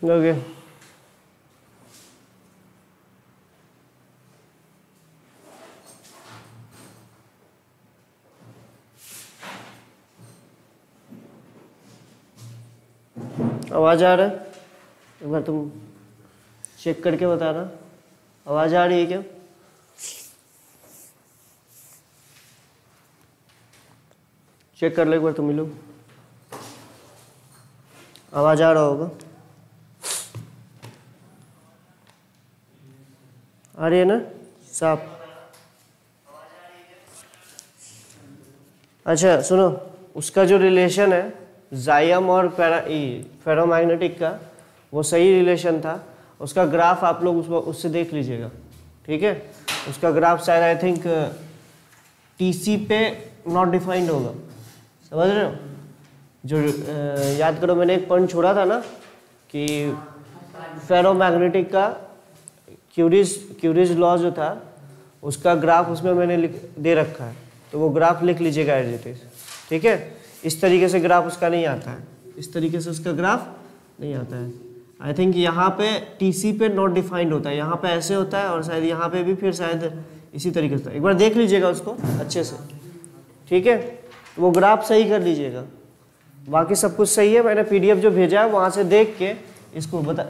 Okay आवाज आ रहा है? एक बार तुम चेक करके बताना, आवाज आ रही है क्या? चेक कर लो एक बार तुम लोग, आवाज आ रहा होगा। आ रही है ना साफ? अच्छा सुनो, उसका जो रिलेशन है जाइम और फेरोमैग्नेटिक का, वो सही रिलेशन था। उसका ग्राफ आप लोग उससे देख लीजिएगा, ठीक है? उसका ग्राफ शायद आई थिंक टीसी पे नॉट डिफाइंड होगा, समझ रहे हो? जो याद करो मैंने एक पॉइंट छोड़ा था ना कि फेरोमैग्नेटिक का क्यूरीज लॉ जो था उसका ग्राफ उसमें मैंने दे रखा है, तो वो ग्राफ लिख लीजिएगा एज इट इज, ठीक है? इस तरीके से ग्राफ उसका नहीं आता है, इस तरीके से उसका ग्राफ नहीं आता है। आई थिंक यहाँ पे टीसी पे नॉट डिफाइंड होता है, यहाँ पे ऐसे होता है और शायद यहाँ पे भी फिर शायद इसी तरीके से। एक बार देख लीजिएगा उसको अच्छे से, ठीक है? वो ग्राफ सही कर लीजिएगा, बाकी सब कुछ सही है। मैंने पीडीएफ जो भेजा है वहाँ से देख के इसको बता,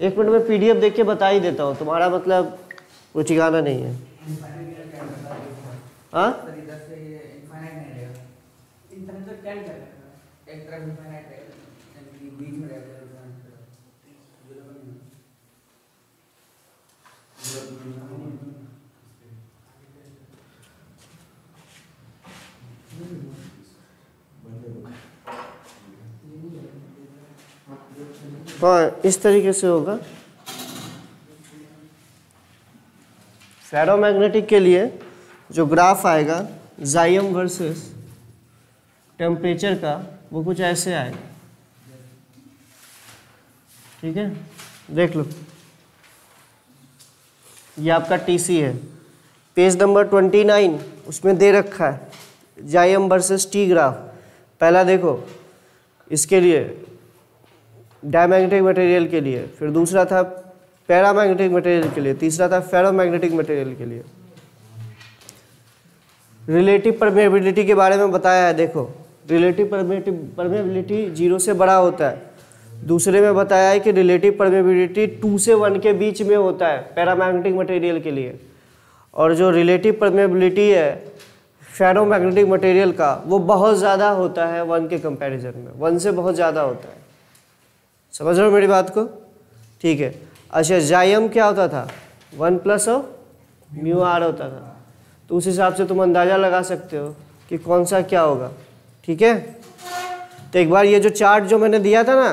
1 मिनट में पीडीएफ देख के बता ही देता हूँ, तुम्हारा मतलब कोई ठिकाना नहीं है। हाँ हाँ इस तरीके से होगा। फेरोमैग्नेटिक के लिए जो ग्राफ आएगा जाइम वर्सेस टेम्परेचर का, वो कुछ ऐसे आएगा, ठीक है? देख लो, ये आपका टीसी है, पेज नंबर 29 उसमें दे रखा है जाइम वर्सेस टी ग्राफ। पहला देखो इसके लिए डायमैग्नेटिक मटेरियल के लिए, फिर दूसरा था पैरामैग्नेटिक मटेरियल के लिए, तीसरा था फेरोमैग्नेटिक मटेरियल के लिए। रिलेटिव परमेबिलिटी के बारे में बताया है, देखो रिलेटिव परमेबिलिटी 0 से बड़ा होता है। दूसरे में बताया है कि रिलेटिव परमेबिलिटी 2 से 1 के बीच में होता है पैरामैग्नेटिक मटेरियल के लिए, और जो रिलेटिव परमेबिलिटी है फेरोमैग्नेटिक मटेरियल का वो बहुत ज़्यादा होता है 1 के कंपैरिजन में, 1 से बहुत ज़्यादा होता है। समझ रहे हो मेरी बात को? ठीक है। अच्छा जाइम क्या होता था? 1 प्लस ऑफ म्यू आर होता था, तो उस हिसाब से तुम अंदाज़ा लगा सकते हो कि कौन सा क्या होगा, ठीक है? तो एक बार ये जो चार्ट जो मैंने दिया था ना,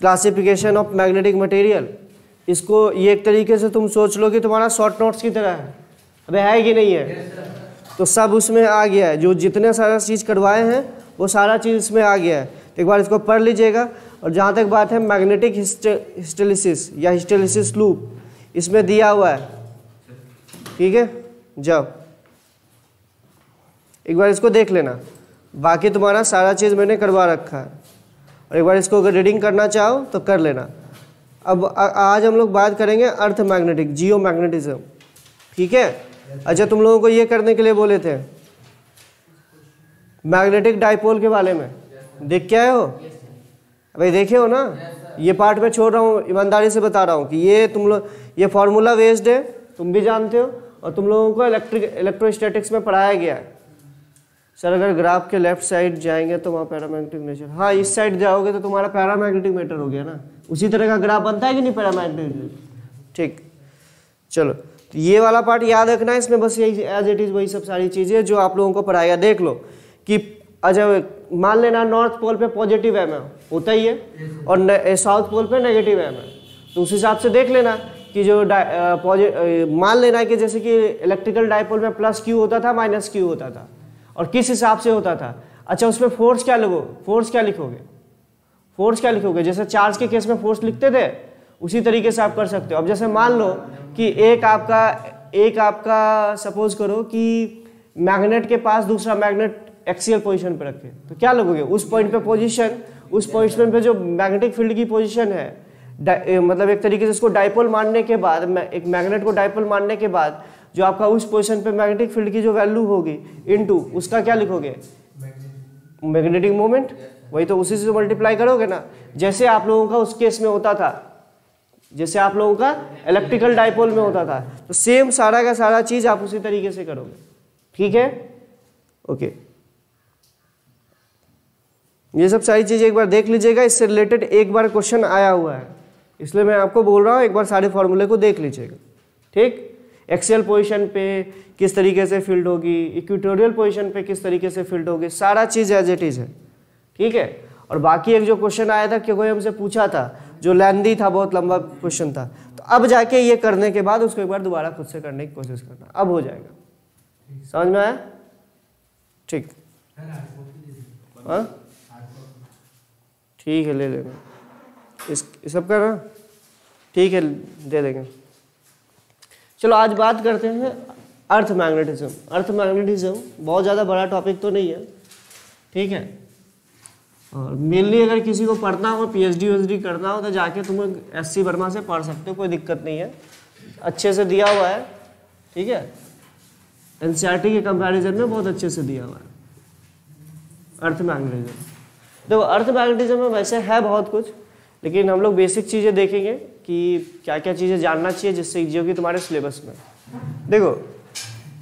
क्लासिफिकेशन ऑफ मैग्नेटिक मटेरियल, इसको ये एक तरीके से तुम सोच लो कि तुम्हारा शॉर्ट नोट्स की तरह है। अबे है कि नहीं है? तो सब उसमें आ गया है, जो जितने सारा चीज़ करवाए हैं वो सारा चीज़ इसमें आ गया है। तो एक बार इसको पढ़ लीजिएगा। और जहाँ तक बात है मैग्नेटिक हिस्टेलिसिस या हिस्टेलिसिस लूप, इसमें दिया हुआ है, ठीक है? जब एक बार इसको देख लेना, बाकी तुम्हारा सारा चीज़ मैंने करवा रखा है, और एक बार इसको अगर रीडिंग करना चाहो तो कर लेना। अब आज हम लोग बात करेंगे अर्थ मैग्नेटिक, जियो मैग्नेटिज्म, ठीक है? अच्छा तुम लोगों को ये करने के लिए बोले थे मैग्नेटिक डाइपोल के बारे में, देख के आए हो? भाई देखे हो ना? ये पार्ट में छोड़ रहा हूँ, ईमानदारी से बता रहा हूँ कि ये तुम लोग, ये फॉर्मूला बेस्ड है, तुम भी जानते हो, और तुम लोगों को इलेक्ट्रोस्टैटिक्स में पढ़ाया गया है। सर अगर ग्राफ के लेफ्ट साइड जाएंगे तो वहाँ पैरामैग्नेटिक नेचर, हाँ इस साइड जाओगे तो तुम्हारा पैरामैग्नेटिक मैटर हो गया ना, उसी तरह का ग्राफ बनता है कि नहीं पैरामैग्नेटिक? ठीक, चलो तो ये वाला पार्ट याद रखना है, इसमें बस यही एज इट इज़ वही सब सारी चीज़ें जो आप लोगों को पढ़ाया। देख लो कि अच्छा मान लेना नॉर्थ पोल पे पॉजिटिव एम होता ही है और साउथ पोल पे नेगेटिव एम है, तो उस हिसाब से देख लेना कि जो मान लेना कि जैसे कि इलेक्ट्रिकल डाइपोल में प्लस क्यू होता था माइनस क्यू होता था, और किस हिसाब से होता था। अच्छा उसमें फोर्स क्या लिखोगे? फोर्स क्या लिखोगे? जैसे चार्ज के केस में फोर्स लिखते थे उसी तरीके से आप कर सकते हो। अब जैसे मान लो कि एक आपका सपोज करो कि मैग्नेट के पास दूसरा मैग्नेट एक्सियल पोजीशन पे रखे, तो क्या लगोगे? उस पॉइंट पे पोजीशन उस पोजीशन पे जो मैग्नेटिक फील्ड की पोजीशन है, मतलब एक तरीके से इसको डाइपोल मानने के बाद, एक मैग्नेट को डाइपोल मानने के बाद जो आपका उस पोजीशन पे मैग्नेटिक फील्ड की जो वैल्यू होगी इनटू उसका क्या लिखोगे, मैग्नेटिक मोमेंट। वही तो उसी से मल्टीप्लाई करोगे ना, जैसे आप लोगों का उस केस में होता था, जैसे आप लोगों का इलेक्ट्रिकल डाइपोल में होता था, तो सेम सारा का सारा चीज आप उसी तरीके से करोगे। ठीक है, ओके। ये सब सारी चीजें एक बार देख लीजिएगा, इससे रिलेटेड एक बार क्वेश्चन आया हुआ है, इसलिए मैं आपको बोल रहा हूँ एक बार सारे फॉर्मूले को देख लीजिएगा। ठीक, एक्सियल पोजीशन पे किस तरीके से फील्ड होगी, इक्वेटोरियल पोजीशन पे किस तरीके से फील्ड होगी, सारा चीज एज इट इज है। ठीक है, और बाकी एक जो क्वेश्चन आया था कि कोई हमसे पूछा था जो लेंदी था, बहुत लंबा क्वेश्चन था, तो अब जाके ये करने के बाद उसको एक बार दोबारा खुद से करने की कोशिश करना, अब हो जाएगा। समझ में आया? ठीक, हाँ ठीक है, ले लेंगे इस सब का ना, ठीक है दे देंगे। चलो आज बात करते हैं अर्थ मैग्नेटिज्म। अर्थ मैग्नेटिज्म बहुत ज़्यादा बड़ा टॉपिक तो नहीं है, ठीक है, और मेनली अगर किसी को पढ़ना हो, PhD करना हो तो जाके तुम SC वर्मा से पढ़ सकते हो, कोई दिक्कत नहीं है, अच्छे से दिया हुआ है। ठीक है, NCERT के कंपैरिजन में बहुत अच्छे से दिया हुआ है अर्थ मैग्नेटिज्म। देखो अर्थ मैग्नेटिज्म में वैसे है बहुत कुछ, लेकिन हम लोग बेसिक चीज़ें देखेंगे कि क्या क्या चीज़ें जानना चाहिए जिससे जो कि तुम्हारे सिलेबस में। देखो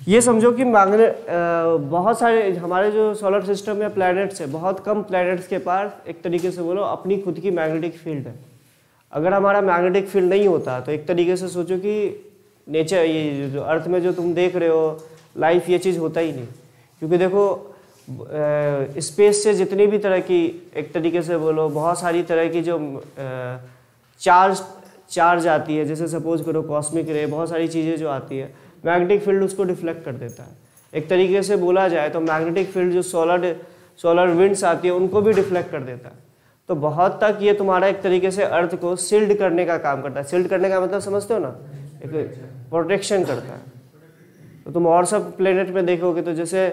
ये समझो कि बहुत सारे हमारे जो सोलर सिस्टम में प्लैनेट्स है, बहुत कम प्लैनेट्स के पास एक तरीके से बोलो अपनी खुद की मैग्नेटिक फील्ड है। अगर हमारा मैग्नेटिक फील्ड नहीं होता तो एक तरीके से सोचो कि नेचर, ये जो अर्थ में जो तुम देख रहे हो लाइफ, ये चीज़ होता ही नहीं। क्योंकि देखो स्पेस से जितनी भी तरह की एक तरीके से बोलो बहुत सारी तरह की जो चार्ज आती है, जैसे सपोज करो कॉस्मिक रे, बहुत सारी चीज़ें जो आती है, मैग्नेटिक फील्ड उसको डिफ्लेक्ट कर देता है। एक तरीके से बोला जाए तो मैग्नेटिक फील्ड जो सोलर विंड्स आती है उनको भी डिफ्लेक्ट कर देता है। तो बहुत तक ये तुम्हारा एक तरीके से अर्थ को शिल्ड करने का काम करता है। शिल्ड करने का मतलब समझते हो ना, एक प्रोटेक्शन करता है। तो तुम और सब प्लेनेट में देखोगे तो जैसे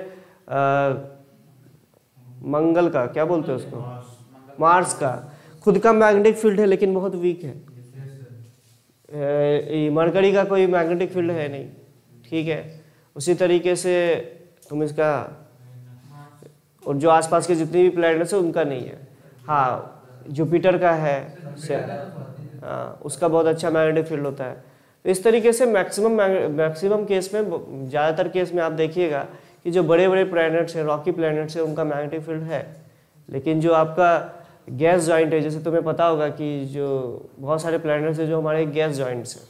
मंगल का क्या बोलते हैं उसको, मार्स का खुद का मैग्नेटिक फील्ड है लेकिन बहुत वीक है। मरकरी का कोई मैग्नेटिक फील्ड है नहीं, ठीक है। उसी तरीके से तुम इसका, और जो आसपास के जितने भी प्लैनेट्स है उनका नहीं है। हाँ जुपिटर का है, हाँ उसका बहुत अच्छा मैग्नेटिक फील्ड होता है। तो इस तरीके से मैक्सिमम केस में, ज़्यादातर केस में आप देखिएगा कि जो बड़े बड़े प्लैनेट्स हैं, रॉकी प्लैनेट्स हैं, उनका मैग्नेटिक फील्ड है। लेकिन जो आपका गैस जॉइंट है, जैसे तुम्हें पता होगा कि जो बहुत सारे प्लैनेट्स हैं जो हमारे गैस जॉइंट्स हैं,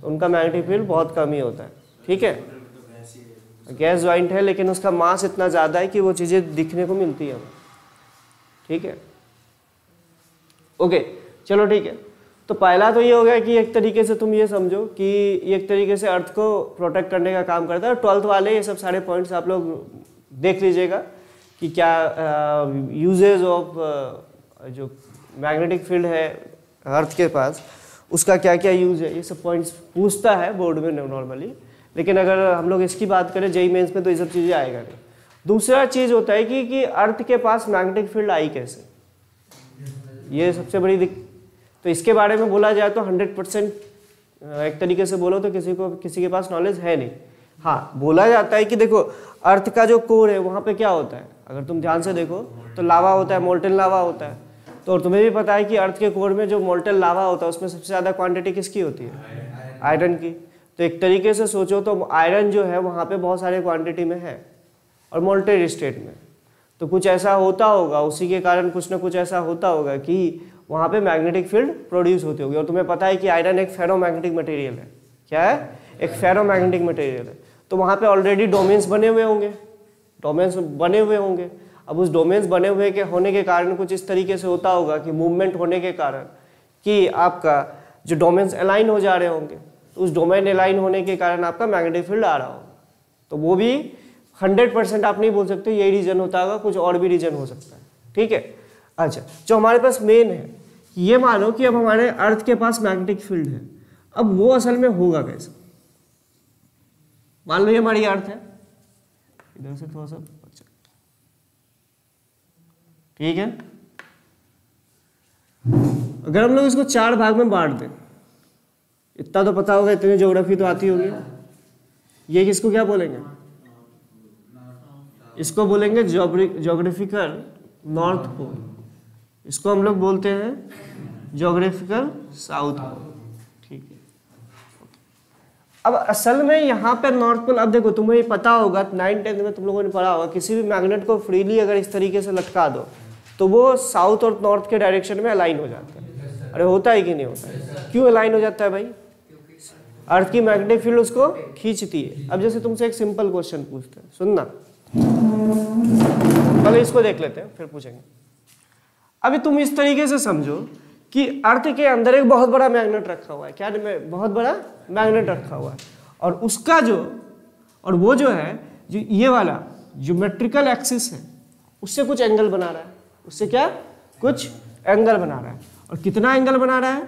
तो उनका मैग्नेटिक फील्ड बहुत कम ही होता है, ठीक है। गैस जॉइंट है लेकिन उसका मास इतना ज़्यादा है कि वो चीज़ें दिखने को मिलती है, ठीक है। ओके चलो ठीक है। तो पहला तो ये हो गया कि एक तरीके से तुम ये समझो कि एक तरीके से अर्थ को प्रोटेक्ट करने का काम करता है। 12th वाले ये सब सारे पॉइंट्स आप लोग देख लीजिएगा कि क्या यूजेज ऑफ जो मैग्नेटिक फील्ड है अर्थ के पास, उसका क्या क्या यूज़ है, ये सब पॉइंट्स पूछता है बोर्ड में नॉर्मली। लेकिन अगर हम लोग इसकी बात करें जेईई मेंस में तो ये सब चीज़ें आएगा नहीं। दूसरा चीज़ होता है कि अर्थ के पास मैग्नेटिक फील्ड आई कैसे, ये सबसे बड़ी तो इसके बारे में बोला जाए तो 100% एक तरीके से बोलो तो किसी के पास नॉलेज है नहीं। हाँ बोला जाता है कि देखो अर्थ का जो कोर है वहाँ पे क्या होता है, अगर तुम ध्यान से देखो तो लावा होता है, मोल्टेन लावा होता है। तो और तुम्हें भी पता है कि अर्थ के कोर में जो मोल्टेन लावा होता है उसमें सबसे ज़्यादा क्वांटिटी किसकी होती है, आयरन की। तो एक तरीके से सोचो तो आयरन जो है वहाँ पे बहुत सारे क्वांटिटी में है और मोल्टेन स्टेट में। तो कुछ ऐसा होता होगा, उसी के कारण कुछ ना कुछ ऐसा होता होगा कि वहाँ पे मैग्नेटिक फील्ड प्रोड्यूस होती होगी। और तुम्हें पता है कि आयरन एक फेरोमैग्नेटिक मटेरियल है। क्या है, एक फेरोमैग्नेटिक मटेरियल है। तो वहाँ पे ऑलरेडी डोमेन्स बने हुए होंगे। अब उस डोमेन्स बने हुए के होने के कारण कुछ इस तरीके से होता होगा कि मूवमेंट होने के कारण कि आपका जो डोमेन्स अलाइन हो जा रहे होंगे, तो उस डोमेन अलाइन होने के कारण आपका मैग्नेटिक फील्ड आ रहा होगा। तो वो भी 100% आप नहीं बोल सकते यही रीजन होता होगा, कुछ और भी रीजन हो सकता है, ठीक है। अच्छा जो हमारे पास मेन है, ये मानो कि अब हमारे अर्थ के पास मैग्नेटिक फील्ड है, अब वो असल में होगा कैसे। मान लो ये हमारी अर्थ है, इधर से थोड़ा सा, ठीक है। अगर हम लोग इसको 4 भाग में बांट दें, इतना तो पता होगा, इतनी ज्योग्राफी तो आती होगी, ये किसको क्या बोलेंगे? इसको बोलेंगे ज्योग्राफिकल नॉर्थ पोल, इसको हम लोग बोलते हैं ज्योग्राफिकल साउथ पोल। ठीक है, अब असल में यहाँ पे नॉर्थ पोल, अब देखो तुम्हें ये पता होगा 9th-10th में तुम लोगों ने पढ़ा होगा, किसी भी मैग्नेट को फ्रीली अगर इस तरीके से लटका दो तो वो साउथ और नॉर्थ के डायरेक्शन में अलाइन हो जाता है। अरे होता है कि नहीं होता है? क्यों अलाइन हो जाता है भाई? अर्थ की मैग्नेटिक फील्ड उसको खींचती है। अब जैसे तुमसे एक सिंपल क्वेश्चन पूछते हैं, सुनना, पहले इसको देख लेते हैं फिर पूछेंगे। अभी तुम इस तरीके से समझो कि अर्थ के अंदर एक बहुत बड़ा मैग्नेट रखा हुआ है, क्या बहुत बड़ा मैग्नेट रखा हुआ है, और उसका जो, और वो जो है, जो ये वाला ज्योमेट्रिकल एक्सिस है, उससे कुछ एंगल बना रहा है, उससे क्या कुछ एंगल बना रहा है। और कितना एंगल बना रहा है?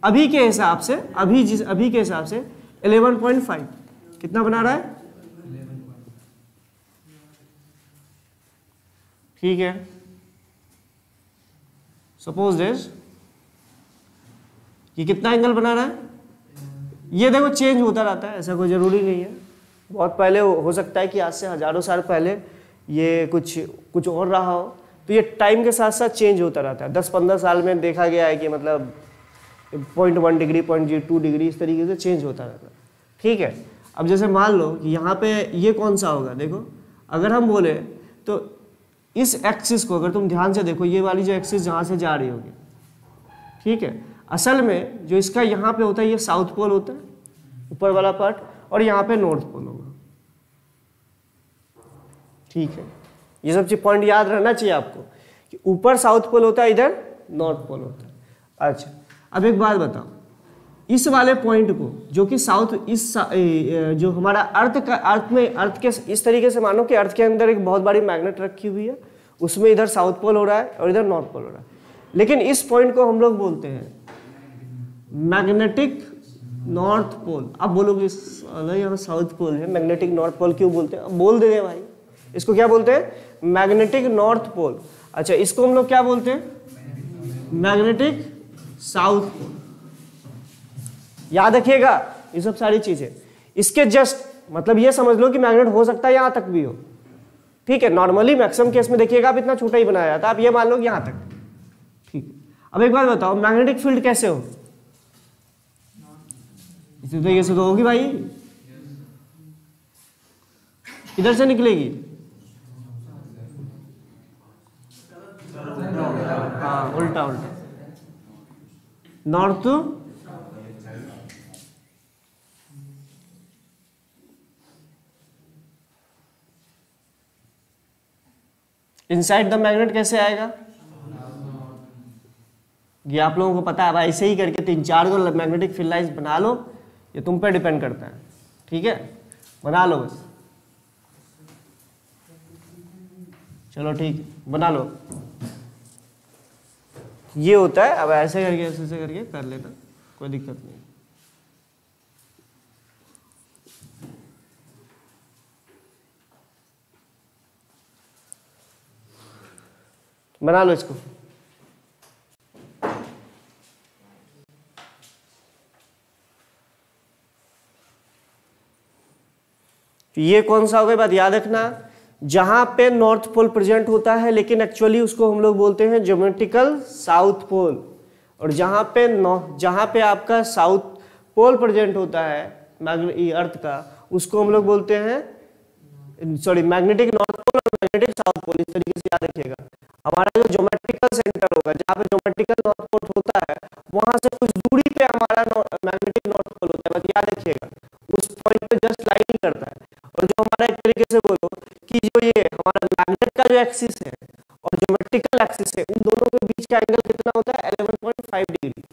अभी के हिसाब से, अभी के हिसाब से 11.5। कितना बना रहा है? ठीक है, सपोज दिस, ये कितना एंगल बना रहा है? ये देखो चेंज होता रहता है, ऐसा कोई जरूरी नहीं है। बहुत पहले हो सकता है कि आज से हजारों साल पहले ये कुछ और रहा हो, तो ये टाइम के साथ साथ चेंज होता रहता है। 10-15 साल में देखा गया है कि मतलब 0.1 डिग्री 0.2 डिग्री इस तरीके से चेंज होता रहता है। ठीक है, अब जैसे मान लो कि यहाँ पे ये कौन सा होगा, देखो अगर हम बोले तो इस एक्सिस को अगर तुम ध्यान से देखो, ये वाली जो एक्सिस जहाँ से जा रही होगी, ठीक है, असल में जो इसका यहाँ पे होता है ये साउथ पोल होता है, ऊपर वाला पार्ट, और यहाँ पे नॉर्थ पोल होगा। ठीक है, ये सब चीज पॉइंट याद रहना चाहिए आपको कि ऊपर साउथ पोल होता है, इधर नॉर्थ पोल होता है। अच्छा, अब एक बात बताओ, इस वाले पॉइंट को जो कि साउथ, जो हमारा अर्थ के इस तरीके से मानो कि अर्थ के अंदर एक बहुत बड़ी मैग्नेट रखी हुई है, उसमें इधर साउथ पोल हो रहा है और इधर नॉर्थ पोल हो रहा है, लेकिन इस पॉइंट को हम लोग बोलते हैं मैग्नेटिक नॉर्थ पोल। अब बोलोगे यहाँ साउथ पोल है, मैग्नेटिक नॉर्थ पोल क्यों बोलते हैं? अब बोल दे भाई, इसको क्या बोलते हैं? Magnetic north pole. अच्छा, इसको हम लोग क्या बोलते हैं? Magnetic south pole. याद रखिएगा ये सब सारी चीजें। इसके जस्ट मतलब ये समझ लो कि मैग्नेट हो सकता है यहां तक भी हो। ठीक है, नॉर्मली मैक्सिमम केस में देखिएगा आप इतना छोटा ही बनाया जाता है, आप ये मान लो कि यहां तक। ठीक, अब एक बात बताओ, मैग्नेटिक फील्ड कैसे हो? इसी तरीके से तो होगी भाई, इधर से निकलेगी। हाँ, उल्टा उल्टा, north to inside the magnet कैसे आएगा? ये आप लोगों को पता है, अब ऐसे ही करके 3-4 को मैग्नेटिक फील्ड लाइंस बना लो, ये तुम पे डिपेंड करता है। ठीक है, बना लो बस, चलो ठीक है, बना लो। ये होता है, अब ऐसे करके कर लेना, कोई दिक्कत नहीं। बना लो इसको। ये कौन सा होगा, बात याद रखना, जहां पे नॉर्थ पोल प्रेजेंट होता है लेकिन एक्चुअली उसको हम लोग बोलते हैं ज्योमेट्रिकल साउथ पोल, और जहां पे आपका साउथ पोल प्रेजेंट होता है अर्थ का, उसको हम लोग बोलते हैं मैग्नेटिक नॉर्थ पोल और मैग्नेटिक साउथ पोल। इस तरीके से याद रखिएगा। हमारा जो ज्योमेट्रिकल सेंटर होगा, जहाँ पे ज्योमेट्रिकल नॉर्थ पोल होता है, वहां से कुछ दूरी पे हमारा मैग्नेटिक नॉर्थ पोल होता है, बस याद रखिएगा, उस पॉइंट पे जस्ट लाइन करता है। और जो हमारा एक तरीके से बोलो कि जो ये हमारा मैग्नेट का जो एक्सिस है और ज्योमेट्रिकल एक्सिस है, उन दोनों के बीच का एंगल कितना होता है? 11.5 डिग्री।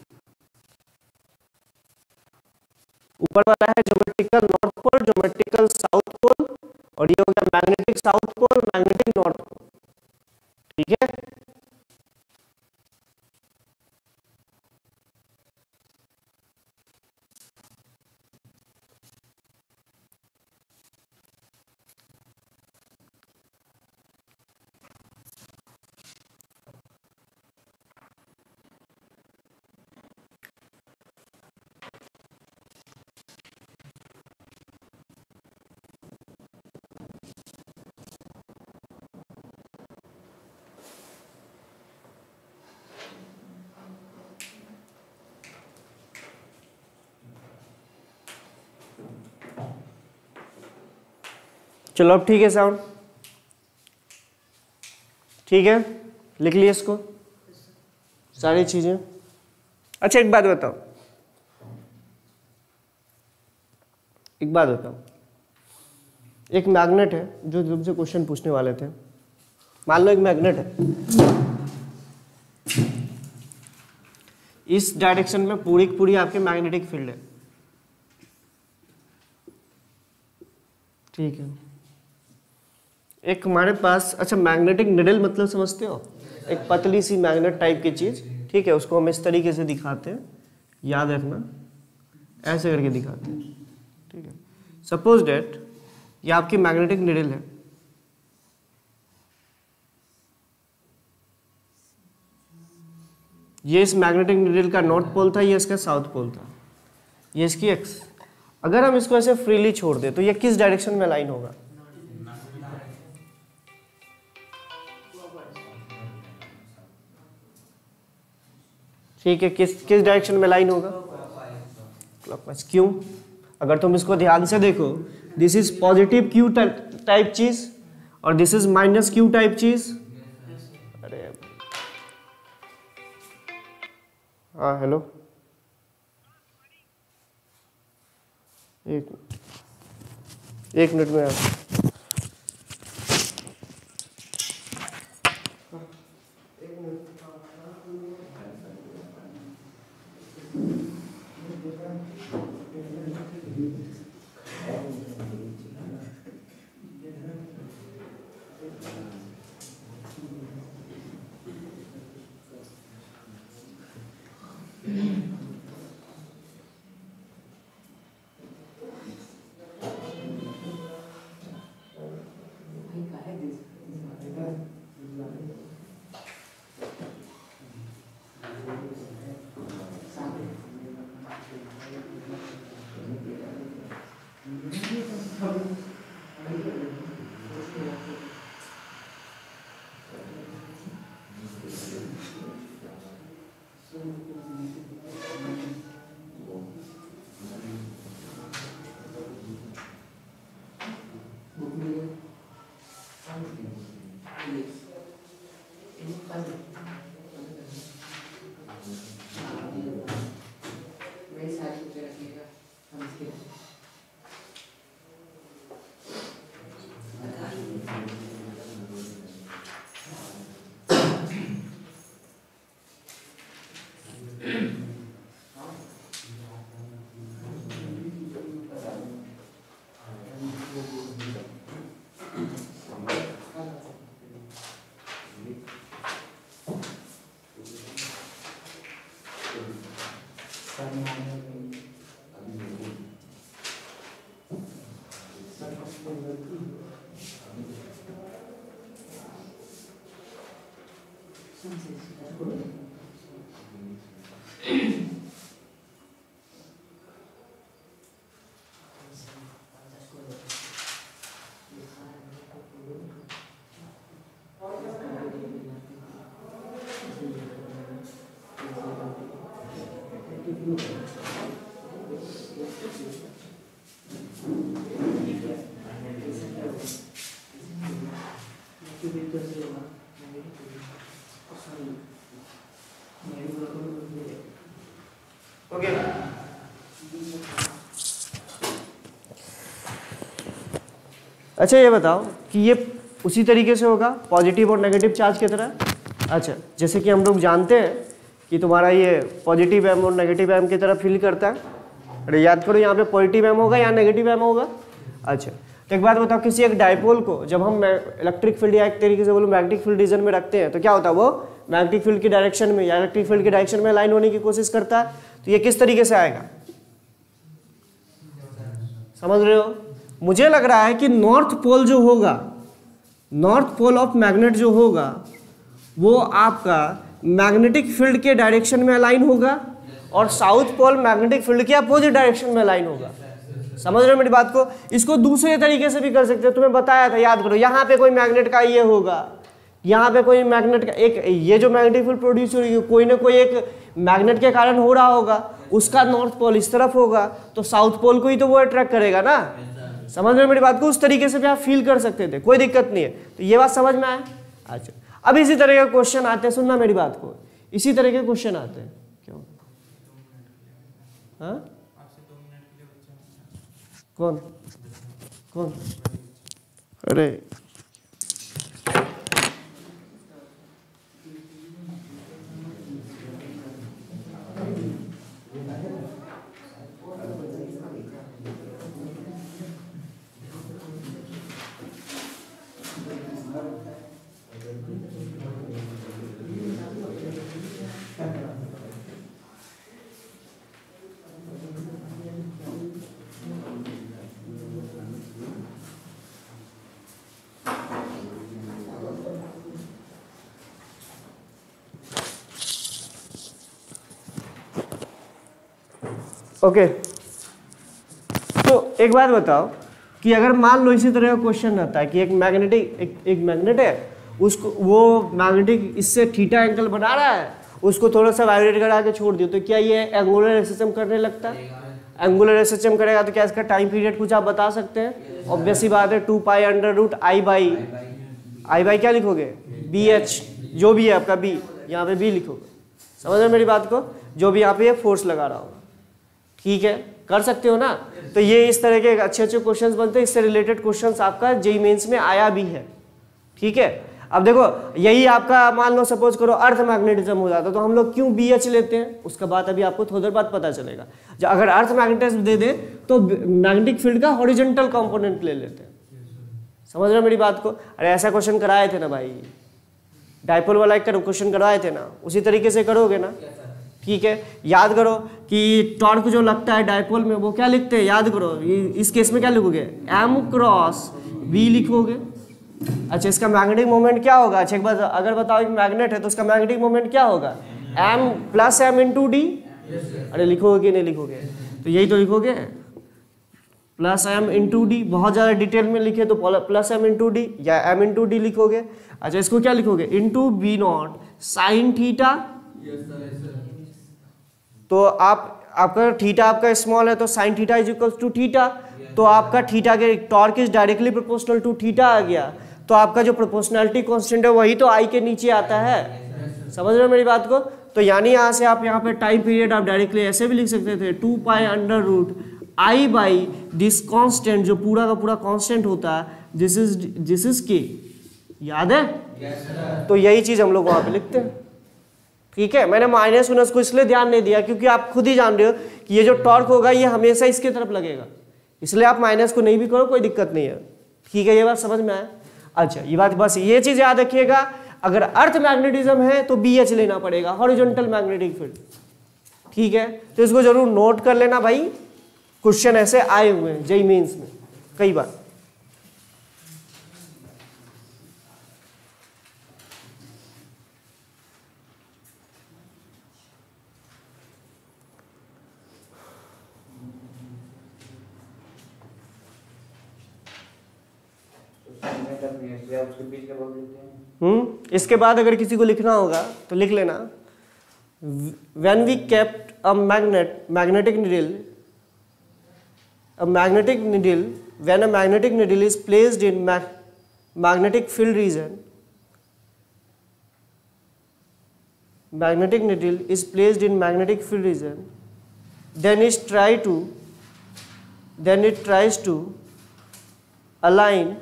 ऊपर वाला है geometrical north pole, geometrical south pole, और ये हो गया magnetic south pole, magnetic north pole. ठीक है, चलो अब ठीक है साउंड, ठीक है, लिख लिया इसको सारी चीजें। अच्छा एक बात बताओ, एक मैग्नेट है जो तुमसे क्वेश्चन पूछने वाले थे। मान लो एक मैग्नेट है, इस डायरेक्शन में पूरी की पूरी आपकी मैग्नेटिक फील्ड है, ठीक है। एक हमारे पास, अच्छा मैग्नेटिक निडल मतलब समझते हो, एक पतली सी मैग्नेट टाइप की चीज, ठीक है, उसको हम इस तरीके से दिखाते हैं, याद रखना ऐसे करके दिखाते हैं, ठीक है। सपोज डेट ये आपकी मैग्नेटिक निडल है, ये इस मैग्नेटिक निडल का नॉर्थ पोल था, ये इसका साउथ पोल था, ये इसकी एक्स। अगर हम इसको ऐसे फ्रीली छोड़ दें तो ये किस डायरेक्शन में अलाइन होगा? ठीक है, किस डायरेक्शन में अलाइन होगा? क्लॉकवाइज। क्यों? अगर तुम इसको ध्यान से देखो, this is positive Q type चीज और this is minus Q type चीज। अरे हाँ हेलो, एक मिनट में ओके। अच्छा ये बताओ कि ये उसी तरीके से होगा पॉजिटिव और नेगेटिव चार्ज की तरह। अच्छा जैसे कि हम लोग जानते हैं कि तुम्हारा ये पॉजिटिव एम और नेगेटिव एम की तरह फील करता है। अरे याद करो यहाँ पे पॉजिटिव एम होगा या नेगेटिव एम होगा। अच्छा तो एक बात बताओ, किसी एक डायपोल को जब हम इलेक्ट्रिक फील्ड या एक तरीके से बोलो मैग्नेटिक फील्ड रीजन में रखते हैं तो क्या होता है, वो मैग्नेटिक फील्ड की डायरेक्शन में या इलेक्ट्रिक फील्ड की डायरेक्शन में अलाइन होने की कोशिश करता है। तो ये किस तरीके से आएगा, समझ रहे हो? मुझे लग रहा है कि नॉर्थ पोल जो होगा, नॉर्थ पोल ऑफ मैग्नेट जो होगा वो आपका मैग्नेटिक फील्ड के डायरेक्शन में अलाइन होगा और साउथ पोल मैग्नेटिक फील्ड के अपोजिट डायरेक्शन में अलाइन होगा। समझ रहे हो मेरी बात को? इसको दूसरे तरीके से भी कर सकते हो, तुम्हें बताया था, याद करो। यहाँ पे कोई मैग्नेट का ये होगा, यहाँ पे कोई मैग्नेट का एक, ये जो मैग्नेटिक फील्ड प्रोड्यूस हो रही है कोई ना कोई एक मैग्नेट के कारण हो रहा होगा, उसका नॉर्थ पोल इस तरफ होगा तो साउथ पोल को ही तो वो अट्रैक्ट करेगा ना। समझ रहे हो मेरी बात को? उस तरीके से भी आप फील कर सकते थे, कोई दिक्कत नहीं है। तो ये बात समझ में आया? अच्छा, अब इसी तरह के क्वेश्चन आते हैं, सुनना मेरी बात को, इसी तरह के क्वेश्चन आते हैं। क्यों? हाँ, कौन कौन? अरे ओके, तो एक बात बताओ कि अगर मान लो इसी तरह का क्वेश्चन आता है कि एक मैग्नेट है, उसको वो मैग्नेटिक इससे थीटा एंगल बना रहा है, उसको थोड़ा सा वाइब्रेट करा के छोड़ दियो, तो क्या ये एंगुलर एसएचएम करने लगता है? एंगुलर एसएचएम करेगा तो क्या इसका टाइम पीरियड कुछ आप बता सकते हैं? ऑब्वियस सी बात है, 2π√I/, क्या लिखोगे? BH, जो भी है आपका B, यहाँ पे B लिखोगे। समझ रहे मेरी बात को? जो भी यहाँ पे फोर्स लगा रहा होगा, ठीक है, कर सकते हो ना? तो ये इस तरह के अच्छे अच्छे क्वेश्चंस बनते हैं, इससे रिलेटेड क्वेश्चंस आपका जेईई मेंस में आया भी है, ठीक है। अब देखो, यही आपका मान लो सपोज करो अर्थ मैग्नेटिज्म हो जाता, तो हम लोग क्यों BH लेते हैं, उसका बात अभी आपको थोड़ी देर बाद पता चलेगा। जब अगर अर्थ मैग्नेटिज्म दे दे तो मैग्नेटिक फील्ड का हॉरिजॉन्टल कंपोनेंट ले लेते हैं। समझ रहे हो मेरी बात को? अरे ऐसा क्वेश्चन कराए थे ना भाई, डाइपोल वाला एक क्वेश्चन करवाए थे ना, उसी तरीके से करोगे ना, ठीक है। याद करो कि टॉर्क जो लगता है डाइपोल में वो क्या लिखते हैं, याद करो, इस केस में क्या लिखोगे? M×V लिखोगे। अच्छा, इसका मैग्नेटिक मोमेंट क्या होगा? अच्छा एक बार अगर बताओ एक मैग्नेट है तो उसका मैग्नेटिक मोमेंट क्या होगा? M+M×D। अरे लिखोगे कि नहीं लिखोगे? तो यही तो लिखोगे, +M×D। बहुत ज़्यादा डिटेल में लिखे तो +M×D या M×D लिखोगे। अच्छा, इसको क्या लिखोगे? ×V0 sin theta. तो आपका थीटा आपका स्मॉल है तो sin theta is to theta, तो आपका थीटा के torque is directly proportional to theta आ गया। तो आपका जो प्रोपोर्शनैलिटी कांस्टेंट है वही तो I के नीचे आता है। समझ रहे हो मेरी बात को? तो यानी यहाँ से आप यहाँ पे टाइम पीरियड आप डायरेक्टली ऐसे भी लिख सकते थे, 2π√I/ दिस कांस्टेंट, जो पूरा का पूरा कांस्टेंट होता है, दिस इज K। याद है? तो यही चीज हम लोग वहां पे लिखते हैं, ठीक है। मैंने माइनस उनस को इसलिए ध्यान नहीं दिया क्योंकि आप खुद ही जान रहे हो कि ये जो टॉर्क होगा ये हमेशा इसके तरफ लगेगा, इसलिए आप माइनस को नहीं भी करो, कोई दिक्कत नहीं है, ठीक है। ये बात समझ में आया? अच्छा, ये बात बस ये चीज याद रखिएगा, अगर अर्थ मैग्नेटिज्म है तो BH लेना पड़ेगा, हॉरिजॉन्टल मैग्नेटिक फील्ड, ठीक है। तो इसको जरूर नोट कर लेना भाई, क्वेश्चन ऐसे आए हुए हैं जेईई मेंस में कई बार। इसके बाद अगर किसी को लिखना होगा तो लिख लेना, when we kept a magnetic needle, when a magnetic needle is placed in magnetic field region, then it tries to align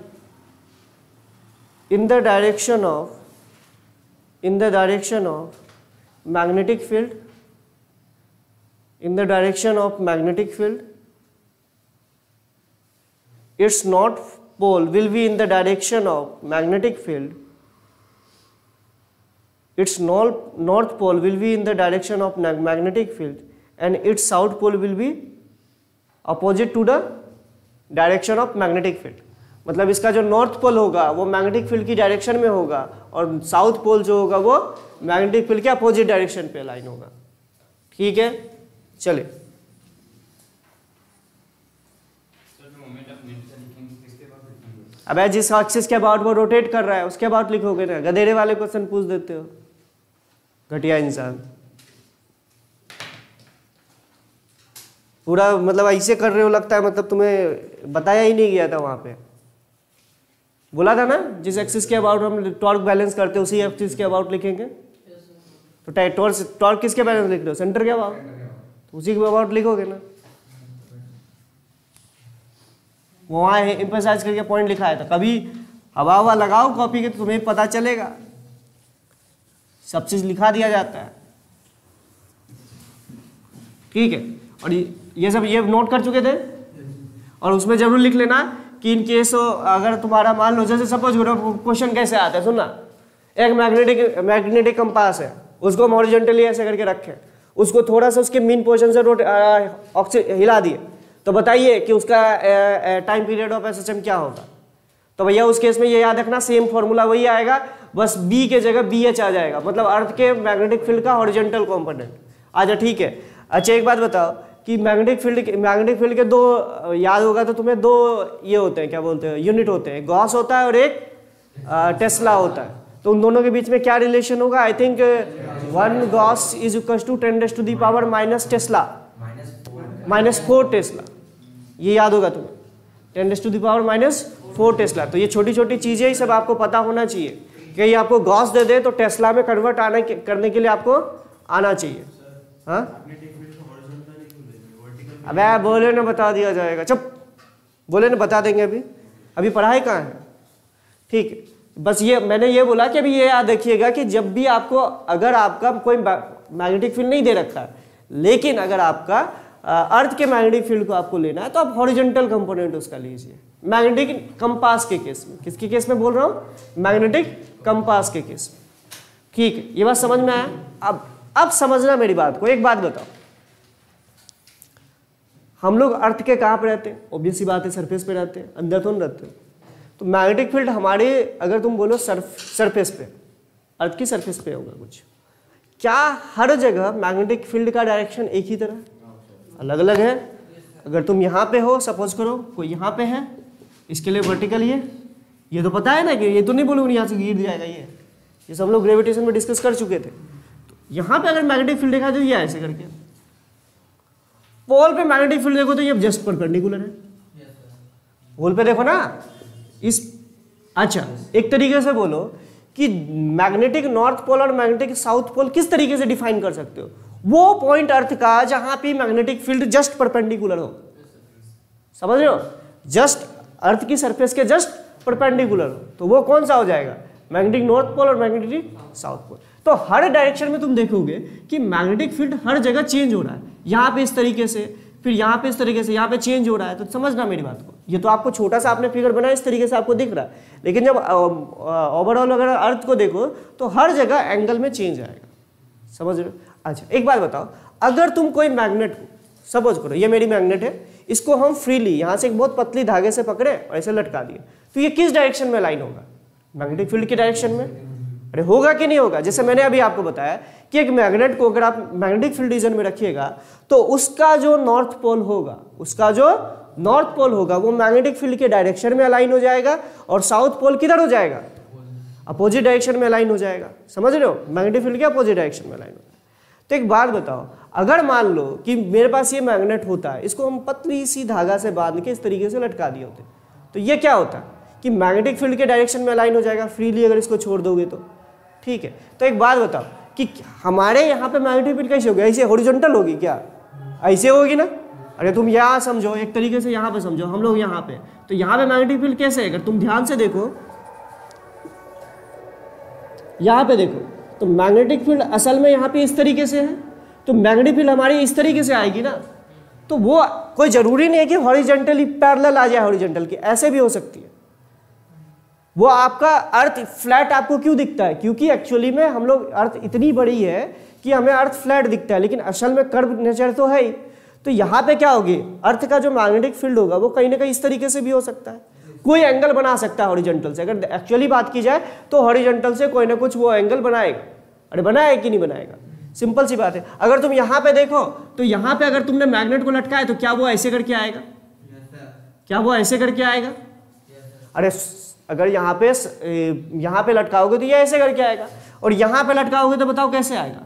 in the direction of magnetic field, its north pole will be in the direction of magnetic field, and its south pole will be opposite to the direction of magnetic field। मतलब इसका जो north pole होगा वो magnetic field की direction में होगा और south pole जो होगा वो मैग्नेटिक फील्ड के अपोजिट डायरेक्शन पे अलाइन होगा, ठीक है। चलिए, अब जिस एक्सिस के अबाउट वो रोटेट कर रहा है उसके अबाउट लिखोगे ना, गधेरे वाले क्वेश्चन पूछ देते हो, घटिया इंसान। पूरा मतलब ऐसे कर रहे हो लगता है, मतलब तुम्हें बताया ही नहीं गया था वहाँ पे। बोला था ना जिस एक्सिस के अबाउट हम टॉर्क बैलेंस करते हैं उसी एक्सिस के अबाउट लिखेंगे। तो टॉर्क किसके बैलेंस लिख रहे हो? सेंटर के अबाउट, तो उसी के अबाउट लिखोगे ना। वहाँ एम्फसाइज करके पॉइंट लिखा था। कभी हवा लगाओ कॉपी के तो तुम्हें पता चलेगा, सब चीज लिखा दिया जाता है। ठीक है, और ये सब ये नोट कर चुके थे, और उसमें जरूर लिख लेना कि इन केस अगर तुम्हारा मान लो जैसे सपोज करो क्वेश्चन कैसे आता है, सुनना। एक मैग्नेटिक कंपास है, उसको हम हॉरिजॉन्टली ऐसे करके रखें, उसको थोड़ा सा उसके मीन पोजीशन से हिला दिए, तो बताइए कि उसका टाइम पीरियड ऑफ एसएचएम क्या होगा। तो भैया उस केस में ये याद रखना सेम फॉर्मूला वही आएगा, बस बी के जगह बी एच आ जाएगा, मतलब अर्थ के मैग्नेटिक फील्ड का हॉरिजॉन्टल कंपोनेंट। अच्छा ठीक है। अच्छा एक बात बताओ कि मैग्नेटिक फील्ड के दो, याद होगा तो तुम्हें, दो ये होते हैं, क्या बोलते हैं, यूनिट होते हैं, गॉस होता है और एक टेस्ला होता है। तो उन दोनों के बीच में क्या रिलेशन होगा? I think 1 gauss is equal to 10⁻⁻⁻ -4 tesla. ये याद होगा तुम्हें, 10⁻⁻4 टेस्ला। तो ये छोटी छोटी चीजें ही सब आपको पता होना चाहिए कि ये आपको गॉस दे दे तो टेस्ला में कन्वर्ट करने के लिए आपको आना चाहिए। हाँ अबे बोले ना बता दिया जाएगा, चुप, बोले ना बता देंगे। अभी पढ़ाई कहाँ है? ठीक है, बस ये मैंने ये बोला कि अभी ये याद रखिएगा कि जब भी आपको, अगर आपका कोई मैग्नेटिक फील्ड नहीं दे रखा है, लेकिन अगर आपका अर्थ के मैग्नेटिक फील्ड को आपको लेना है तो आप हॉरिजॉन्टल कंपोनेंट उसका लीजिए। मैग्नेटिक कंपास के केस में, किसके केस में बोल रहा हूँ? मैग्नेटिक कंपास के केस में। ठीक है, ये बात समझ में आया? अब समझना मेरी बात को। एक बात बताओ, हम लोग अर्थ के कहाँ पे रहते हैं? ऑब्वियस सी बात है, सरफेस पे रहते हैं, अंदर तो नहीं रहते। तो मैग्नेटिक फील्ड हमारे, अगर तुम बोलो सरफेस पे, अर्थ की सरफेस पे होगा कुछ, क्या हर जगह मैग्नेटिक फील्ड का डायरेक्शन एक ही तरह? अलग अलग है। अगर तुम यहाँ पे हो, सपोज करो कोई यहाँ पे है, इसके लिए वर्टिकल ये तो पता है ना कि ये तो नहीं बोलूँगा यहाँ से गिर जाएगा, ये सब लोग ग्रेविटेशन में डिस्कस कर चुके थे। तो यहाँ पे अगर मैग्नेटिक फील्ड देखा तो ये ऐसे करके, पोल पे मैग्नेटिक फील्ड देखो तो ये जस्ट परपेंडिकुलर है। पोल पे देखो ना इस, अच्छा एक तरीके से बोलो कि मैग्नेटिक नॉर्थ पोल और मैग्नेटिक साउथ पोल किस तरीके से डिफाइन कर सकते हो? वो पॉइंट अर्थ का जहां पे मैग्नेटिक फील्ड जस्ट परपेंडिकुलर हो, समझ रहे हो? जस्ट अर्थ की सरफेस के जस्ट परपेंडिकुलर हो, तो वो कौन सा हो जाएगा? मैग्नेटिक नॉर्थ पोल और मैग्नेटिक साउथ पोल। तो हर डायरेक्शन में तुम देखोगे कि मैग्नेटिक फील्ड हर जगह चेंज हो रहा है, यहाँ पे इस तरीके से, फिर यहाँ पे इस तरीके से, यहाँ पे चेंज हो रहा है। तो समझना मेरी बात को, ये तो आपको छोटा सा आपने फिगर बनाया इस तरीके से आपको दिख रहा है, लेकिन जब ओवरऑल अगर अर्थ को देखो तो हर जगह एंगल में चेंज आएगा, समझ रहे हो? अच्छा एक बात बताओ, अगर तुम कोई मैग्नेट को, सपोज करो ये मेरी मैग्नेट है, इसको हम फ्रीली यहाँ से एक बहुत पतली धागे से पकड़े और ऐसे लटका दिए, तो ये किस डायरेक्शन में अलाइन होगा? मैग्नेटिक फील्ड की डायरेक्शन में। अरे होगा कि नहीं होगा? जैसे मैंने अभी आपको बताया कि एक मैग्नेट को अगर आप मैग्नेटिक फील्ड रीजन में रखिएगा तो उसका जो नॉर्थ पोल होगा, वो मैग्नेटिक फील्ड के डायरेक्शन में अलाइन हो जाएगा, और साउथ पोल किधर हो जाएगा? अपोजिट डायरेक्शन में अलाइन हो जाएगा, समझ रहे हो? मैग्नेटिक फील्ड के अपोजिट डायरेक्शन में अलाइन हो जाएगा। तो एक बात बताओ, अगर मान लो कि मेरे पास ये मैग्नेट होता है, इसको हम पतली सी धागा से बांध के इस तरीके से लटका दिए होते, तो ये क्या होता है कि मैग्नेटिक फील्ड के डायरेक्शन में अलाइन हो जाएगा फ्रीली, अगर इसको छोड़ दोगे तो। ठीक है, तो एक बात बताओ कि हमारे यहाँ पे मैग्नेटिक फील्ड कैसे होगी? ऐसे हॉरिजॉन्टल होगी क्या? ऐसे होगी ना? अरे तुम यहाँ समझो, एक तरीके से यहाँ पे समझो, हम लोग यहाँ पे, तो यहाँ पे मैग्नेटिक फील्ड कैसे है? अगर तुम ध्यान से देखो, यहाँ पे देखो, तो मैग्नेटिक फील्ड असल में यहाँ पे इस तरीके से है, तो मैग्नेटिक फील्ड हमारी इस तरीके से आएगी ना, तो वो कोई जरूरी नहीं है कि हॉरिजॉन्टली पैरेलल आ जाए, हॉरिजॉन्टल की ऐसे भी हो सकती है। वो आपका अर्थ फ्लैट आपको क्यों दिखता है? क्योंकि एक्चुअली में हम लोग, अर्थ इतनी बड़ी है कि हमें अर्थ फ्लैट दिखता है, लेकिन असल में कर्व नेचर तो है ही। तो यहाँ पे क्या होगी? अर्थ का जो मैग्नेटिक फील्ड होगा वो कहीं ना कहीं इस तरीके से भी हो सकता है, कोई एंगल बना सकता है हॉरिजॉन्टल से। अगर एक्चुअली बात की जाए तो हॉरिजॉन्टल से कोई ना कुछ वो एंगल बनाएगा। अरे बनाएगा कि नहीं बनाएगा? सिंपल सी बात है। अगर तुम यहाँ पे देखो तो यहाँ पे अगर तुमने मैग्नेट को लटकाया तो क्या वो ऐसे करके आएगा? क्या वो ऐसे करके आएगा? अरे अगर यहाँ पे लटकाओगे तो ये ऐसे करके आएगा, और यहाँ पे लटकाओगे तो बताओ कैसे आएगा?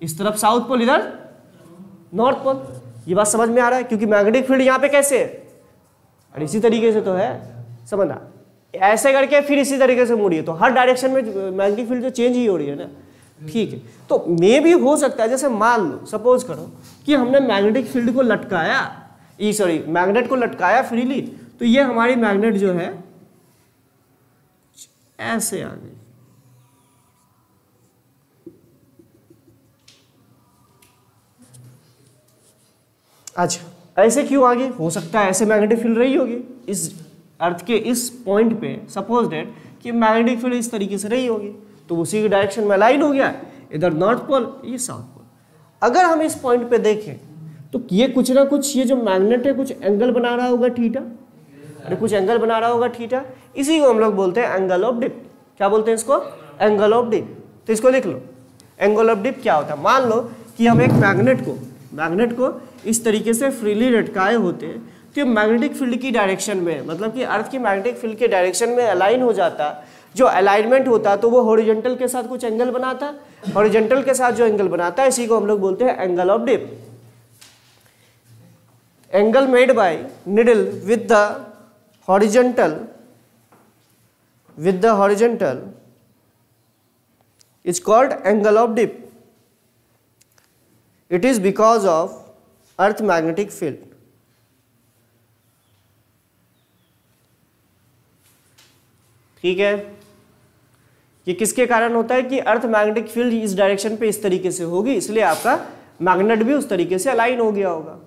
इस तरफ साउथ पोल, इधर नॉर्थ पोल। ये बात समझ में आ रहा है? क्योंकि मैग्नेटिक फील्ड यहाँ पे कैसे है और इसी तरीके से तो है, समझना, ऐसे करके फिर इसी तरीके से मुड़िए तो हर डायरेक्शन में मैग्नेटिक फील्ड जो चेंज ही हो रही है ना, ठीक है। तो मे भी हो सकता है, जैसे मान लो सपोज करो कि हमने मैग्नेटिक फील्ड को लटकाया, मैग्नेट को लटकाया फ्रीली, तो ये हमारी मैग्नेट जो है ऐसे आ गई, अच्छा ऐसे क्यों आ गई? हो सकता है ऐसे मैग्नेटिक फील्ड रही होगी इस अर्थ के इस पॉइंट पे, सपोज दैट कि मैग्नेटिक फील्ड इस तरीके से रही होगी, तो उसी की डायरेक्शन में अलाइन हो गया, इधर नॉर्थ पोल ये साउथ पोल। अगर हम इस पॉइंट पे देखें तो ये कुछ ना कुछ, ये जो मैग्नेट है कुछ एंगल बना रहा होगा थीटा, अरे कुछ एंगल बना रहा होगा थीटा, इसी को हम लोग बोलते हैं एंगल ऑफ डिप। क्या बोलते हैं इसको? Angle of dip. तो इसको लिख लो, एंगल ऑफ डिप क्या होता है। मान लो कि हम एक मैग्नेट को इस तरीके से फ्रीली लटकाए होते तो मैग्नेटिक फील्ड की डायरेक्शन में, मतलब कि अर्थ की मैग्नेटिक फील्ड के डायरेक्शन में अलाइन हो जाता, जो अलाइनमेंट होता तो वो हॉरिजॉन्टल के साथ कुछ एंगल बनाता, हॉरिजॉन्टल के साथ जो एंगल बनाता है इसी को हम लोग बोलते हैं angle of dip. Angle made by needle with the horizontal is called angle of dip. It is because of earth magnetic field. ठीक है, ये किसके कारण होता है कि अर्थ मैग्नेटिक फील्ड इस डायरेक्शन पे इस तरीके से होगी, इसलिए आपका मैग्नेट भी उस तरीके से अलाइन हो गया होगा।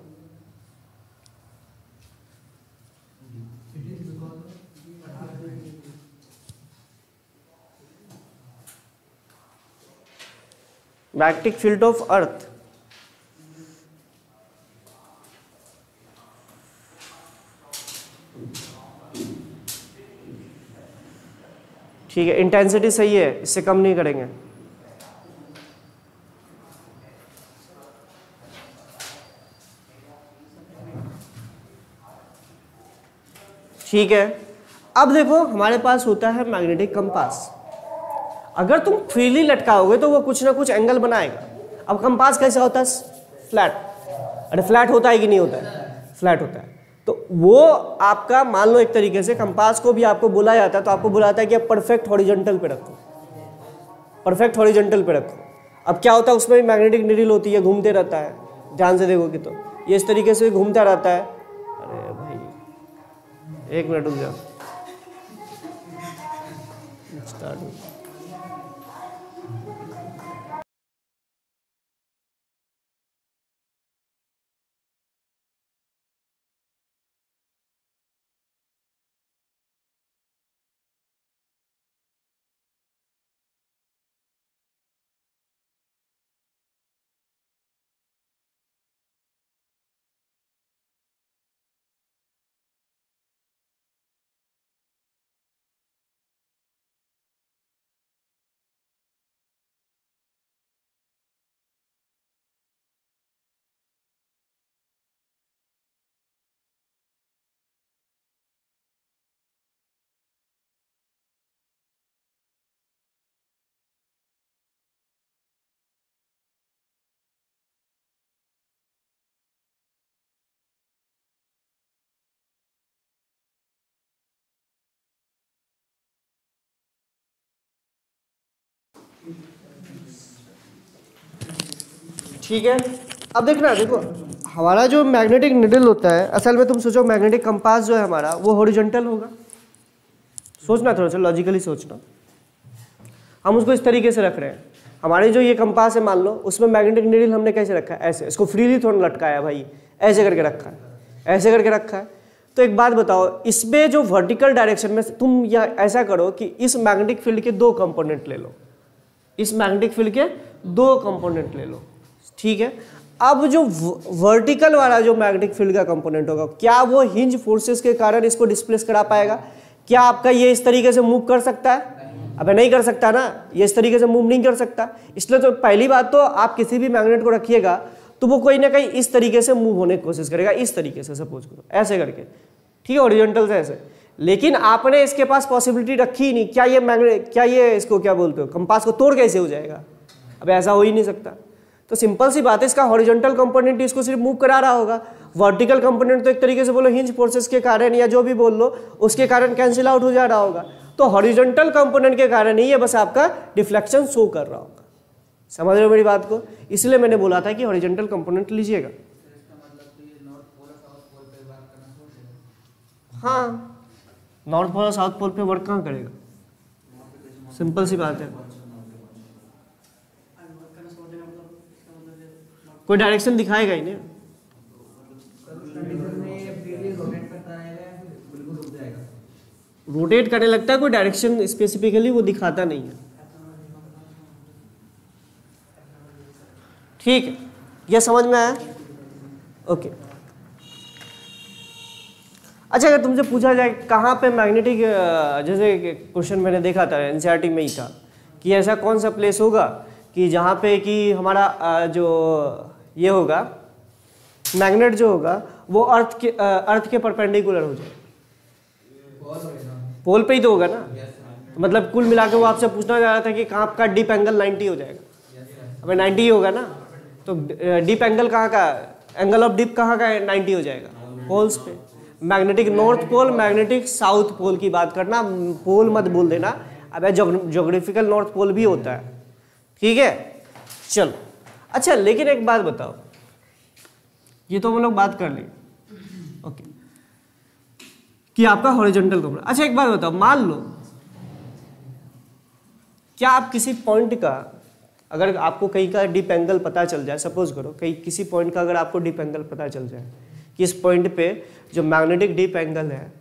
मैग्नेटिक फील्ड ऑफ अर्थ, ठीक है, इंटेंसिटी सही है, इससे कम नहीं करेंगे। ठीक है, अब देखो हमारे पास होता है मैग्नेटिक कंपास। अगर तुम फ्रीली लटकाओगे तो वो कुछ ना कुछ एंगल बनाएगा। अब कंपास कैसा होता है? फ्लैट। अरे फ्लैट होता है कि नहीं होता है? फ्लैट होता है। तो वो आपका मान लो एक तरीके से कंपास को भी आपको बोला जाता है, तो आपको बुलाता है कि आप परफेक्ट हॉरिजॉन्टल पे रखो, परफेक्ट हॉरिजॉन्टल पे रखो। अब क्या होता है, उसमें भी मैग्नेटिक नीडल होती है, घूमते रहता है, ध्यान से देखोगे तो ये इस तरीके से घूमता रहता है। अरे भाई एक मिनट रुक जाओ, ठीक है। अब देखना, देखो हमारा जो मैग्नेटिक निडल होता है, असल में तुम सोचो मैग्नेटिक कंपास जो है हमारा वो हॉरिजॉन्टल होगा। सोचना थोड़ा सा लॉजिकली सोचना। हम उसको इस तरीके से रख रहे हैं, हमारे जो ये कंपास है मान लो, उसमें मैग्नेटिक निडल हमने कैसे रखा है? ऐसे। इसको फ्रीली थोड़ा लटकाया भाई, ऐसे करके रखा है, ऐसे करके रखा है। तो एक बात बताओ, इसमें जो वर्टिकल डायरेक्शन में तुम या ऐसा करो कि इस मैग्नेटिक फील्ड के दो कंपोनेंट ले लो, इस मैग्नेटिक फील्ड के दो कंपोनेंट ले लो, ठीक है। अब जो वर्टिकल वाला जो मैग्नेटिक फील्ड का कंपोनेंट होगा, क्या वो हिंज फोर्सेस के कारण इसको डिस्प्लेस करा पाएगा? क्या आपका ये इस तरीके से मूव कर सकता है? अबे नहीं कर सकता ना, ये इस तरीके से मूव नहीं कर सकता। इसलिए तो पहली बात तो आप किसी भी मैग्नेट को रखिएगा तो वो कोई ना कहीं इस तरीके से मूव होने की कोशिश करेगा, इस तरीके से सपोज करो, ऐसे करके, ठीक है, हॉरिजॉन्टल से ऐसे। लेकिन आपने इसके पास पॉसिबिलिटी रखी ही नहीं। क्या ये मैग्नेट, क्या ये इसको क्या बोलते हो, कंपास को तोड़ कैसे हो जाएगा? अब ऐसा हो ही नहीं सकता। तो सिंपल सी बात है, इसका हॉरिजॉन्टल कंपोनेंट इसको सिर्फ मूव करा रहा होगा, वर्टिकल कंपोनेंट तो एक तरीके से बोलो हिंज फोर्सेस के कारण या जो भी बोल लो उसके कारण कैंसिल आउट हो जा रहा होगा। तो हॉरिजॉन्टल कंपोनेंट के कारण ही ये बस आपका डिफ्लेक्शन शो कर रहा होगा। समझ रहे हो मेरी बात को? इसलिए मैंने बोला था कि हॉरिजॉन्टल कंपोनेंट लीजिएगा। हाँ, नॉर्थ पोल और साउथ पोल पे वर्क कहाँ करेगा? सिंपल सी बात है, कोई डायरेक्शन दिखाएगा ही नहीं। रोटेट करने लगता है, कोई डायरेक्शन स्पेसिफिकली वो दिखाता नहीं है। ठीक है, यह समझ में आया? ओके। अच्छा, अगर तुमसे पूछा जाए कहाँ पे मैग्नेटिक, जैसे क्वेश्चन मैंने देखा था एनसीईआरटी में ही था कि ऐसा कौन सा प्लेस होगा कि जहाँ पे कि हमारा जो ये होगा मैग्नेट जो होगा वो अर्थ के परपेंडिकुलर हो जाए। पोल पे ही तो होगा ना। तो मतलब कुल मिला के वो आपसे पूछना जा रहा था कि कहाँ आपका डीप एंगल 90 हो जाएगा। अबे 90 ही होगा ना, तो डीप एंगल कहाँ का, एंगल ऑफ डीप कहाँ का 90 हो जाएगा? पोल्स पे। Magnetic north pole, magnetic south pole की बात करना, पोल मत बोल देना। अब ज्योग्राफिकल नॉर्थ पोल भी होता है, ठीक है? चलो, अच्छा लेकिन एक बात बताओ, ये तो हम लोग बात कर ली, ओके, कि आपका हॉरिजॉन्टल कंपोनेंट। अच्छा एक बात बताओ, मान लो क्या आप किसी पॉइंट का, अगर आपको कहीं का डीप एंगल पता चल जाए, सपोज करो कहीं किसी पॉइंट का अगर आपको डीप एंगल पता चल जाए कि इस पॉइंट पे जो मैग्नेटिक डीप एंगल है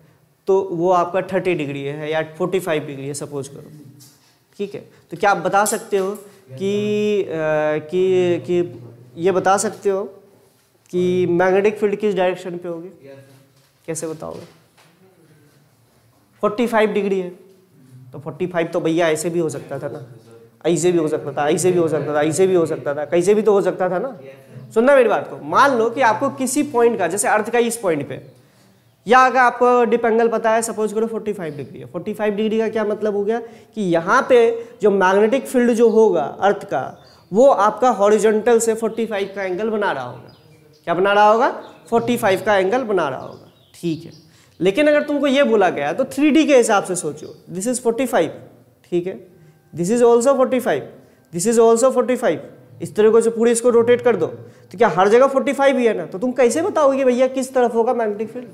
तो वो आपका 30 डिग्री है या 45 डिग्री है सपोज करो, ठीक है? तो क्या आप बता सकते हो कि ये बता सकते हो कि मैग्नेटिक फील्ड किस डायरेक्शन पे होगी? कैसे बताओगे? 45 डिग्री है तो 45 तो भैया ऐसे भी हो सकता था ना, ऐसे भी हो सकता था, ऐसे भी हो सकता था, ऐसे भी हो सकता था, कैसे भी तो हो सकता था ना। सुनना मेरी बात को, मान लो कि आपको किसी पॉइंट का, जैसे अर्थ का इस पॉइंट पे, या अगर आपको डीप एंगल पता है, सपोज करो 45 डिग्री है। 45 डिग्री का क्या मतलब हो गया कि यहाँ पे जो मैग्नेटिक फील्ड जो होगा अर्थ का, वो आपका हॉरिजॉन्टल से 45 का एंगल बना रहा होगा। क्या बना रहा होगा? 45 का एंगल बना रहा होगा, ठीक है? लेकिन अगर तुमको ये बोला गया तो 3D के हिसाब से सोचो, दिस इज 45, ठीक है, this is also 45, this is also 45, इस तरीके से पूरे इसको रोटेट कर दो तो क्या हर जगह 45 ही है ना? तो तुम कैसे बताओगे भैया किस तरफ होगा मैग्नेटिक फील्ड?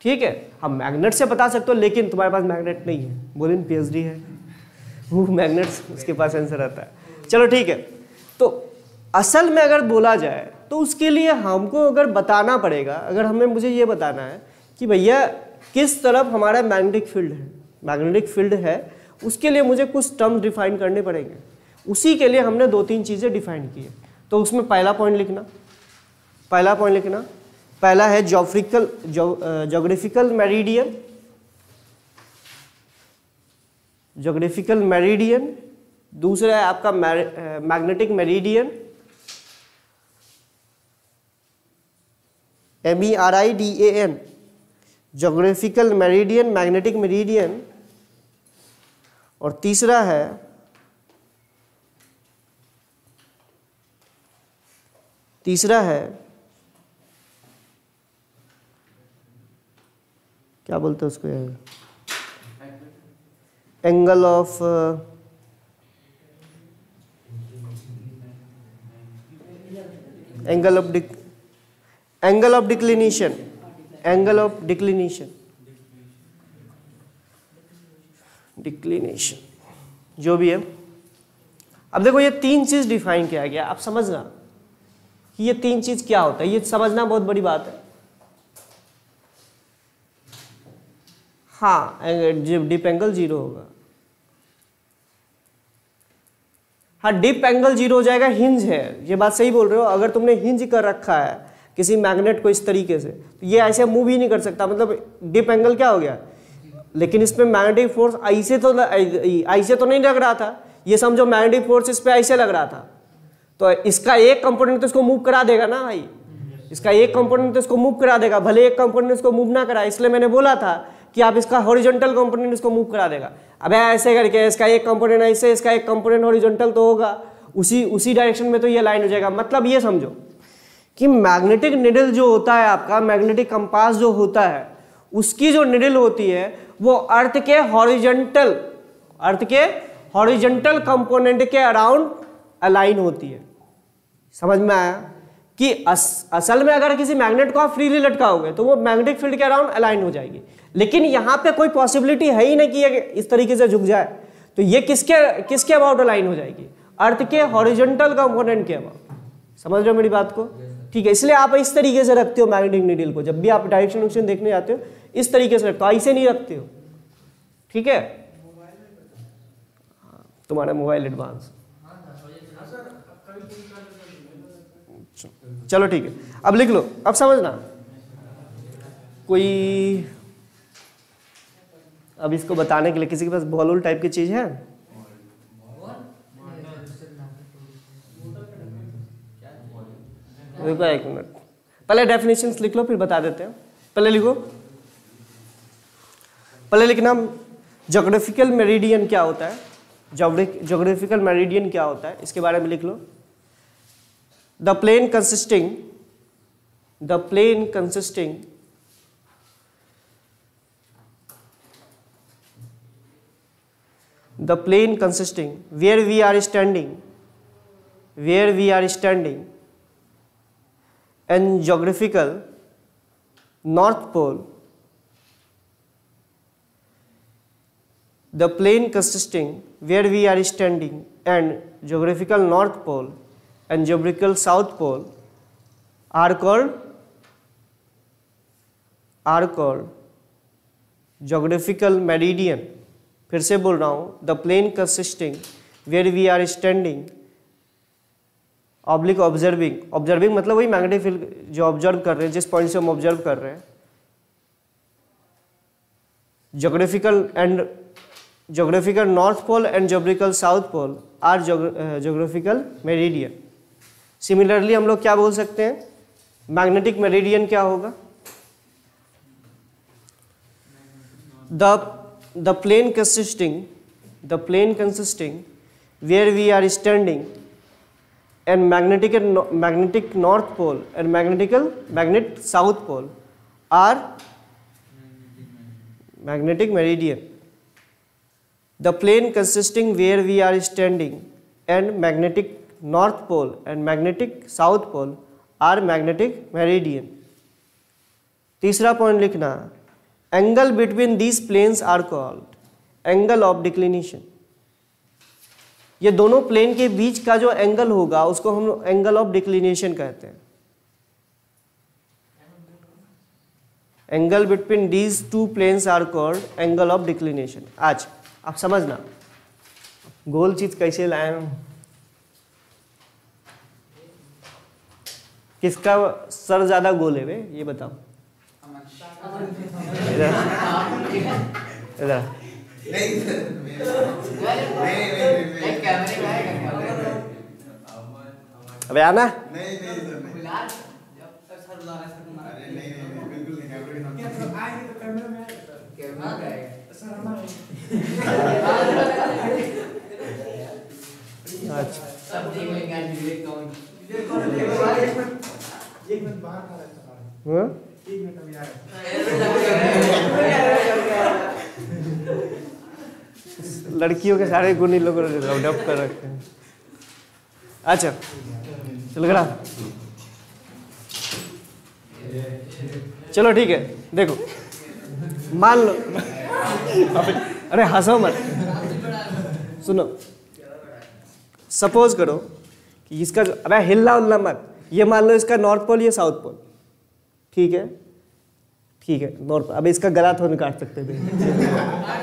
ठीक है, हम मैग्नेट से बता सकते हो, लेकिन तुम्हारे पास मैग्नेट नहीं है, बोलिन पीएचडी है वो मैग्नेट, उसके पास आंसर आता है। चलो ठीक है, तो असल में अगर बोला जाए तो उसके लिए हमको अगर बताना पड़ेगा, अगर हमें मुझे ये बताना है कि भैया किस तरफ हमारा मैग्नेटिक फील्ड है, मैग्नेटिक फील्ड है, उसके लिए मुझे कुछ टर्म डिफाइन करने पड़ेंगे। उसी के लिए हमने 2-3 चीज़ें डिफाइन की है। तो उसमें पहला पॉइंट लिखना, पहला है ज्योग्राफिकल मेरिडियन, ज्योग्राफिकल मेरिडियन। दूसरा है आपका magnetic meridian, MERIDAN, geographical meridian, magnetic meridian. और तीसरा है क्या बोलते हैं उसको यार, एंगल ऑफ डिक्लिनेशन, जो भी है। अब देखो ये 3 चीज डिफाइन किया गया, आप समझना कि ये 3 चीज क्या होता है, ये समझना बहुत बड़ी बात है। हाँ, डीप एंगल 0 होगा, हाँ डीप एंगल 0 हो जाएगा, हिंज है, ये बात सही बोल रहे हो। अगर तुमने हिंज कर रखा है किसी मैग्नेट को इस तरीके से, तो ये ऐसे मूव ही नहीं कर सकता, मतलब डीप एंगल क्या हो गया। लेकिन इसमें मैग्नेटिक फोर्स ऐसे तो नहीं लग रहा था, ये समझो मैग्नेटिक फोर्स इस पे ऐसे लग रहा था, तो इसका एक कंपोनेंट तो इसको मूव करा देगा ना भाई, इसका एक कंपोनेंट तो इसको मूव करा देगा, भले एक कंपोनेंट इसको मूव ना करा। इसलिए मैंने बोला था कि आप इसका हॉरिजॉन्टल कंपोनेंट इसको मूव करा देगा। अब ऐसे करके इसका एक कंपोनेंट ऐसे, इसका एक कंपोनेंट हॉरिजॉन्टल तो होगा, उसी डायरेक्शन में तो ये अलाइन हो जाएगा। मतलब ये समझो कि मैग्नेटिक निडल जो होता है आपका, मैग्नेटिक कंपास जो होता है, उसकी जो निडल होती है वो अर्थ के हॉरिजॉन्टल कंपोनेंट के अराउंड अलाइन होती है। समझ में आया कि असल में अगर किसी मैग्नेट को आप फ्रीली लटकाओगे तो वो मैग्नेटिक फील्ड के अराउंड अलाइन हो जाएगी, लेकिन यहाँ पे कोई पॉसिबिलिटी है ही नहीं कि ये इस तरीके से झुक जाए, तो ये किसके अबाउट अलाइन हो जाएगी? अर्थ के हॉरिजॉन्टल कंपोनेंट के अबाउट। समझ रहे हो मेरी बात को? ठीक है, इसलिए आप इस तरीके से रखते हो मैग्नेटिक नीडल को, जब भी आप डायरेक्शन देखने जाते हो इस तरीके से रखते हो, ऐसे नहीं रखते हो। ठीक है, तुम्हारा मोबाइल एडवांस। चलो ठीक है, अब लिख लो, अब समझना। कोई अब इसको बताने के लिए किसी के पास बॉल टाइप की चीज है? रुको एक मिनट, पहले डेफिनेशंस लिख लो फिर बता देते हैं। पहले लिखो, पहले लिखना ज्योग्राफिकल मेरिडियन क्या होता है। ज्योग्राफिकल मेरिडियन क्या होता है इसके बारे में लिख लो। The plane consisting where we are standing and geographical north pole, the plane consisting where we are standing and geographical north pole and geographical south pole are called geographical meridian। फिर से बोल रहा हूँ, the plane consisting where we are standing oblique observing मतलब वही magnetic field जो observe कर रहे हैं, जिस पॉइंट से हम ऑब्जर्व कर रहे हैं। geographical north pole and geographical south pole are geographical meridian। Similarly हम लोग क्या बोल सकते हैं, मैग्नेटिक मेरिडियन क्या होगा? the plane consisting where we are standing and magnetic north pole and magnetic south pole are magnetic meridian। The plane consisting where we are standing and magnetic north pole and magnetic south pole are magnetic meridian। तीसरा point लिखना, angle between these planes are called angle of declination. ये दोनों plane के बीच का जो angle होगा उसको हम एंगल ऑफ डिक्लिनेशन कहते हैं। Angle between these two planes are called angle of declination. आज आप समझना गोल चीज कैसे लाए हम, किसका सर ज्यादा गोल है वे ये बताओ। इधर अबे आना। लड़कियों के सारे गुण इन लोगों ने डेवलप कर रखे हैं। अच्छा चलो गड़ा, चलो ठीक है, देखो मान लो अरे हंसो मत, सुनो, सपोज करो कि इसका अबे हिलना उलना मत, ये मान लो इसका नॉर्थ पोल ये साउथ पोल, ठीक है नॉर्थ। अब इसका गला थोड़ा काट सकते थे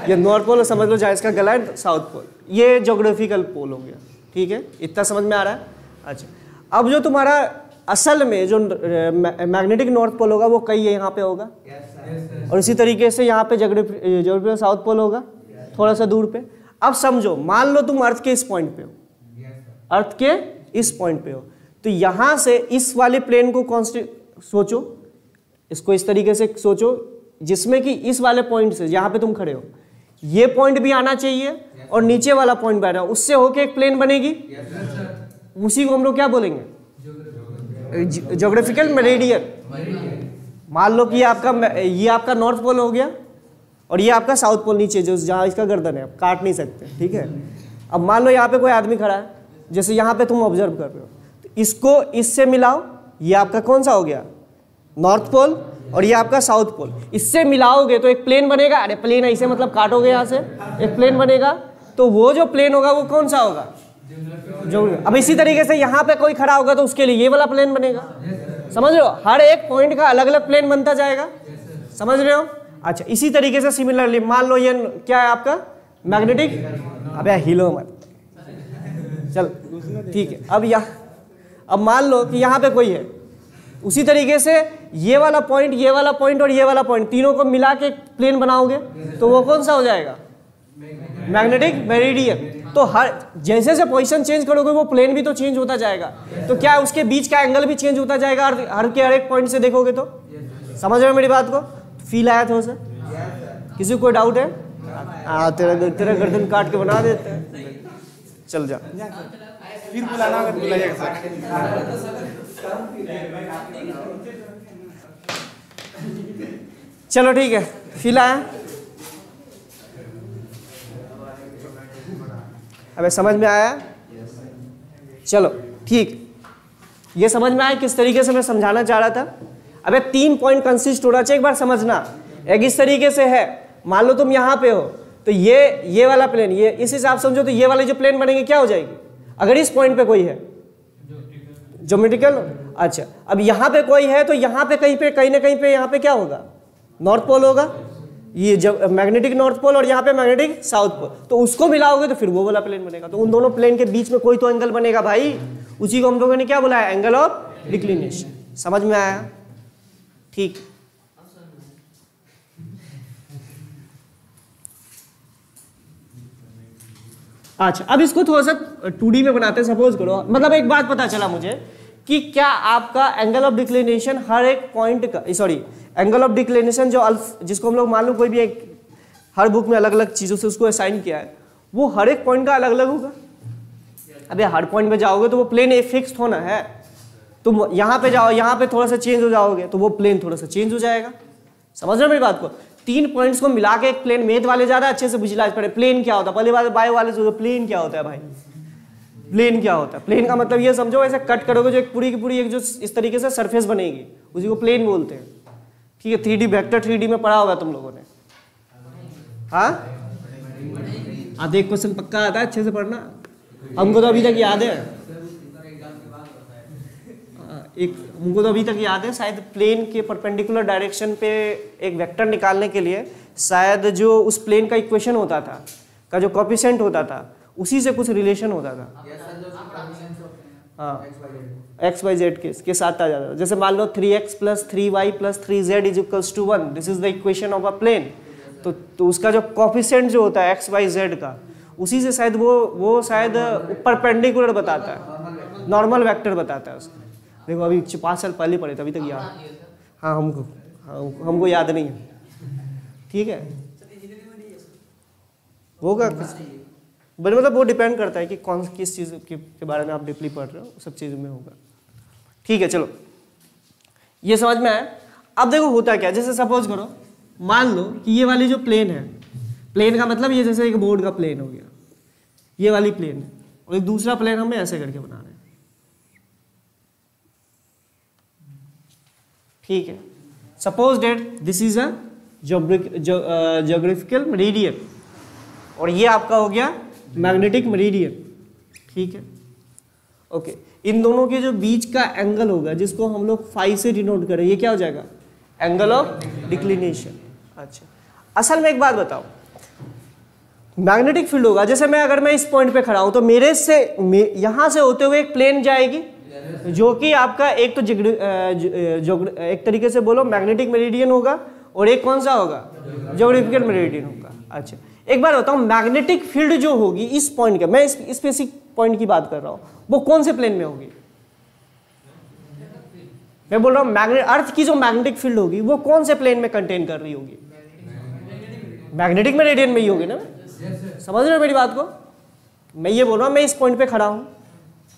ये नॉर्थ पोल समझ लो, चाहे इसका गला है साउथ पोल, ये ज्योग्राफिकल पोल हो गया। ठीक है, इतना समझ में आ रहा है? अच्छा, अब जो तुम्हारा असल में जो मैग्नेटिक नॉर्थ पोल होगा वो कहीं यहाँ पे होगा, और इसी तरीके से यहाँ पे ज्योग्राफिकल साउथ पोल होगा थोड़ा सा दूर पे। अब समझो, मान लो तुम अर्थ के इस पॉइंट पे हो, अर्थ के इस पॉइंट पे हो, तो यहाँ से इस वाले प्लेन को सोचो, इसको इस तरीके से सोचो जिसमें कि इस वाले पॉइंट से जहाँ पे तुम खड़े हो ये पॉइंट भी आना चाहिए और नीचे वाला पॉइंट भी आना, उससे होके एक प्लेन बनेगी। उसी को हम लोग क्या बोलेंगे, ज्योग्राफिकल मेरिडियन। मान लो कि ये आपका नॉर्थ पोल हो गया और ये आपका साउथ पोल नीचे जो जहाँ इसका गर्दन है, आप काट नहीं सकते, ठीक है। अब मान लो यहाँ पे कोई आदमी खड़ा है, जैसे यहाँ पे तुम ऑब्जर्व कर रहे हो, तो इसको इससे मिलाओ, ये आपका कौन सा हो गया, नॉर्थ पोल, और ये आपका साउथ पोल। इससे मिलाओगे तो एक प्लेन बनेगा। अरे प्लेन ऐसे मतलब काटोगे यहाँ से, एक प्लेन बनेगा। तो वो जो प्लेन होगा वो कौन सा होगा, जो। अब इसी तरीके से यहाँ पे कोई खड़ा होगा तो उसके लिए ये वाला प्लेन बनेगा। समझ रहे हो, हर एक पॉइंट का अलग अलग प्लेन बनता जाएगा। समझ रहे हो। अच्छा, इसी तरीके से सिमिलरली मान लो ये क्या है आपका मैग्नेटिक, अबे हिलो मत, चल ठीक है। अब मान लो कि यहाँ पे कोई है, उसी तरीके से ये वाला पॉइंट, ये वाला पॉइंट और ये वाला पॉइंट, तीनों को मिला के प्लेन बनाओगे तो वो कौन सा हो जाएगा, मैग्नेटिक मेरिडियन। तो हर जैसे जैसे पोजीशन चेंज करोगे वो प्लेन भी तो चेंज होता जाएगा। तो क्या उसके बीच का एंगल भी चेंज होता जाएगा हर एक पॉइंट से देखोगे तो। समझ रहे हो मेरी बात को, फील आया थोड़ा सा, किसी को कोई डाउट है? तेरा गर्दन काट के बना देते हैं, चल जा फिर बुलाना अगर बुला जाएगा चलो ठीक है, फील आया? अबे समझ में आया? चलो ठीक, ये समझ में आया किस तरीके से मैं समझाना चाह रहा था। अबे 3 पॉइंट कंसिस्ट होना चाहिए, एक बार समझना। एक इस तरीके से है, मान लो तुम यहाँ पे हो तो ये वाला प्लेन, ये इस हिसाब से समझो तो ये वाले जो प्लेन बनेंगे क्या हो जाएगी, अगर इस पॉइंट पे कोई है ज्योमेट्रिकल। अच्छा, अब यहाँ पे कोई है तो यहाँ पे कहीं ना कहीं पे यहाँ पे क्या होगा, नॉर्थ पोल होगा, ये जब मैग्नेटिक नॉर्थ पोल और यहाँ पे मैग्नेटिक साउथ पोल। तो उसको मिलाओगे तो फिर वो वाला प्लेन बनेगा। तो उन दोनों प्लेन के बीच में कोई तो एंगल बनेगा भाई, उसी को हम लोगों ने क्या बुलाया, एंगल ऑफ डिक्लिनेशन। समझ में आया? ठीक। अच्छा, अब इसको थोड़ा सा 2D में बनाते हैं। सपोज करो, मतलब एक बात पता चला मुझे कि क्या आपका एंगल ऑफ डिक्लिनेशन हर एक पॉइंट का, सॉरी एंगल ऑफ डिक्लिनेशन जो जिसको हम लोग मालूम कोई भी एक हर बुक में अलग अलग चीज़ों से उसको असाइन किया है, वो हर एक पॉइंट का अलग अलग होगा। अबे हर पॉइंट पे जाओगे तो वो प्लेन फिक्स्ड होना है। तुम यहाँ पे जाओ, यहाँ पे थोड़ा सा चेंज हो जाओगे तो वो प्लेन थोड़ा सा चेंज हो जाएगा। समझ रहे हो मेरी बात को? 3 पॉइंट्स को मिला के एक प्लेन, मेथ वाले ज़्यादा अच्छे से विजुलाइज पड़े। प्लेन क्या होता है, पहले बात बायो वाले से, प्लेन क्या होता है भाई, प्लेन क्या होता है? प्लेन का मतलब ये समझो, ऐसे कट करोगे जो एक पूरी की पूरी एक जो इस तरीके से सरफेस बनेगी, उसी को प्लेन बोलते हैं। ठीक है, 3D वेक्टर 3D में पढ़ा होगा तुम लोगों ने। हाँ देख, क्वेश्चन पक्का आता है, अच्छे से पढ़ना। हमको तो अभी तक याद है, हमको तो अभी तक याद है, शायद प्लेन के परपेंडिकुलर डायरेक्शन पे एक वेक्टर निकालने के लिए शायद जो उस प्लेन का इक्वेशन होता था, का जो कोएफिशिएंट होता था, उसी से कुछ रिलेशन होता था। हाँ, एक्स वाई जेड के साथ आ जाता है। जैसे मान लो 3x + 3y + 3z = 1, this is the equation of a plane. तो उसका जो कोएफिशिएंट जो होता है एक्स वाई जेड का, उसी से शायद वो शायद परपेंडिकुलर बताता है, नॉर्मल वेक्टर बताता है उसका। देखो अभी 5 साल पहले पढ़े थे, अभी तक याद। हाँ हमको याद नहीं है। ठीक है, होगा बट मतलब वो डिपेंड करता है कि किस चीज़ के बारे में आप डीपली पढ़ रहे हो, सब चीज़ों में होगा। ठीक है, चलो ये समझ में आया। अब देखो होता क्या, जैसे सपोज करो, मान लो कि ये वाली जो प्लेन है, प्लेन का मतलब ये जैसे एक बोर्ड का प्लेन हो गया, ये वाली प्लेन है, और एक दूसरा प्लेन हमें ऐसे करके बना रहे हैं। ठीक है, suppose date this is a geographical meridian और ये आपका हो गया मैग्नेटिक मेरिडियन। ठीक है, ओके। इन दोनों के जो बीच का एंगल होगा, जिसको हम लोग फाई से डिनोट करें, ये क्या हो जाएगा, एंगल ऑफ डिक्लिनेशन। अच्छा, असल में एक बात बताओ, मैग्नेटिक फील्ड होगा, जैसे अगर मैं इस पॉइंट पे खड़ा हूं तो मेरे से यहां से होते हुए एक प्लेन जाएगी जो कि आपका एक तो एक तरीके से बोलो मैग्नेटिक मेरिडियन होगा और एक कौन सा होगा, ज्योग्राफिकल मेरिडियन होगा। अच्छा, एक बार बताऊं, मैग्नेटिक फील्ड जो होगी इस पॉइंट का, मैं स्पेसिफिक पॉइंट की बात कर रहा हूं, वो कौन से प्लेन में होगी? मैं बोल रहा हूं अर्थ की जो मैग्नेटिक फील्ड होगी वो कौन से प्लेन में कंटेन कर रही होगी? मैग्नेटिक मेरिडियन में ही होगी ना। समझ रहे हो मेरी बात को? मैं ये बोल रहा हूं, मैं इस पॉइंट पे खड़ा हूं,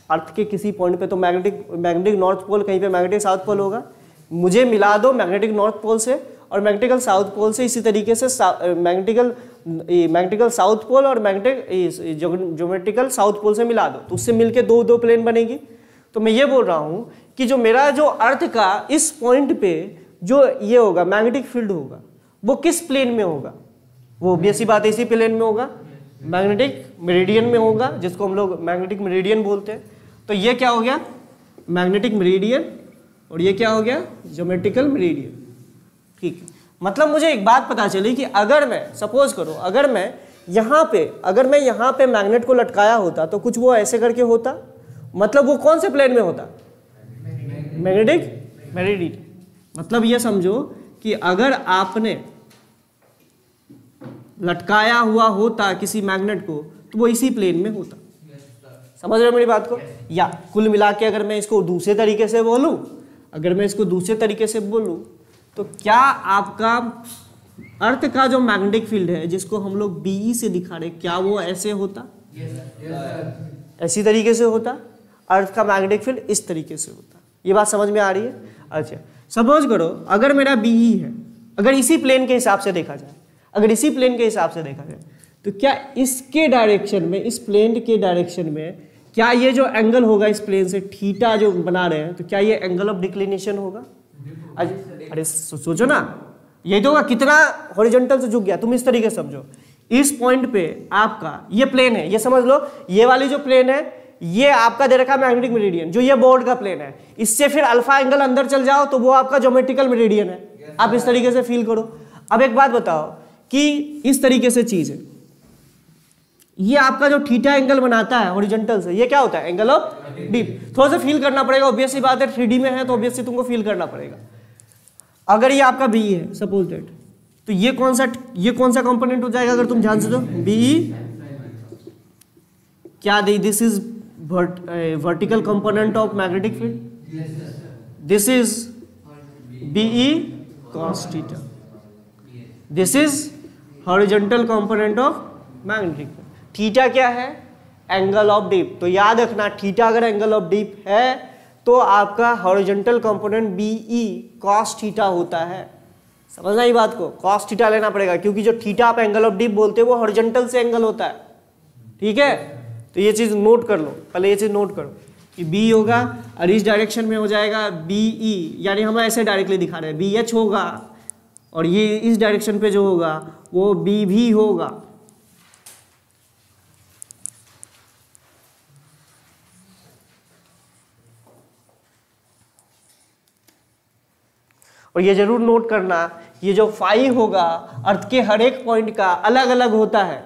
अर्थ के किसी पॉइंट पे तो मैग्नेटिक नॉर्थ पोल, कहीं पे मैग्नेटिक साउथ पोल होगा। मुझे मिला दो मैग्नेटिक नॉर्थ पोल से और मैग्नेटिकल साउथ पोल से, इसी तरीके से मैग्नेटिकल साउथ पोल और मैग्नेटिक ज्योमेट्रिकल साउथ पोल से मिला दो, तो उससे मिलके दो प्लेन बनेगी। तो मैं ये बोल रहा हूँ कि जो मेरा जो अर्थ का इस पॉइंट पे जो ये होगा मैग्नेटिक फील्ड होगा, वो किस प्लेन में होगा? वो ऑब्वियस बात है इसी प्लेन में होगा, मैग्नेटिक मेरिडियन में होगा, जिसको हम लोग मैग्नेटिक मेरिडियन बोलते हैं। तो ये क्या हो गया? मैग्नेटिक मेरिडियन, और ये क्या हो गया? Geometrical meridian. ठीक है, मतलब मुझे एक बात पता चली कि अगर मैं सपोज करो, अगर मैं यहाँ पे मैग्नेट को लटकाया होता तो कुछ वो ऐसे करके होता, मतलब वो कौन से प्लेन में होता? Magnetic meridian. मतलब ये समझो कि अगर आपने लटकाया हुआ होता किसी मैग्नेट को तो वो इसी प्लेन में होता। समझ रहे हो मेरी बात को? या कुल मिला के अगर मैं इसको दूसरे तरीके से बोलूं, तो क्या आपका अर्थ का जो मैग्नेटिक फील्ड है जिसको हम लोग बीई से दिखा रहे, क्या वो ऐसे होता? ऐसी तरीके से होता। अर्थ का मैग्नेटिक फील्ड इस तरीके से होता। ये बात समझ में आ रही है? अच्छा, सपोज करो अगर मेरा बीई है, अगर इसी प्लेन के हिसाब से देखा जाए, तो क्या इसके डायरेक्शन में, इस प्लेन के डायरेक्शन में, क्या ये जो एंगल होगा इस प्लेन से थीटा जो बना रहे हैं, तो क्या ये एंगल ऑफ डिक्लिनेशन होगा? अरे सोचो ना, ये तो होगा कितना हॉरिजॉन्टल से झुक गया। तुम इस तरीके से समझो, इस पॉइंट पे आपका ये प्लेन है, ये समझ लो, ये वाली जो प्लेन है ये आपका दे रखा है मैग्नेटिक मेरिडियन, जो ये बोर्ड का प्लेन है, इससे फिर अल्फा एंगल अंदर चल जाओ तो वो आपका ज्योमेट्रिकल मेरिडियन है। आप इस तरीके से फील करो। अब एक बात बताओ कि इस तरीके से चीज है, ये आपका जो थीटा एंगल बनाता है हॉरिजॉन्टल से, ये क्या होता है? Angle of deep. थोड़ा सा फील करना पड़ेगा, ऑब्वियसली बात है, 3D में है तो ऑब्वियसली तुमको फील करना पड़ेगा। अगर ये आपका बी है सपोज दैट, तो ये कौन सा कंपोनेंट हो जाएगा? अगर तुम ध्यान से दो, बी क्या दे, this is vertical component of magnetic field, this is BE cos theta, this is horizontal component of magnetic field. Theta क्या है? Angle of dip. तो याद रखना, थीटा अगर एंगल ऑफ डीप है तो आपका horizontal component B E cos theta होता है। समझना ही बात को, cos थीटा लेना पड़ेगा, क्योंकि जो थीटा आप एंगल ऑफ डीप बोलते हैं वो हॉरिजॉन्टल से एंगल होता है। ठीक है, तो ये चीज नोट कर लो, पहले ये चीज नोट करो कि बी होगा और इस डायरेक्शन में हो जाएगा बीई, यानी हम ऐसे डायरेक्टली दिखा रहे हैं, बी एच होगा, और ये इस डायरेक्शन पे जो होगा वो बी भी होगा। और ये जरूर नोट करना, ये जो फाई होगा अर्थ के हर एक पॉइंट का अलग अलग होता है,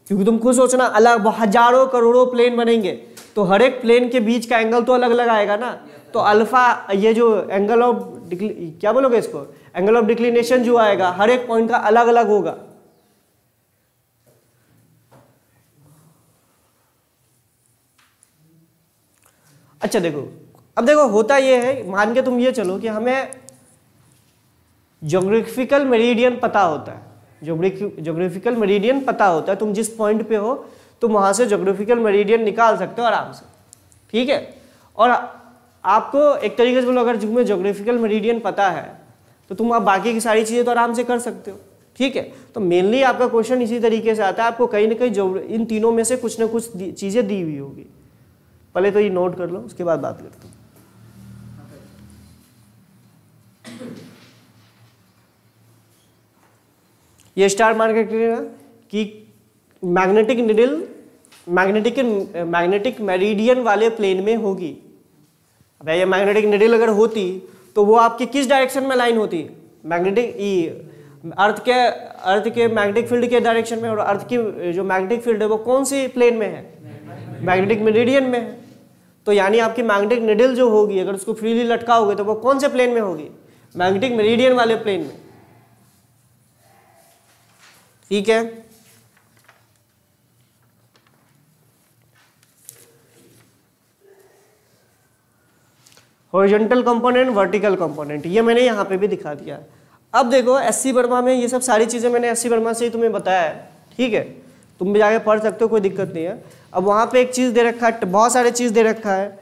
क्योंकि तुम खुद सोचना, अलग हजारों करोड़ों प्लेन बनेंगे तो हर एक प्लेन के बीच का एंगल तो अलग अलग आएगा ना। तो अल्फा, ये जो एंगल ऑफ क्या बोलोगे इसको, एंगल ऑफ डिक्लिनेशन जो आएगा हर एक पॉइंट का अलग अलग होगा। अच्छा देखो, अब देखो होता ये है, मान के तुम ये चलो कि हमें ज्योग्राफिकल मेरिडियन पता होता है, ज्योग्राफिकल मेरिडियन पता होता है, तुम जिस पॉइंट पे हो तुम वहां से ज्योग्राफिकल मेरिडियन निकाल सकते हो आराम से। ठीक है, और आपको एक तरीके से बोलो, अगर तुम्हें ज्योग्राफिकल मेरिडियन पता है तो तुम आप बाकी की सारी चीजें तो आराम से कर सकते हो। ठीक है, तो मेनली आपका क्वेश्चन इसी तरीके से आता है, आपको कहीं ना कहीं इन तीनों में से कुछ ना कुछ चीजें दी हुई होगी। पहले तो ये नोट कर लो, उसके बाद बात करते हैं। ये स्टार मान के कि मैग्नेटिक निडल मैग्नेटिक मेरिडियन वाले प्लेन में होगी। अब ये मैग्नेटिक निडल अगर होती तो वो आपकी किस डायरेक्शन में लाइन होती? अर्थ के मैग्नेटिक फील्ड के डायरेक्शन में, और अर्थ की जो मैग्नेटिक फील्ड है वो कौन सी प्लेन में है? मैग्नेटिक मेरिडियन में है। तो यानी आपकी मैग्नेटिक निडल जो होगी अगर उसको फ्रीली लटकाओगे तो वो कौन से प्लेन में होगी? मैग्नेटिक मेरिडियन वाले प्लेन में। ठीक है, हॉरिजॉन्टल कंपोनेंट, वर्टिकल कंपोनेंट, ये मैंने यहाँ पे भी दिखा दिया। अब देखो एससी वर्मा में ये सब सारी चीजें मैंने एससी वर्मा से ही तुम्हें बताया है। ठीक है, तुम भी जाके पढ़ सकते हो, कोई दिक्कत नहीं है। अब वहाँ पे एक चीज़ दे रखा है, बहुत सारे चीज़ दे रखा है,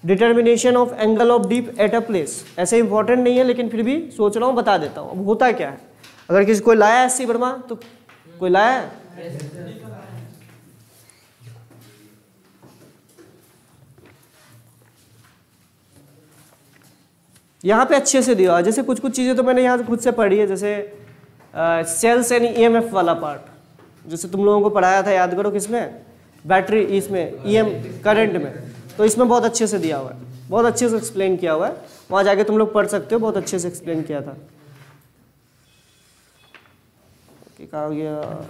determination of angle of dip at a place. ऐसे इंपॉर्टेंट नहीं है लेकिन फिर भी सोच रहा हूँ बता देता हूँ। अब होता क्या है, अगर किसी कोई लाया है SC वर्मा, तो कोई लाया है? यहाँ पे अच्छे से दिया, जैसे कुछ कुछ चीज़ें तो मैंने यहाँ खुद से पढ़ी है, जैसे सेल्स एंड EMF वाला पार्ट, जैसे तुम लोगों को पढ़ाया था, याद करो किसमें, बैटरी, इसमें EM करंट में, तो इसमें बहुत अच्छे से दिया हुआ है, बहुत अच्छे से एक्सप्लेन किया हुआ है, वहाँ जाके तुम लोग पढ़ सकते हो, बहुत अच्छे से एक्सप्लेन किया था। क्या हो गया,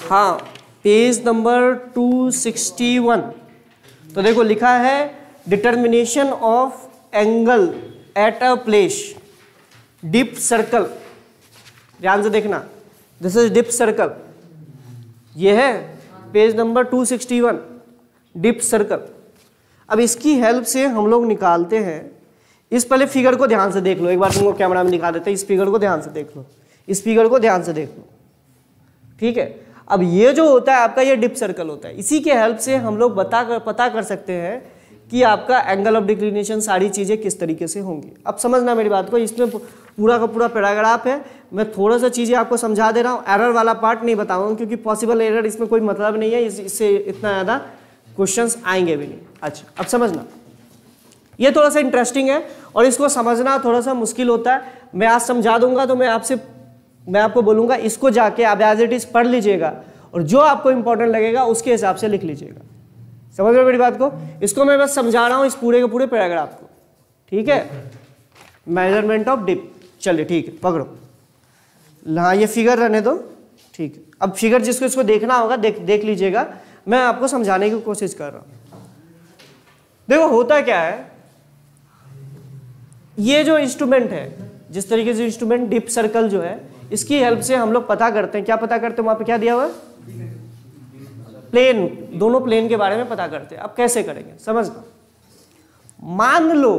हाँ पेज नंबर 261। तो देखो लिखा है determination of angle at a place, dip circle, ध्यान से देखना, दिस इज डिप सर्कल, ये है पेज नंबर 261, डिप सर्कल। अब इसकी हेल्प से हम लोग निकालते हैं, इस पहले फिगर को ध्यान से देख लो, एक बार तुमको कैमरा में दिखा देते हैं, इस फिगर को ध्यान से देख लो, इस फिगर को ध्यान से देख लो, ठीक है। अब ये जो होता है आपका, ये डिप सर्कल होता है, इसी के हेल्प से हम लोग पता कर सकते हैं कि आपका एंगल ऑफ डिक्लिनेशन, सारी चीज़ें किस तरीके से होंगी। अब समझना मेरी बात को, इसमें पूरा का पूरा पैराग्राफ है, मैं थोड़ा सा चीज़ें आपको समझा दे रहा हूँ, एरर वाला पार्ट नहीं बताऊँगा क्योंकि पॉसिबल एरर इसमें कोई मतलब नहीं है, इससे इतना ज़्यादा क्वेश्चंस आएंगे भी नहीं। अच्छा अब समझना, ये थोड़ा सा इंटरेस्टिंग है और इसको समझना थोड़ा सा मुश्किल होता है। मैं आज समझा दूंगा तो मैं आपको बोलूँगा इसको जाके आप एज इट इज़ पढ़ लीजिएगा और जो आपको इंपॉर्टेंट लगेगा उसके हिसाब से लिख लीजिएगा। समझ रहे हो मेरी बात को? इसको मैं बस समझा रहा हूँ इस पूरे के पूरे पैराग्राफ को, ठीक है। मेजरमेंट ऑफ डिप, चलिए ठीक है, पकड़ो, हाँ ये फिगर रहने दो, ठीक है। अब फिगर जिसको इसको देखना होगा देख लीजिएगा, मैं आपको समझाने की कोशिश कर रहा हूँ। देखो होता क्या है, ये जो इंस्ट्रूमेंट है, जिस तरीके से इंस्ट्रूमेंट डिप सर्कल जो है, इसकी हेल्प से हम लोग पता करते हैं, क्या पता करते हैं, वहां पे क्या दिया हुआ है, प्लेन, दोनों प्लेन के बारे में पता करते हैं। अब कैसे करेंगे समझना, मान लो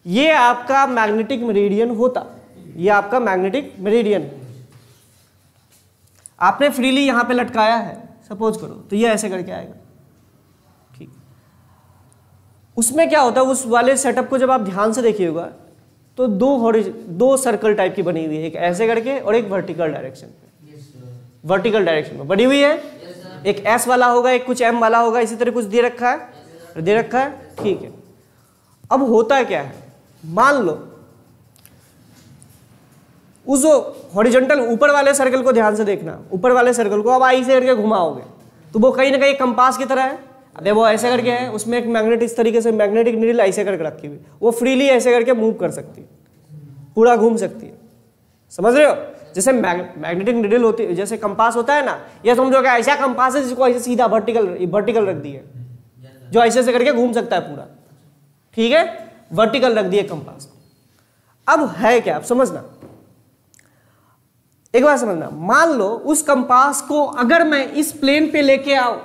ये आपका मैग्नेटिक मेरिडियन होता, ये आपका मैग्नेटिक मेरिडियन है, आपने फ्रीली यहां पे लटकाया है सपोज करो, तो ये ऐसे करके आएगा, ठीक। उसमें क्या होता है, उस वाले सेटअप को जब आप ध्यान से देखिएगा तो दो सर्कल टाइप की बनी हुई है, एक ऐसे करके और एक वर्टिकल डायरेक्शन पे, वर्टिकल डायरेक्शन में बनी हुई है, एक S वाला होगा, एक कुछ M वाला होगा, इसी तरह कुछ दे रखा है, ठीक है। अब होता क्या है, मान लो उस हॉरिजॉन्टल ऊपर वाले सर्कल को ध्यान से देखना, ऊपर वाले सर्कल को अब ऐसे करके घुमाओगे तो वो कहीं ना कहीं कंपास की तरह है, अब वो ऐसे करके है, उसमें एक मैग्नेट इस तरीके से मैग्नेटिक नीडल ऐसे करके रखी हुई, वो फ्रीली ऐसे करके मूव कर सकती है, पूरा घूम सकती है, समझ रहे हो। जैसे मैग्नेटिक नीडल होती है, जैसे कंपास होता है ना, ये समझो कि ऐसा कंपास है जिसको ऐसे सीधा वर्टिकल रख दी है, जो ऐसे से करके घूम सकता है पूरा, ठीक है, वर्टिकल रख दिए कंपास। अब है क्या, आप समझना, एक बार समझना, मान लो उस कंपास को अगर मैं इस प्लेन पे लेके आऊं,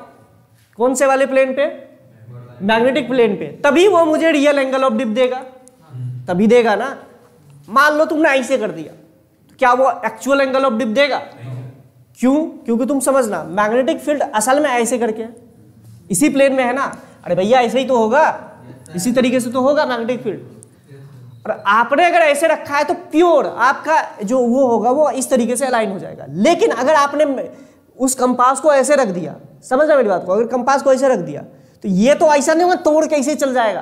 कौन से वाले प्लेन पे, मैग्नेटिक प्लेन पे, तभी वो मुझे रियल एंगल ऑफ डिप देगा, तभी देगा ना। मान लो तुमने ऐसे कर दिया, तो क्या वो एक्चुअल एंगल ऑफ डिप देगा? क्यों? क्योंकि तुम समझना, मैग्नेटिक फील्ड असल में ऐसे करके है, इसी प्लेन में है ना, अरे भैया ऐसे ही तो होगा, इसी तरीके से तो होगा मैग्नेटिक फील्ड, और आपने अगर ऐसे रखा है तो प्योर आपका जो वो होगा वो इस तरीके से अलाइन हो जाएगा। लेकिन अगर आपने उस कंपास को ऐसे रख दिया, समझना मेरी बात को, अगर कंपास को ऐसे रख दिया तो ये तो ऐसा नहीं होगा तोड़ के ऐसे चल जाएगा,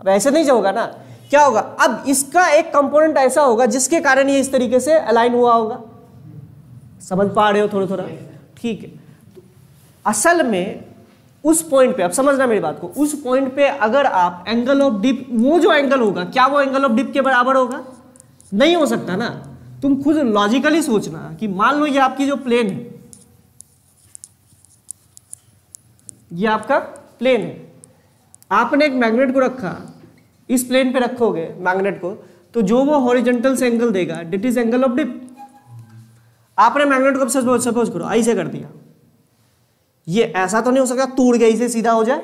अब ऐसे नहीं होगा ना, क्या होगा, अब इसका एक कंपोनेंट ऐसा होगा जिसके कारण ये इस तरीके से अलाइन हुआ होगा, समझ पा रहे हो थोड़ा थोड़ा, ठीक है। तो असल में उस पॉइंट पे, अब समझना मेरी बात को, उस पॉइंट पे अगर आप एंगल ऑफ डिप, वो जो एंगल होगा क्या वो एंगल ऑफ डिप के बराबर होगा? नहीं हो सकता ना। तुम खुद लॉजिकली सोचना कि मान लो ये आपकी जो प्लेन है, ये आपका प्लेन है, आपने एक मैग्नेट को रखा, इस प्लेन पे रखोगे मैग्नेट को, तो जो वो हॉरिजॉन्टल से एंगल देगा डिट इज एंगल ऑफ डिप। आपने मैग्नेट को सपोज करो ऐसे कर दिया, ये ऐसा तो नहीं हो सकता तोड़ के इसे सीधा हो जाए,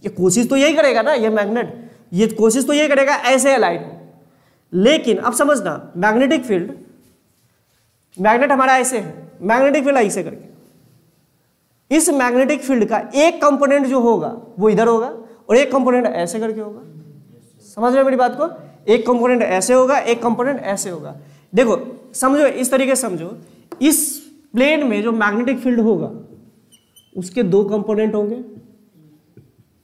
ये कोशिश तो यही करेगा ना, ये मैग्नेट ये कोशिश तो यही करेगा ऐसे अलाइन हो। लेकिन अब समझना, मैग्नेटिक फील्ड, मैग्नेट हमारा ऐसे है, मैग्नेटिक फील्ड ऐसे करके, इस मैग्नेटिक फील्ड का एक कंपोनेंट जो होगा वो इधर होगा और एक कंपोनेंट ऐसे करके होगा। समझ रहे हो मेरी बात को? एक कंपोनेंट ऐसे होगा, एक कंपोनेंट ऐसे होगा। देखो समझो, इस तरीके से समझो, इस प्लेन में जो मैग्नेटिक फील्ड होगा उसके दो कंपोनेंट होंगे,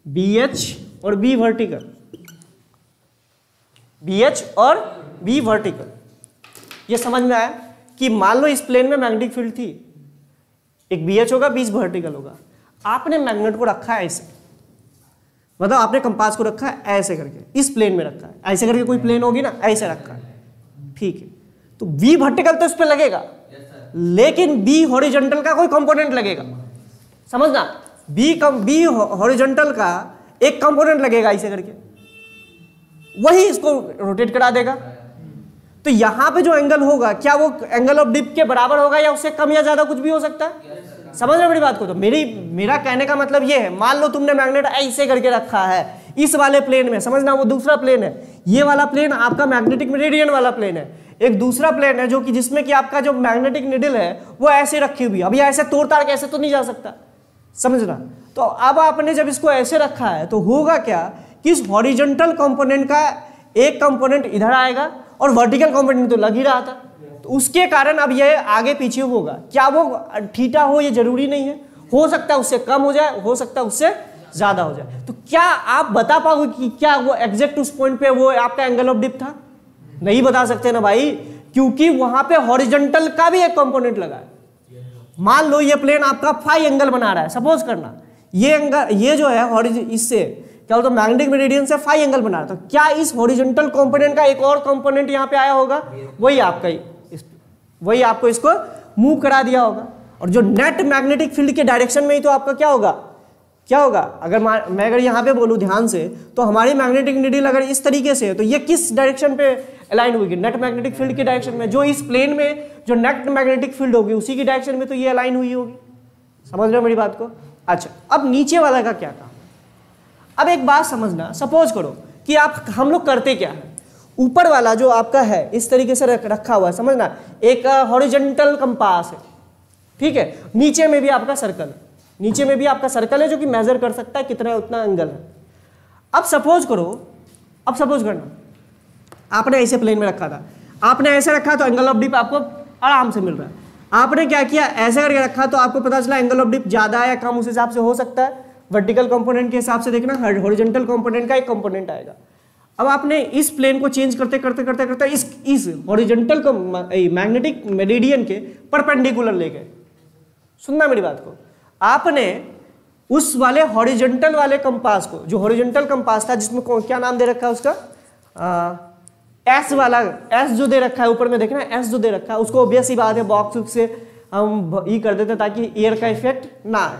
BH और B वर्टिकल, BH और B वर्टिकल। ये समझ में आया कि मान लो इस प्लेन में मैग्नेटिक फील्ड थी, एक BH होगा, B वर्टिकल होगा, आपने मैग्नेट को रखा है ऐसे, मतलब आपने कंपास को रखा है ऐसे करके, इस प्लेन में रखा है, ऐसे करके कोई प्लेन होगी ना, ऐसे रखा है, ठीक है। तो B वर्टिकल तो इस पे लगेगा, लेकिन B हॉरिजॉन्टल का कोई कंपोनेंट लगेगा। समझना, B हॉरिजॉन्टल का एक कंपोनेंट लगेगा ऐसे करके, वही इसको रोटेट करा देगा। तो यहां पे जो एंगल होगा, क्या वो एंगल ऑफ डिप के बराबर होगा या उससे कम या ज्यादा कुछ भी हो सकता है? समझ रहे मेरी बात को? तो मेरा कहने का मतलब ये है, मान लो तुमने मैग्नेट ऐसे करके रखा है इस वाले प्लेन में, समझना वो दूसरा प्लेन है, ये वाला प्लेन आपका मैग्नेटिक मेरिडियन वाला प्लेन है, एक दूसरा प्लेन है जो कि जिसमें कि आपका जो मैग्नेटिक निडल है वो ऐसे रखी हुई है। अब ये ऐसे तोड़ ताड़ के ऐसे तो नहीं जा सकता, समझना। तो अब आपने जब इसको ऐसे रखा है तो होगा क्या कि इस हॉरिजॉन्टल कंपोनेंट का एक कंपोनेंट इधर आएगा और वर्टिकल कंपोनेंट तो लग ही रहा था, तो उसके कारण अब ये आगे पीछे होगा। क्या वो थीटा हो ये जरूरी नहीं है, हो सकता है उससे कम हो जाए, हो सकता है उससे ज्यादा हो जाए। तो क्या आप बता पाओगे कि क्या वो एग्जैक्ट उस पॉइंट पे वो आपका एंगल ऑफ डिप था? नहीं बता सकते ना भाई, क्योंकि वहां पे हॉरिजॉन्टल का भी एक कंपोनेंट लगा है। मान लो ये प्लेन आपका फाई एंगल बना रहा है, सपोज करना ये एंगल, ये जो है इससे क्या होता है मैग्नेटिक मेरिडियन से फाई एंगल बना रहा है, तो क्या इस हॉरिजॉन्टल कंपोनेंट का एक और कंपोनेंट यहाँ पे आया होगा? वही आपका वही आपको इसको मूव करा दिया होगा। और जो नेट मैग्नेटिक फील्ड के डायरेक्शन में ही तो आपका क्या होगा, क्या होगा? अगर मैं अगर यहाँ पे बोलूँ ध्यान से, तो हमारी मैग्नेटिक नीडल अगर इस तरीके से है तो ये किस डायरेक्शन पे अलाइन होगी? नेट मैग्नेटिक फील्ड के डायरेक्शन में। जो इस प्लेन में जो नेट मैग्नेटिक फील्ड होगी उसी की डायरेक्शन में तो ये अलाइन हुई होगी। समझ रहे हो मेरी बात को? अच्छा, अब नीचे वाला का क्या काम? अब एक बात समझना, सपोज करो कि हम लोग करते क्या है, ऊपर वाला जो आपका है इस तरीके से रखा हुआ है, समझना, एक हॉरिजॉन्टल कंपास है, ठीक है, नीचे में भी आपका सर्कल है, नीचे में भी आपका सर्कल है जो कि मेजर कर सकता है कितना उतना एंगल है। अब सपोज करना आपने ऐसे प्लेन में रखा था, आपने ऐसे रखा तो एंगल ऑफ डिप आपको आराम से मिल रहा है। आपने क्या किया, ऐसे करके रखा तो आपको पता चला एंगल ऑफ डिप ज्यादा है या कम, उस हिसाब से हो सकता है। वर्टिकल कंपोनेंट के हिसाब से देखना, हॉरिजॉन्टल कंपोनेंट का एक कंपोनेंट आएगा। अब आपने इस प्लेन को चेंज करते करते करते करते इस हॉरिजॉन्टल को मैग्नेटिक मेरिडियन के परपेंडिकुलर ले गए। सुनना मेरी बात को, आपने उस वाले हॉरिजॉन्टल वाले कंपास को, जो हॉरिजॉन्टल कंपास था जिसमें क्या नाम दे रखा है उसका, एस वाला, एस जो दे रखा है ऊपर में देखना, एस जो दे रखा है उसको ऑब्वियस ही बात है बॉक्स से हम ये कर देते ताकि एयर का इफेक्ट ना आए,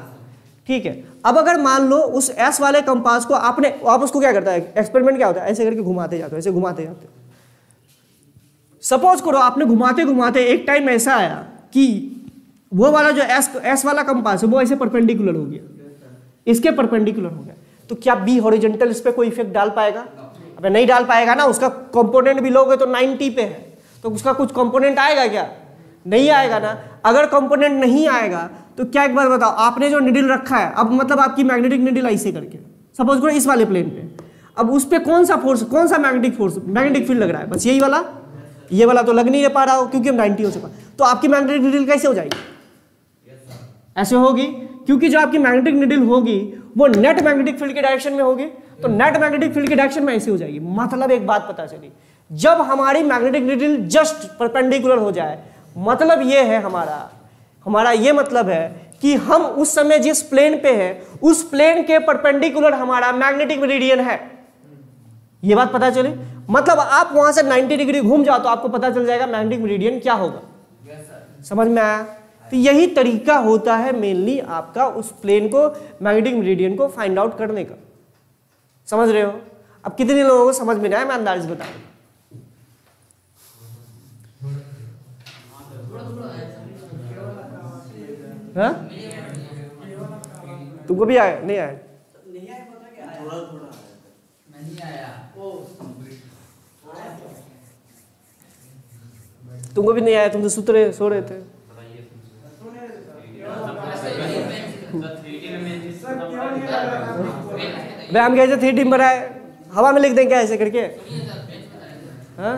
ठीक है। अब अगर मान लो उस एस वाले कंपास को आप उसको क्या करता है, एक्सपेरिमेंट क्या होता है, ऐसे करके घुमाते जाते हो, ऐसे घुमाते जाते हो। सपोज करो आपने घुमाते घुमाते एक टाइम ऐसा आया कि वो वाला जो एस वाला कंपास है वो ऐसे परपेंडिकुलर हो गया, इसके परपेंडिकुलर हो गया, तो क्या बी हॉरिजॉन्टल इस पे कोई इफेक्ट डाल पाएगा? अबे नहीं डाल पाएगा ना, उसका कंपोनेंट भी लोगे तो 90 पे है, तो उसका कुछ कंपोनेंट आएगा क्या? नहीं आएगा ना। अगर कंपोनेंट नहीं आएगा तो क्या, एक बात बताओ, आपने जो निडल रखा है, अब मतलब आपकी मैग्नेटिक निडल ऐसे करके सपोज करो इस वाले प्लेन पे, अब उस पे कौन सा फोर्स, कौन सा मैग्नेटिक फील्ड लग रहा है? बस यही वाला, ये वाला तो लग नहीं पा रहा हो क्योंकि 90 हो चुका, तो आपकी मैग्नेटिक निडल कैसे हो जाएगी? ऐसे होगी, क्योंकि जो आपकी मैग्नेटिक निडल होगी वो नेट मैग्नेटिक फील्ड के डायरेक्शन में होगी, तो नेट मैग्नेटिक फील्ड के डायरेक्शन में ऐसे हो जाएगी। मतलब एक बात पता चली, जब हमारी मैग्नेटिक निडल जस्ट परपेंडिकुलर हो जाए, मतलब ये है हमारा ये मतलब है कि हम उस समय जिस प्लेन पे है उस प्लेन के परपेंडिकुलर हमारा मैग्नेटिक मेरिडियन है। ये बात पता चली, मतलब आप वहां से 90 डिग्री घूम जाओ तो आपको पता चल जाएगा मैग्नेटिक मेरिडियन क्या होगा। समझ में आया? तो यही तरीका होता है मेनली आपका उस प्लेन को, मैग्नेटिक मेरिडियन को फाइंड आउट करने का। समझ रहे हो? अब कितने लोगों को समझ में आया, मैं अंदाज बता दूं। तुमको भी आया नहीं आया? तुमको भी नहीं आया, तुम तो सो रहे थे। भाई हम कैसे 3D में बनाए, हवा में लिख देंगे क्या ऐसे करके? हाँ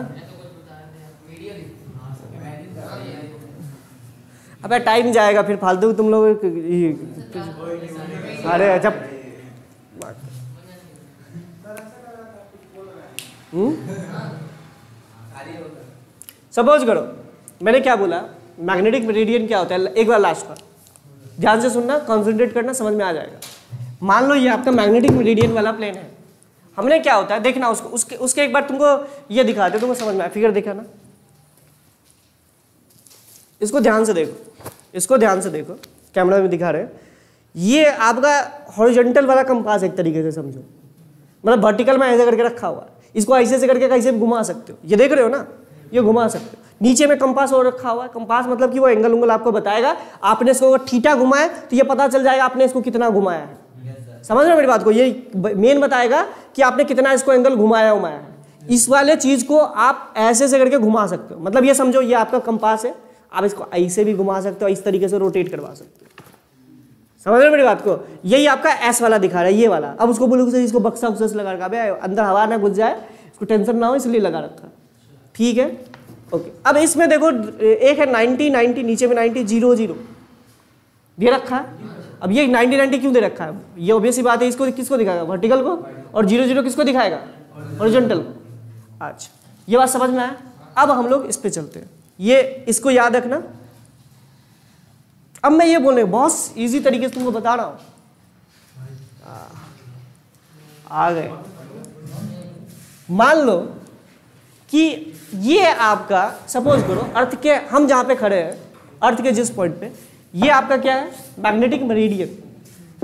अबे टाइम जाएगा फिर फालतू तुम लोग। अरे जब सपोज करो मैंने क्या बोला, मैग्नेटिक मेरिडियन क्या होता है, एक बार लास्ट पर ध्यान से सुनना, कंसंट्रेट करना, समझ में आ जाएगा। मान लो ये आपका मैग्नेटिक मेरिडियन वाला प्लेन है, हमने क्या होता है देखना, उसके एक बार तुमको ये दिखाते, तुमको समझ में आया, फिगर देखा ना, इसको ध्यान से देखो, इसको ध्यान से देखो, कैमरा में दिखा रहे हैं। ये आपका हॉरिजॉन्टल वाला कंपास एक तरीके से समझो, मतलब वर्टिकल में ऐसे करके रखा हुआ है, इसको ऐसे से करके कैसे भी घुमा सकते हो, ये देख रहे हो ना, ये घुमा सकते हो। नीचे में कंपास और रखा हुआ है, कंपास मतलब कि वो एंगल उंगल आपको बताएगा, आपने इसको अगर थीटा घुमाए तो ये पता चल जाएगा आपने इसको कितना घुमाया है। समझ रहे हो मेरी बात को, ये मेन बताएगा कि आपने कितना इसको एंगल घुमाया है। इस वाले चीज को आप ऐसे से करके घुमा सकते हो, मतलब ये समझो ये आपका कंपास है, आप इसको ऐसे भी घुमा सकते हो, इस तरीके से रोटेट करवा सकते हो। समझ रहे हो मेरी बात को, यही आपका एस वाला दिखा रहा है, ये वाला। अब उसको बोलोगे सर इसको बक्सा उक्सा से लगा रखा है, अंदर हवा ना घुस जाए, इसको टेंशन ना हो इसलिए लगा रखा, ठीक है ओके। अब इसमें देखो एक है 90 90, नीचे में 90 0 0 दे रखा है। अब ये 90 90 क्यों दे रखा है, ये ऑब्वियस सी बात है, इसको किसको दिखाएगा, वर्टिकल को, और 0 0 किसको दिखाएगा, हॉरिजॉन्टल को। अच्छा ये बात समझ में आया। अब हम लोग इस पे चलते हैं, ये इसको याद रखना। अब मैं ये बोलने बहुत इजी तरीके से तुमको बता रहा हूं, आ गए। मान लो कि ये आपका सपोज करो अर्थ के, हम जहां पे खड़े हैं अर्थ के जिस पॉइंट पे, ये आपका क्या है मैग्नेटिक मेरिडियन।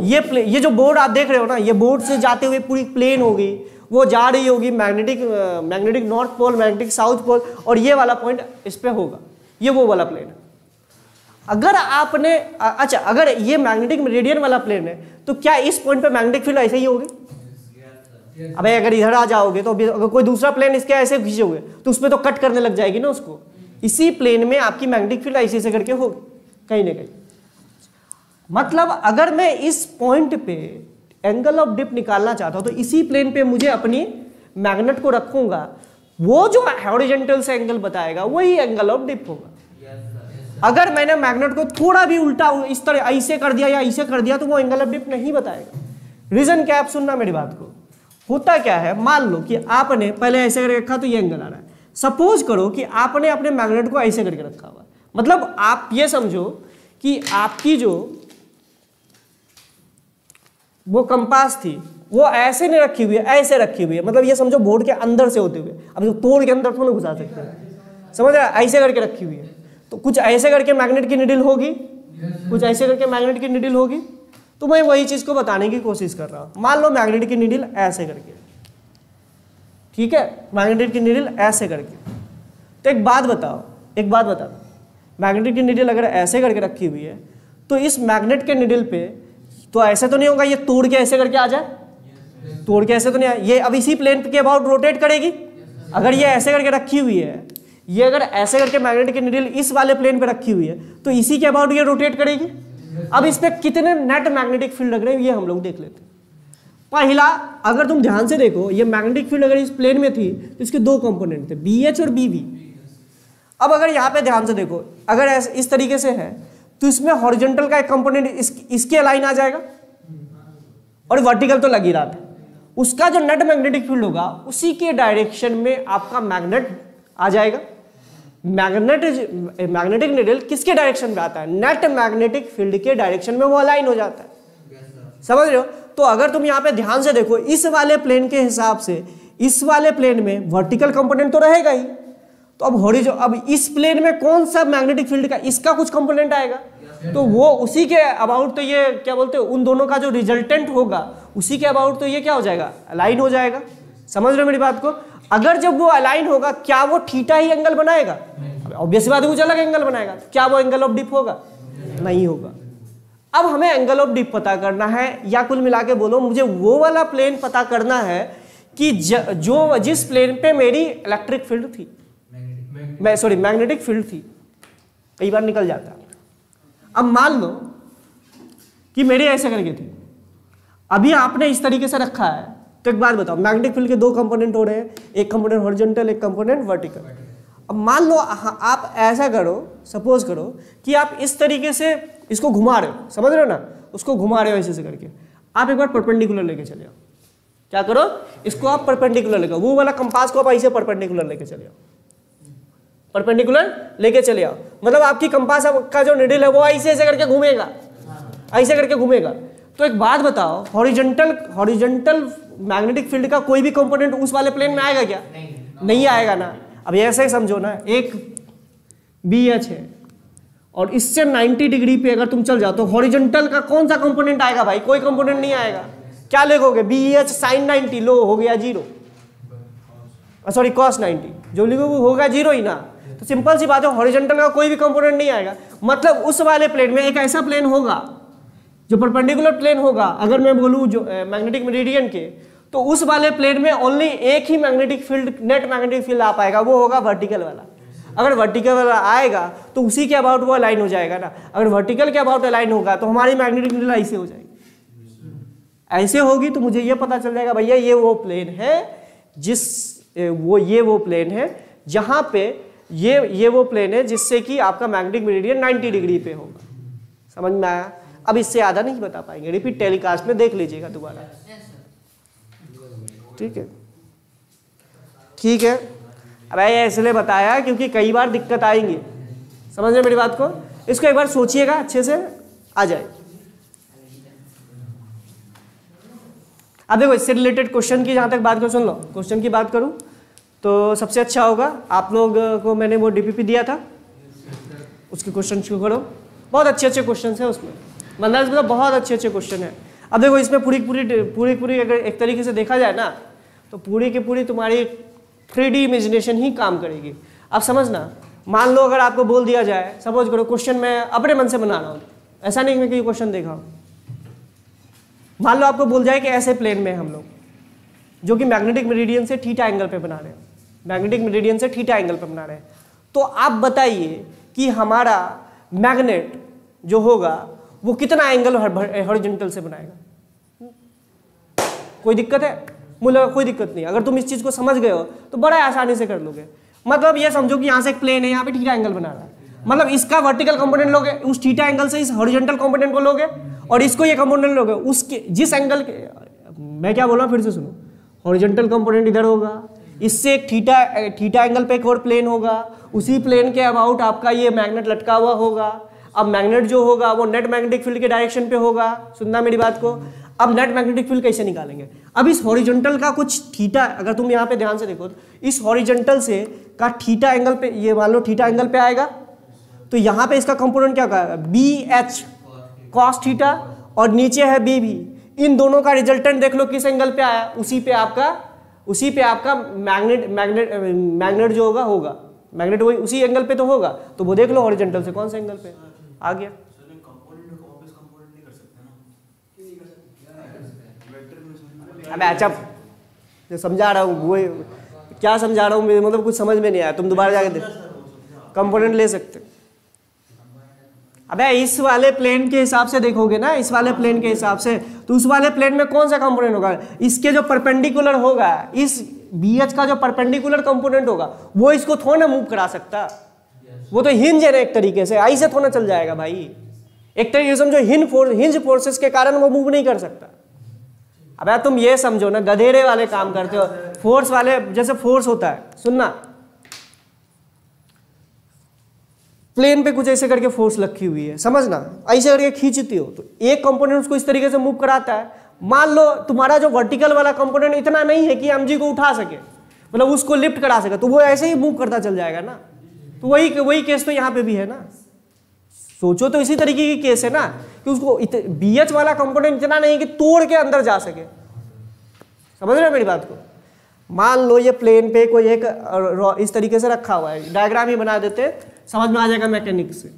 ये जो बोर्ड आप देख रहे हो ना, ये बोर्ड से जाते हुए पूरी प्लेन होगी, वो जा रही होगी magnetic north pole, magnetic south pole, और ये वाला पॉइंट इस पे होगा, ये वो वाला प्लेन है। अगर आपने अच्छा अगर ये मैग्नेटिक मेरिडियन वाला प्लेन है तो क्या इस पॉइंट पे मैग्नेटिक फील्ड ऐसे ही होगी? अबे अगर इधर आ जाओगे तो अगर कोई दूसरा प्लेन इसके ऐसे खींचोगे तो उसमें तो कट करने लग जाएगी ना उसको। इसी प्लेन में आपकी मैग्नेटिक फील्ड ऐसे ऐसे करके होगी कहीं ना कहीं। मतलब अगर मैं इस पॉइंट पे एंगल ऑफ डिप निकालना चाहता हूं तो इसी प्लेन पे मुझे अपनी मैग्नेट को रखूंगा, वो जो हॉरिजॉन्टल से एंगल बताएगा वही एंगल ऑफ डिप होगा। अगर मैंने मैग्नेट को थोड़ा भी उल्टा इस तरह ऐसे कर दिया या ऐसे कर दिया तो वो एंगल ऑफ डिप नहीं बताएगा। रीजन क्या, आप सुनना मेरी बात को। होता क्या है, मान लो कि आपने पहले ऐसे करके रखा तो ये एंगल आ रहा है। सपोज करो कि आपने अपने मैग्नेट को ऐसे करके रखा हुआ, मतलब आप ये समझो कि आपकी जो वो कंपास थी वो ऐसे नहीं रखी हुई है, ऐसे रखी हुई है, मतलब ये समझो बोर्ड के अंदर से होते हुए। अब जो तोड़ के अंदर थोड़ा घुसा सकते हैं, समझ रहे, ऐसे करके रखी हुई है। तो कुछ ऐसे करके मैग्नेट की निडल होगी, कुछ ऐसे करके मैग्नेट की निडल होगी। तो मैं वही चीज को बताने की कोशिश कर रहा हूं। मान लो मैग्नेट की निडल ऐसे करके, ठीक है, मैग्नेट की निडल ऐसे करके। तो एक बात बताओ, मैग्नेट की निडल अगर ऐसे करके रखी हुई है तो इस मैग्नेट के निडल पे तो ऐसे तो नहीं होगा ये तोड़ के ऐसे करके आ जाए, तोड़ के ऐसे तो नहीं आए, ये अब इसी प्लेन के अबाउट रोटेट करेगी। अगर ये ऐसे करके रखी हुई है, ये अगर ऐसे करके मैग्नेट की निडल इस वाले प्लेन पे रखी हुई है तो इसी के अबाउट ये रोटेट करेगी। अब इस पे कितने नेट मैग्नेटिक फील्ड लग रहे हैं ये हम लोग देख लेते हैं। पहला, अगर तुम ध्यान से देखो, ये मैग्नेटिक फील्ड अगर इस प्लेन में थी तो इसके दो कंपोनेंट थे, BH और BV। अब अगर यहाँ पे ध्यान से देखो, अगर इस तरीके से है तो इसमें हॉरिजॉन्टल का एक कंपोनेंट इसके अलाइन आ जाएगा और वर्टिकल तो लग ही रहा था। उसका जो नेट मैग्नेटिक फील्ड होगा उसी के डायरेक्शन में आपका मैग्नेट आ जाएगा। मैग्नेटिक निडल किसके डायरेक्शन में आता है, नेट मैग्नेटिक फील्ड के डायरेक्शन में वो अलाइन हो जाता है। समझ रहे हो? तो अगर तुम यहाँ पे ध्यान से देखो, इस वाले प्लेन के हिसाब से इस वाले प्लेन में वर्टिकल कंपोनेंट तो रहेगा ही। तो अब इस प्लेन में कौन सा मैग्नेटिक फील्ड का इसका कुछ कंपोनेंट आएगा, तो वो उसी के अबाउट, तो ये क्या बोलते हैं, उन दोनों का जो रिजल्टेंट होगा उसी के अबाउट तो ये क्या हो जाएगा, अलाइन हो जाएगा। समझ रहे हो मेरी बात को? अगर जब वो अलाइन होगा क्या वो थीटा ही एंगल बनाएगा? ऑब्वियस बात है, कुछ अलग एंगल बनाएगा। क्या वो एंगल ऑफ डिप होगा? नहीं होगा। अब हमें एंगल ऑफ डिप पता करना है, या कुल मिला के बोलो मुझे वो वाला प्लेन पता करना है कि जिस प्लेन पे मेरी इलेक्ट्रिक फील्ड थी, मैग्नेटिक फील्ड थी। कई बार निकल जाता है। अब मान लो कि मेरी ऐसे करके थी, अभी आपने इस तरीके से रखा है, तो एक बात बताओ, मैग्नेटिक फील्ड के दो कंपोनेंट हो रहे हैं, एक कंपोनेंट हॉरिजॉन्टल, एक कंपोनेंट वर्टिकल। अब मान लो आप ऐसा करो, सपोज करो कि आप इस तरीके से इसको घुमा रहे हो, समझ रहे हो ना, उसको घुमा रहे हो ऐसे करके, आप एक बार परपेंडिकुलर लेके चले आओ। क्या करो, इसको आप परपेंडिकुलर लेके, वो वाला कंपास को आप ऐसे परपेंडिकुलर लेके चले आओ, परपेंडिकुलर लेके चले आओ। मतलब आपकी कंपास का जो निडल है वो ऐसे ऐसे करके घूमेगा, ऐसे करके घूमेगा। तो एक बात बताओ, हॉरिजॉन्टल मैग्नेटिक फील्ड का कोई भी कंपोनेंट उस वाले प्लेन में आएगा क्या? नहीं आएगा ना। अब ऐसे ही समझो ना, एक BH है और इससे 90 डिग्री पे अगर तुम चल जाओ तो हॉरिजॉन्टल का कौन सा कंपोनेंट आएगा भाई? कोई कंपोनेंट नहीं आएगा। क्या लिखोगे? BH sin 90 लो हो गया 0, सॉरी cos 90, जो लिखोगे वो होगा 0 ही ना। तो सिंपल सी बात है, हॉरिजॉन्टल का कोई भी कंपोनेंट नहीं आएगा। मतलब उस वाले प्लेन में एक ऐसा प्लेन होगा जो परपेंडिकुलर प्लेन होगा। अगर मैं बोलूँ जो मैग्नेटिक मेरिडियन के, तो उस वाले प्लेन में ओनली एक ही magnetic field, net magnetic field आ पाएगा, वो होगा वर्टिकल वाला। अगर वर्टिकल वाला आएगा तो उसी के अबाउट वो अलाइन हो जाएगा ना। अगर वर्टिकल के अबाउट अलाइन होगा तो हमारी मैग्नेटिक फील्ड ऐसे हो जाएगी, ऐसे होगी। तो मुझे ये पता चल जाएगा भैया ये वो प्लेन है ये वो प्लेन है जहां पे ये वो प्लेन है जिससे कि आपका मैग्नेटिक मेरिडियन 90 डिग्री पे होगा। समझ में आया? अब इससे आधा नहीं बता पाएंगे, रिपीट टेलीकास्ट में देख लीजिएगा दोबारा। ठीक है, ठीक है। अब ये इसलिए बताया क्योंकि कई बार दिक्कत आएंगी, समझ रहे मेरी बात को? इसको एक बार सोचिएगा, अच्छे से आ जाए। अब देखो इससे रिलेटेड क्वेश्चन की जहां तक बात करूं, सुन लो, क्वेश्चन की बात करूं तो सबसे अच्छा होगा, आप लोग को मैंने वो DPP दिया था, उसके क्वेश्चन शुरू करो। बहुत अच्छे अच्छे क्वेश्चन है उसमें, मतलब बहुत अच्छे अच्छे क्वेश्चन है। अब देखो इसमें पूरी अगर एक तरीके से देखा जाए ना, तो पूरी की पूरी तुम्हारी 3D इमेजिनेशन ही काम करेगी। अब समझना, मान लो अगर आपको बोल दिया जाए, सपोज करो क्वेश्चन मैं अपने मन से बना रहा हूँ, ऐसा नहीं मैं कोई क्वेश्चन देखा हूँ। मान लो आपको बोल जाए कि ऐसे प्लेन में हम लोग जो कि मैग्नेटिक मेरिडियन से थीटा एंगल पे बना रहे हैं, मैग्नेटिक मेरिडियन से थीटा एंगल पे बना रहे हैं, तो आप बताइए कि हमारा मैग्नेट जो होगा वो कितना एंगल हॉरिजॉन्टल से बनाएगा? कोई दिक्कत है? मुझे लगा कोई दिक्कत नहीं। अगर तुम इस चीज को समझ गए हो तो बड़ा आसानी से कर लोगे। मतलब ये समझो कि यहाँ से एक प्लेन है, यहाँ पे थीटा एंगल बना रहा है, मतलब इसका वर्टिकल कंपोनेंट लोगे, उस थीटा एंगल से इस हॉरिजॉन्टल कंपोनेंट को लोगे, और इसको ये कंपोनेंट लोगे, उसके जिस एंगल के, मैं क्या बोल रहा हूँ फिर से सुनो, हॉरिजॉन्टल कंपोनेंट इधर होगा, इससे एक थीटा एंगल पे एक और प्लेन होगा, उसी प्लेन के अबाउट आपका ये मैग्नेट लटका हुआ होगा। अब मैग्नेट जो होगा वो नेट मैग्नेटिक फील्ड के डायरेक्शन पे होगा। सुनना मेरी बात को। अब नेट मैग्नेटिक फील्ड कैसे निकालेंगे? अब इस हॉरिजॉन्टल का कुछ थीटा, अगर तुम यहाँ पे ध्यान से देखो तो इस हॉरिजॉन्टल से का थीटा एंगल पे, ये मान लो थीटा एंगल पे आएगा, तो यहाँ पे इसका कंपोनेंट क्या होगा? BH cos थीटा, और नीचे है BB। इन दोनों का रिजल्टेंट देख लो किस एंगल पे आया, उसी पे आपका मैग्नेट जो होगा मैग्नेट वही उसी एंगल पे तो होगा, तो वो देख लो हॉरिजॉन्टल से कौन से एंगल पे आ गया। अबे अच्छा, जो समझा रहा हूँ वो क्या समझा रहा हूँ, मतलब कुछ समझ में नहीं आया, तुम दोबारा जाके देख, कंपोनेंट ले सकते। अबे इस वाले प्लेन के हिसाब से देखोगे ना, इस वाले प्लेन के हिसाब से, तो उस वाले प्लेन में कौन सा कंपोनेंट होगा? इसके जो परपेंडिकुलर होगा, इस BH का जो परपेंडिकुलर कंपोनेंट होगा वो इसको थोड़ा ना मूव करा सकता, वो तो हिंज है ना एक तरीके से, ऐसे थोड़ा चल जाएगा भाई। एक तरीके से समझो हिंज फोर्सेस के कारण वो मूव नहीं कर सकता। अब यार तुम ये समझो ना, गधेड़े वाले काम करते हो, फोर्स वाले, जैसे फोर्स होता है, सुनना, प्लेन पे कुछ ऐसे करके फोर्स रखी हुई है, समझना, ऐसे करके खींचती हो तो एक कंपोनेंट उसको इस तरीके से मूव कराता है। मान लो तुम्हारा जो वर्टिकल वाला कंपोनेंट इतना नहीं है कि mg को उठा सके, मतलब उसको लिफ्ट करा सके, तो वो ऐसे ही मूव करता चल जाएगा ना। तो वही केस तो यहाँ पे भी है ना। सोचो तो इसी तरीके की केस है ना, कि उसको BH वाला कंपोनेंट इतना नहीं कि तोड़ के अंदर जा सके। समझ रहे हो मेरी बात को? मान लो ये प्लेन पे कोई एक इस तरीके से रखा हुआ है, डायग्राम ही बना देते, समझ में आ जाएगा मैकेनिक्स से।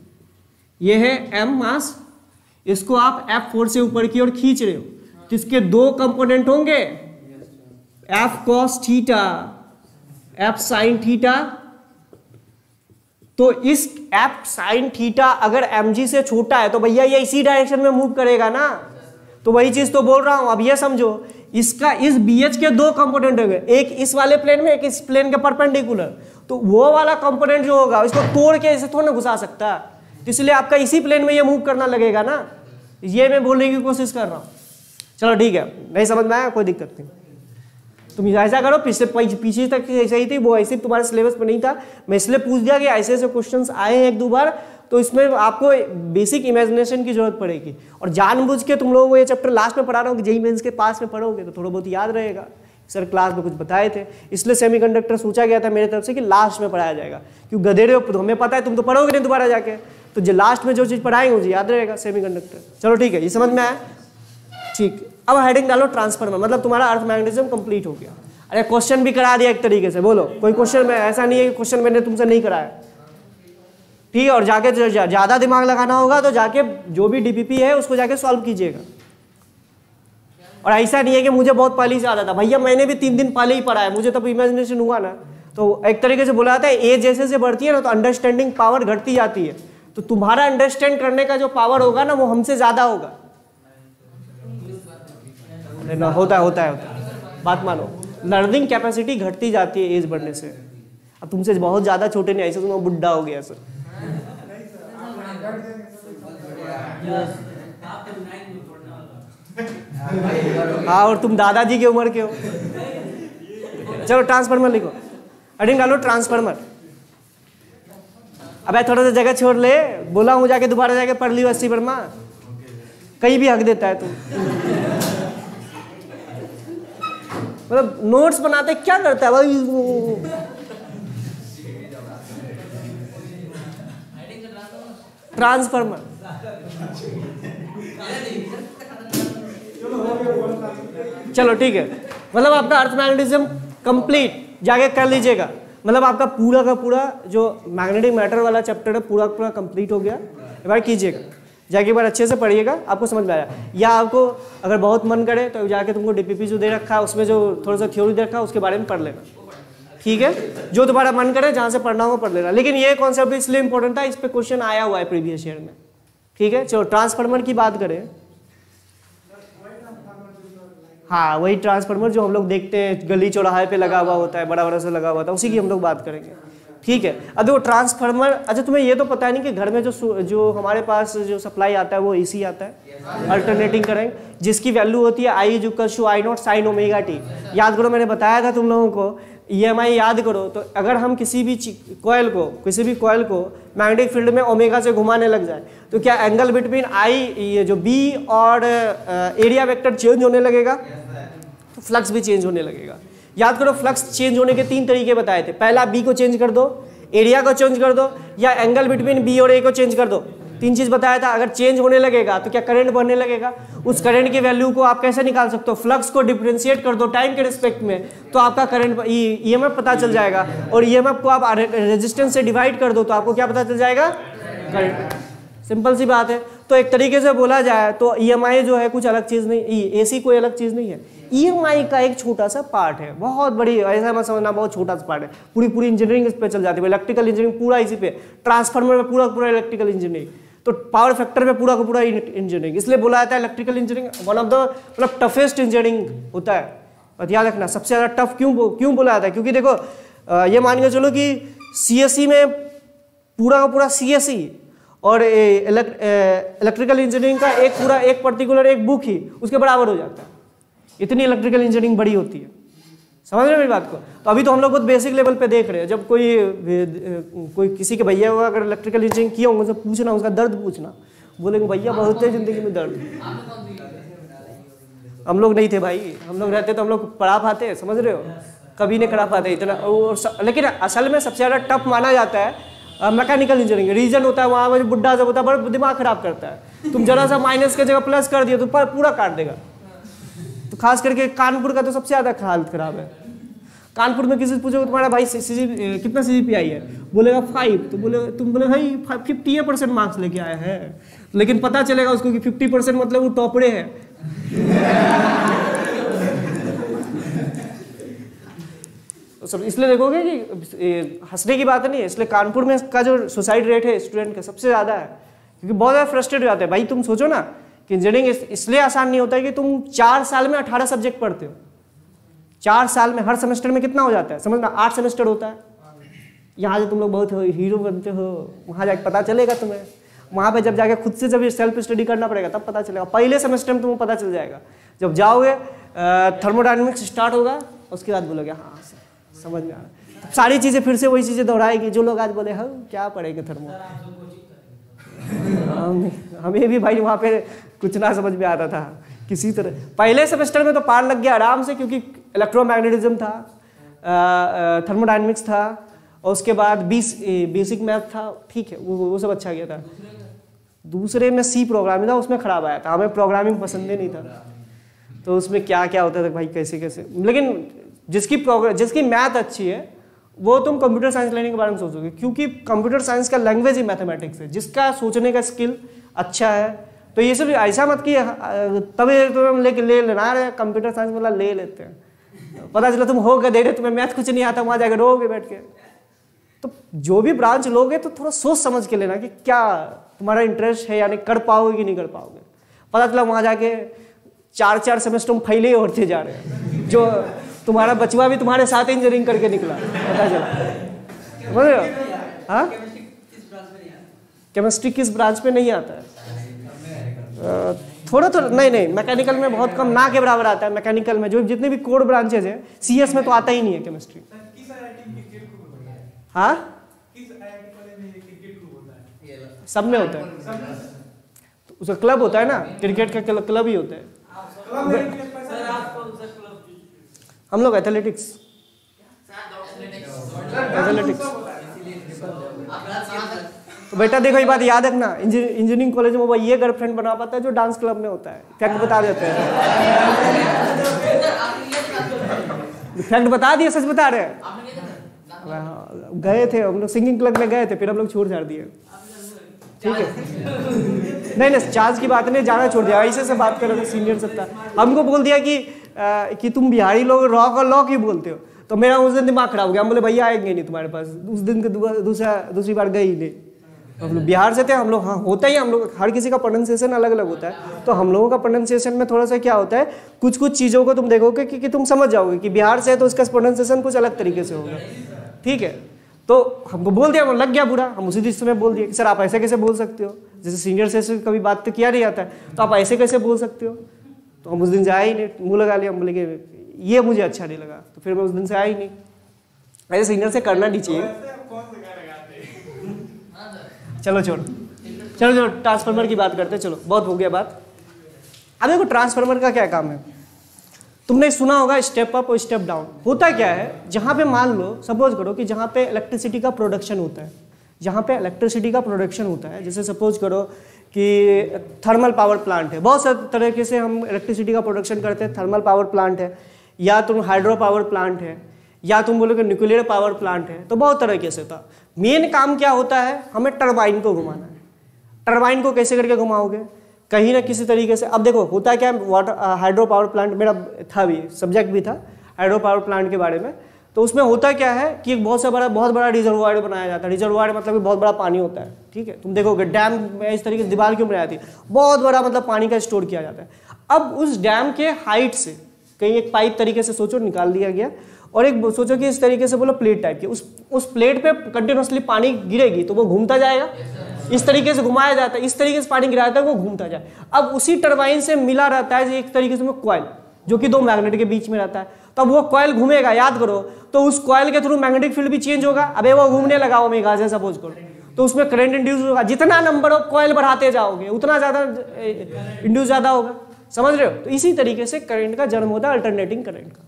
ये है m मास, इसको आप F4 से ऊपर की ओर खींच रहे हो तो इसके दो कंपोनेंट होंगे, F cos theta, F sin theta. तो इस F sin थीटा अगर mg से छोटा है तो भैया ये इसी डायरेक्शन में मूव करेगा ना, तो वही चीज तो बोल रहा हूं। अब ये समझो, इसका इस BH के दो कंपोनेंट होंगे, एक इस वाले प्लेन में, एक इस प्लेन के परपेंडिकुलर। तो वो वाला कंपोनेंट जो होगा इसको तोड़ के इसे थोड़ा ना घुसा सकता, तो इसलिए आपका इसी प्लेन में ये मूव करना लगेगा ना। ये मैं बोलने की कोशिश कर रहा हूँ। चलो ठीक है, नहीं समझ में आया कोई दिक्कत नहीं, तुम ऐसा करो, पीछे तक ऐसा ही थी, वो ऐसे तुम्हारे सिलेबस में नहीं था, मैं इसलिए पूछ दिया कि ऐसे ऐसे क्वेश्चंस आए हैं एक दो बार, तो इसमें आपको बेसिक इमेजिनेशन की जरूरत पड़ेगी। और जानबूझ के तुम लोगों को ये चैप्टर लास्ट में पढ़ा रहा हूँ कि जेईई मेंस के पास में पढ़ोगे तो थोड़ा बहुत याद रहेगा, सर क्लास में कुछ बताए थे, इसलिए सेमीकंडक्टर सोचा गया था मेरे तरफ से कि लास्ट में पढ़ाया जाएगा, क्योंकि गधेरे हो तो हमें पता है, तुम तो पढ़ोगे नहीं दोबारा जाके, तो जो लास्ट में जो चीज़ पढ़ाएंगे मुझे याद रहेगा सेमीकंडक्टर। चलो ठीक है, ये समझ में आया, ठीक। अब हेडिंग डालो ट्रांसफार्मर, मतलब तुम्हारा अर्थ मैग्नेटिज्म कंप्लीट हो गया। अरे क्वेश्चन भी करा दिया एक तरीके से, बोलो कोई क्वेश्चन में ऐसा नहीं है कि क्वेश्चन मैंने तुमसे नहीं कराया, ठीक है। और जाके ज्यादा दिमाग लगाना होगा तो जाके जो भी डीपीपी है उसको जाके सॉल्व कीजिएगा। और ऐसा नहीं है कि मुझे बहुत पहले से आता था, भैया मैंने भी 3 दिन पहले ही पढ़ा है, मुझे तब इमेजिनेशन हुआ ना। तो एक तरीके से बोला जाता है एज जैसे जैसे बढ़ती है ना तो अंडरस्टैंडिंग पावर घटती जाती है, तो तुम्हारा अंडरस्टैंड करने का जो पावर होगा ना वो हमसे ज्यादा होगा ना। होता है, बात मानो, लर्निंग कैपेसिटी घटती जाती है एज बढ़ने से। अब तुमसे बहुत ज्यादा छोटे नहीं, ऐसे तुम बुढ़ा हो गया सर। हाँ, और तुम दादाजी की उम्र के हो। चलो ट्रांसफार्मर लिखो, हेडिंग डालो ट्रांसफार्मर। अबे थोड़ा सा जगह छोड़ ले, बोला हूँ जाके दोबारा जाके पढ़ लियो 80 वर्मा, कहीं भी हक देता है तू। मतलब नोट्स बनाते क्या करता है भाई। ट्रांसफार्मर, चलो ठीक है, मतलब आपका अर्थ मैग्नेटिज्म कंप्लीट जाके कर लीजिएगा, मतलब आपका पूरा का पूरा जो मैग्नेटिक मैटर वाला चैप्टर है पूरा पूरा कंप्लीट हो गया। एक बार कीजिएगा, जाके एक बार अच्छे से पढ़िएगा, आपको समझ में आया। या आपको अगर बहुत मन करे तो जाके तुमको डीपीपी जो दे रखा है उसमें जो थोड़ा सा थ्योरी दे रखा है उसके बारे में पढ़ लेना, ठीक है। जो तुम्हारा मन करे जहाँ से पढ़ना हो पढ़ लेना, लेकिन ये कॉन्सेप्ट इसलिए इंपॉर्टेंट था, इस पर क्वेश्चन आया हुआ है प्रीवियस ईयर में, ठीक है। चलो ट्रांसफार्मर की बात करें, हाँ वही ट्रांसफार्मर जो हम लोग देखते हैं गली चौराहे पे लगा हुआ होता है, बड़ा बड़ा सा लगा हुआ था, उसी की हम लोग बात करेंगे, ठीक है। अब देखो ट्रांसफार्मर, अच्छा तुम्हें ये तो पता नहीं कि घर में जो हमारे पास जो सप्लाई आता है वो एसी आता है अल्टरनेटिंग करंट, जिसकी वैल्यू होती है I = I0 sin omega t। याद करो मैंने बताया था तुम लोगों को, EMI याद करो, तो अगर हम किसी भी कॉइल को मैग्नेटिक फील्ड में ओमेगा से घुमाने लग जाए तो क्या एंगल बिटवीन ये जो B और एरिया वेक्टर चेंज होने लगेगा, तो फ्लक्स भी चेंज होने लगेगा। याद करो फ्लक्स चेंज होने के 3 तरीके बताए थे, पहला B को चेंज कर दो, एरिया को चेंज कर दो, या एंगल बिटवीन B और A को चेंज कर दो। 3 चीज बताया था। अगर चेंज होने लगेगा तो क्या करंट बढ़ने लगेगा, उस करंट की वैल्यू को आप कैसे निकाल सकते हो, फ्लक्स को डिफरेंशिएट कर दो टाइम के रिस्पेक्ट में, तो आपका करंट ईएमएफ पता चल जाएगा, और ईएमएफ को आप रेजिस्टेंस से डिवाइड कर दो तो आपको क्या पता चल जाएगा, करंट। सिंपल सी बात है। तो एक तरीके से बोला जाए तो ईएमआई जो है कुछ अलग चीज नहीं, एसी कोई अलग चीज नहीं है, ईएमआई का एक छोटा सा पार्ट है, बहुत बड़ी, ऐसा मत समझना बहुत छोटा सा पार्ट है, पूरी इंजीनियरिंग इस पे चल जाती है, इलेक्ट्रिकल इंजीनियरिंग पूरा इसी पे, ट्रांसफार्मर में पूरा इलेक्ट्रिकल इंजीनियरिंग, तो पावर फैक्टर में पूरा का पूरा इंजीनियरिंग, इसलिए बोला जाता है electrical engineering one of the मतलब टफेस्ट इंजीनियरिंग होता है। और याद रखना सबसे ज्यादा टफ क्यों बोला जाता है, क्योंकि देखो ये मान के चलो कि सीएससी में पूरा का पूरा सीएससी और इलेक्ट्रिकल इंजीनियरिंग का एक पर्टिकुलर एक बुक ही उसके बराबर हो जाता है, इतनी इलेक्ट्रिकल इंजीनियरिंग बड़ी होती है। समझ रहे हो मेरी बात को। तो अभी तो हम लोग बहुत बेसिक लेवल पे देख रहे हैं, जब कोई किसी के भैया होगा अगर इलेक्ट्रिकल इंजीनियरिंग किया होगा तो पूछना, उसका दर्द पूछना, बोलेंगे भैया बहुत है जिंदगी में दर्द। हम लोग नहीं थे भाई, हम लोग रहते तो हम लोग पढ़ा पाते, समझ रहे हो, कभी नहीं करा पाते इतना। लेकिन असल में सबसे ज़्यादा टफ माना जाता है मैकेनिकल इंजीनियरिंग। रीजन होता है वहाँ में बुढ़ा जब होता है बड़ा दिमाग खराब करता है, तुम जरा सा माइनस की जगह प्लस कर दिया तो पूरा काट देगा। तो खास करके कानपुर का तो सबसे ज़्यादा हालत खराब है। कानपुर में किसी से पूछोगे तुम्हारा भाई कितना CGPI है, बोलेगा 5, तो तुम बोले भाई 50% मार्क्स लेके आया है, लेकिन पता चलेगा उसको कि 50% मतलब वो टॉपरे है। तो सब इसलिए देखोगे कि हंसने की बात नहीं है, इसलिए कानपुर में का जो सुसाइड रेट है स्टूडेंट का सबसे ज़्यादा है, क्योंकि बहुत ज़्यादा फ्रस्ट्रेट हो जाते हैं। भाई तुम सोचो ना कि इंजीनियरिंग इसलिए आसान नहीं होता है कि तुम 4 साल में 18 सब्जेक्ट पढ़ते हो। 4 साल में हर सेमेस्टर में कितना हो जाता है समझना, 8 सेमेस्टर होता है। यहाँ से तुम लोग बहुत हीरो बनते हो, वहाँ जाके पता चलेगा तुम्हें। वहाँ पे जब जाके खुद से जब सेल्फ स्टडी करना पड़ेगा तब पता चलेगा। पहले सेमेस्टर में तुम्हें पता चल जाएगा, जब जाओगे थर्मोडायनेमिक्स स्टार्ट होगा उसके बाद बोलोगे हाँ समझ में आ रहा। सारी चीज़ें फिर से वही चीज़ें दोहराएगी जो लोग आज बोले हाँ क्या पढ़ेंगे थर्मो। हमें भी भाई वहाँ पे कुछ ना समझ में आता था किसी तरह। पहले सेमेस्टर में तो पार लग गया आराम से, क्योंकि इलेक्ट्रोमैग्नेटिज्म था, थर्मोडायनेमिक्स था, और उसके बाद बेसिक मैथ था, ठीक है वो सब अच्छा गया था। दूसरे में सी प्रोग्रामिंग था, उसमें खराब आया था, हमें प्रोग्रामिंग पसंद ही नहीं था। तो उसमें क्या क्या होता था भाई कैसे कैसे, लेकिन जिसकी मैथ अच्छी है वो तुम कंप्यूटर साइंस लेने के बारे में सोचोगे, क्योंकि कंप्यूटर साइंस का लैंग्वेज ही मैथमेटिक्स है। जिसका सोचने का स्किल अच्छा है तो ये सब ऐसा मत कि तभी तो हम ले लेना रहे कंप्यूटर साइंस वाला ले लेते हैं, पता चला तुम हो गए दे रहे तुम्हें मैथ कुछ नहीं आता, वहाँ जाकर रोगे बैठ के। तो जो भी ब्रांच लोगे तो थोड़ा सोच समझ के लेना कि क्या तुम्हारा इंटरेस्ट है, यानी कर पाओगे कि नहीं कर पाओगे। पता चला वहाँ जाके 4 सेमेस्टर में फैले ही होते जा रहे हैं, जो तुम्हारा बचवा भी तुम्हारे साथ इंजीनियरिंग करके निकला, पता चला। समझ रहे हो? हाँ केमिस्ट्री किस ब्रांच पे नहीं आता है? थोड़ा नहीं मैकेनिकल में बहुत कम, ना के बराबर आता है। मैकेनिकल में जो जितने भी कोर ब्रांचेज है, सीएस में तो आता ही नहीं है केमिस्ट्री। हाँ सब में होता है, तो उसका क्लब होता है ना, क्रिकेट का क्लब ही होता है। हम लोग एथलेटिक्स तो बेटा देखो ये बात याद रखना, इंजीनियरिंग कॉलेज में वो ये गर्लफ्रेंड बना पाता है जो डांस क्लब में होता है। फैक्ट बता देते हैं, फैक्ट बता दिए, सच बता रहे हैं। गए थे हम लोग सिंगिंग क्लब में गए थे, फिर हम लोग छोड़ दिए। ठीक है नहीं चार्ज की बात नहीं, जाना छोड़ दिया। ऐसे से बात कर रहे थे, सीनियर सब था, हमको बोल दिया कि तुम बिहारी लोग रॉक और लॉक ही बोलते हो। तो मेरा उस दिन दिमाग खराब हो गया, हम बोले भैया आएंगे नहीं तुम्हारे पास। उस दिन के दूसरी बार गए ही नहीं। हम लोग बिहार से थे, हम लोग हाँ होता ही, हम लोग हर किसी का प्रोनाउंसिएशन अलग अलग होता है, तो हम लोगों का प्रोनाउंसिएशन में थोड़ा सा क्या होता है, कुछ चीज़ों को तुम देखोगे कि तुम समझ जाओगे कि बिहार से है तो उसका प्रोनाउंसिएशन कुछ अलग तरीके से होगा। ठीक है, तो हमको बोल दिया, लग गया बुरा। हम उसी समय बोल दिया कि सर आप ऐसे कैसे बोल सकते हो, जैसे सीनियर से कभी बात तो किया नहीं जाता है, तो आप ऐसे कैसे बोल सकते हो। तो हम उस दिन से आए ही नहीं, मुँह लगा लिया, हम बोले कि ये मुझे अच्छा नहीं लगा, तो फिर मैं उस दिन से आया ही नहीं। ऐसे सीनियर से करना नहीं चाहिए। चलो चलो ट्रांसफार्मर की बात करते हैं। चलो बहुत हो गया बात। अब देखो ट्रांसफार्मर का क्या काम है। तुमने सुना होगा स्टेप अप और स्टेप डाउन। होता क्या है, जहाँ पे मान लो सपोज करो कि जहाँ पे इलेक्ट्रिसिटी का प्रोडक्शन होता है, जहाँ पे इलेक्ट्रिसिटी का प्रोडक्शन होता है, जैसे सपोज करो कि थर्मल पावर प्लांट है, बहुत सारे तरीके से हम इलेक्ट्रिसिटी का प्रोडक्शन करते हैं। थर्मल पावर प्लांट है, या तुम हाइड्रो पावर प्लांट है, या तुम बोलोगे न्यूक्लियर पावर प्लांट है, तो बहुत तरीके से था। मेन काम क्या होता है, हमें टरबाइन को घुमाना है। टरबाइन को कैसे करके घुमाओगे, कहीं ना किसी तरीके से। अब देखो होता क्या है, वाटर हाइड्रो पावर प्लांट मेरा था भी, सब्जेक्ट भी था हाइड्रो पावर प्लांट के बारे में। तो उसमें होता क्या है कि एक बहुत बड़ा रिजर्वायर बनाया जाता है। रिजर्वायर मतलब कि बहुत बड़ा पानी होता है। ठीक है, तुम देखोगे डैम में इस तरीके से दीवार क्यों बनाई जाती है, बहुत बड़ा मतलब पानी का स्टोर किया जाता है। अब उस डैम के हाइट से कहीं एक पाइप तरीके से सोचो निकाल दिया गया, और एक सोचो कि इस तरीके से बोलो प्लेट टाइप की, उस प्लेट पे कंटिन्यूसली पानी गिरेगी तो वो घूमता जाएगा, इस तरीके से घुमाया जाता है, इस तरीके से पानी गिराया जाता है, वो घूमता जाए। अब उसी टरबाइन से मिला रहता है एक तरीके से वो कॉइल, जो कि 2 मैग्नेट के बीच में रहता है। तब वो कॉइल घूमेगा, याद करो, तो उस कॉइल के थ्रू मैग्नेटिक फील्ड भी चेंज होगा। अबे वो घूमने लगा ओमेगा से सपोज करो, तो उसमें करंट इंड्यूस होगा। जितना नंबर ऑफ कॉइल बढ़ाते जाओगे उतना ज्यादा इंड्यूस ज्यादा होगा। समझ रहे हो? तो इसी तरीके से करंट का जन्म होता है, अल्टरनेटिंग करंट का।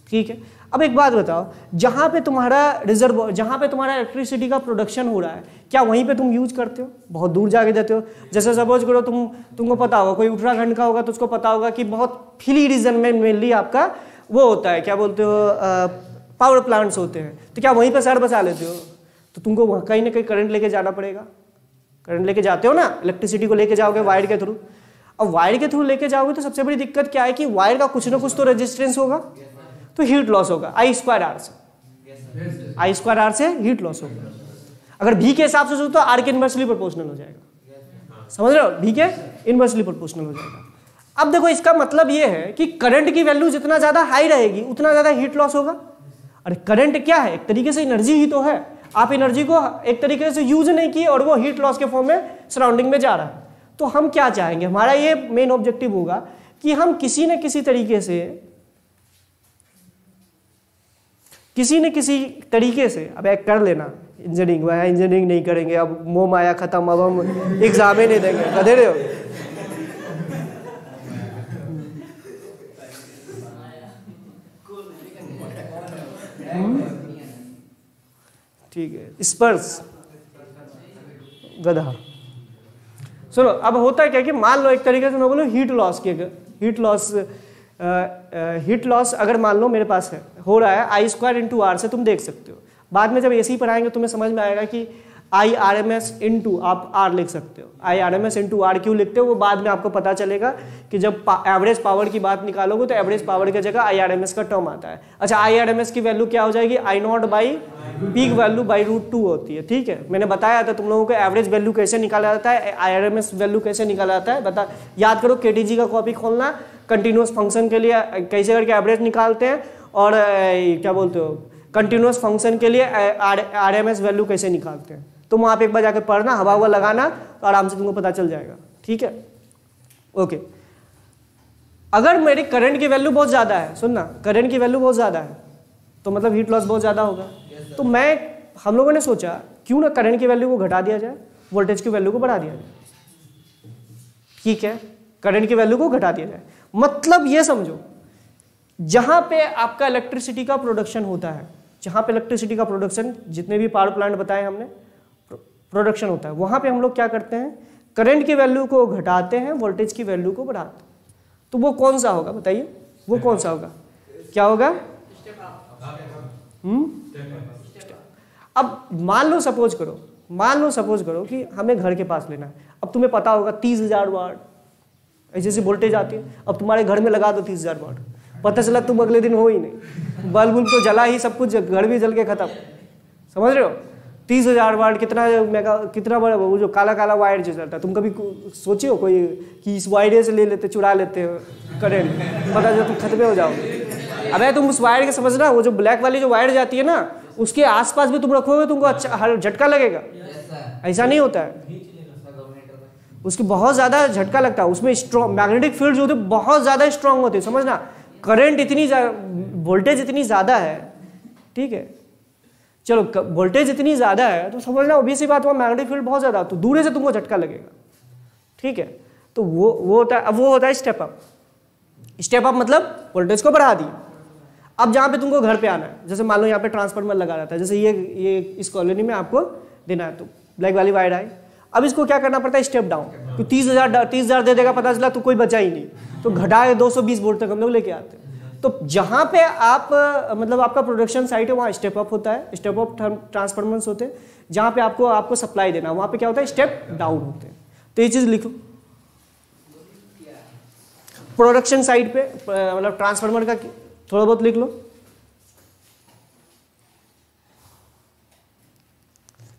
ठीक है, अब एक बात बताओ, जहां पे तुम्हारा इलेक्ट्रिसिटी का प्रोडक्शन हो रहा है, क्या वहीं पे तुम यूज करते हो? बहुत दूर जाके देते हो। जैसे सपोज करो तुमको पता होगा, कोई उत्तराखंड का होगा तो उसको पता होगा कि बहुत हिली रीजन में मेनली आपका वो होता है, क्या बोलते हो, पावर प्लांट्स होते हैं। तो क्या वहीं पर शहर बसा लेते हो? तो तुमको कहीं ना कहीं करंट लेके जाना पड़ेगा, करंट लेके जाते हो ना, इलेक्ट्रिसिटी को लेके जाओगे वायर के थ्रू। अब वायर के थ्रू लेके जाओगे तो सबसे बड़ी दिक्कत क्या है कि वायर का कुछ ना कुछ तो रेजिस्टेंस होगा, तो हीट लॉस होगा I²R से, I²R से हीट लॉस होगा। अगर V के हिसाब से सोचो तो R के इनवर्सली प्रोपोर्शनल हो जाएगा, समझ रहे हो, V के इनवर्सली प्रोपोर्शनल हो जाएगा। अब देखो इसका मतलब ये है कि करंट की वैल्यू जितना ज्यादा हाई रहेगी उतना ज्यादा हीट लॉस होगा। अरे करंट क्या है, एक तरीके से एनर्जी ही तो है, आप एनर्जी को एक तरीके से यूज नहीं किए और वो हीट लॉस के फॉर्म में सराउंडिंग में जा रहा है। तो हम क्या चाहेंगे, हमारा ये मेन ऑब्जेक्टिव होगा कि हम किसी न किसी तरीके से अब एक कर लेना इंजीनियरिंग, वह इंजीनियरिंग नहीं करेंगे, अब मोह माया खत्म, अब हम एग्जाम ही नहीं देंगे, कह रहे हो। ठीक है, स्पर्श गधा। सुनो, अब होता है क्या कि मान लो एक तरीके से मैं बोलूँ हीट लॉस अगर मान लो मेरे पास है, हो रहा है I²R से, तुम देख सकते हो। बाद में जब एसी पढ़ाएंगे तुम्हें समझ में आएगा कि IRMS इंटू आप R लिख सकते हो, IRMS इंटू R क्यों लिखते हो वो बाद में आपको पता चलेगा कि जब एवरेज पावर की बात निकालोगे तो एवरेज पावर की जगह IRMS का टर्म आता है। अच्छा, IRMS की वैल्यू क्या हो जाएगी, I0 पीक वैल्यू √2 होती है। ठीक है, मैंने बताया था तुम लोगों को एवरेज वैल्यू कैसे निकाला जाता है, IRMS वैल्यू कैसे निकाला जाता है, बता याद करो, KTG का कॉपी खोलना, कंटिन्यूअस फंक्शन के लिए कैसे करके एवरेज निकालते हैं, और क्या बोलते हो कंटिन्यूअस फंक्शन के लिए RMS वैल्यू कैसे निकालते हैं। तुम वहां पे एक बार जाके पढ़ना, हवा हुआ लगाना, तो आराम से तुमको पता चल जाएगा। ठीक है, ओके। अगर मेरी करंट की वैल्यू बहुत ज्यादा है, सुनना, करंट की वैल्यू बहुत ज्यादा है तो मतलब हीट लॉस बहुत ज्यादा होगा। तो हम लोगों ने सोचा क्यों ना करंट की वैल्यू को घटा दिया जाए, वोल्टेज की वैल्यू को बढ़ा दिया जाए। ठीक है, करंट की वैल्यू को घटा दिया जाए, मतलब ये समझो जहां पे आपका इलेक्ट्रिसिटी का प्रोडक्शन होता है, जहां पे इलेक्ट्रिसिटी का प्रोडक्शन, जितने भी पावर प्लांट बताए हमने प्रोडक्शन होता है, वहां पे हम लोग क्या करते हैं, करंट की वैल्यू को घटाते हैं, वोल्टेज की वैल्यू को बढ़ाते हैं। तो वो कौन सा होगा बताइए, वो कौन सा होगा, क्या होगा? अब मान लो सपोज करो कि हमें घर के पास लेना है। अब तुम्हें पता होगा 30,000 वाट ऐसी वोल्टेज आती है। अब तुम्हारे घर में लगा दो 30,000 वाट, पता चला तुम अगले दिन हो ही नहीं, बल्ब तो जला ही, सब कुछ घर भी जल के खत्म। समझ रहे हो, 30,000 वाट कितना बड़ा, वो जो काला काला वायर जो चलता है, तुम कभी सोचे हो कोई कि इस वायर से ले लेते, चुरा लेते हो करेंट, पता चला तुम खत्म हो जाओगे। अबे तुम उस वायर के समझना, वो जो ब्लैक वाली जो वायर जाती है ना, उसके आसपास भी तुम रखोगे तुमको अच्छा हर झटका लगेगा, ऐसा नहीं होता है, उसकी बहुत ज्यादा झटका लगता है, उसमें स्ट्रॉन्ग मैग्नेटिक फील्ड जो होते बहुत ज्यादा स्ट्रॉन्ग होते हैं। समझना, करंट इतनी वोल्टेज इतनी ज्यादा है, ठीक है, चलो वोल्टेज इतनी ज्यादा है तो समझना ऑब्वियस सी बात, वहाँ मैग्नेटिक फील्ड बहुत ज्यादा, तो दूर से तुमको झटका लगेगा। ठीक है, तो वो होता है, अब वो होता है स्टेप अप। स्टेप अप मतलब वोल्टेज को बढ़ा दिया। अब जहाँ पे तुमको घर पे आना है, जैसे मान लो यहाँ पे ट्रांसफार्मर लगा रहता है, जैसे ये इस कॉलोनी में आपको देना है, तो ब्लैक वाली वायर आई। अब इसको क्या करना पड़ता है, स्टेप डाउन। तो 30,000 दे देगा, पता चला तो कोई बचा ही नहीं, तो घटा 220 वोल्ट तक हम लोग लेके आते हैं। तो जहाँ पे आप मतलब आपका प्रोडक्शन साइट है वहाँ स्टेप अप होता है, स्टेप अप ट्रांसफार्मर्स होते हैं। जहाँ पे आपको सप्लाई देना, वहाँ पे क्या होता है, स्टेप डाउन होते हैं। तो ये चीज़ लिखो, प्रोडक्शन साइड पे मतलब ट्रांसफार्मर का थोड़ा बहुत लिख लो।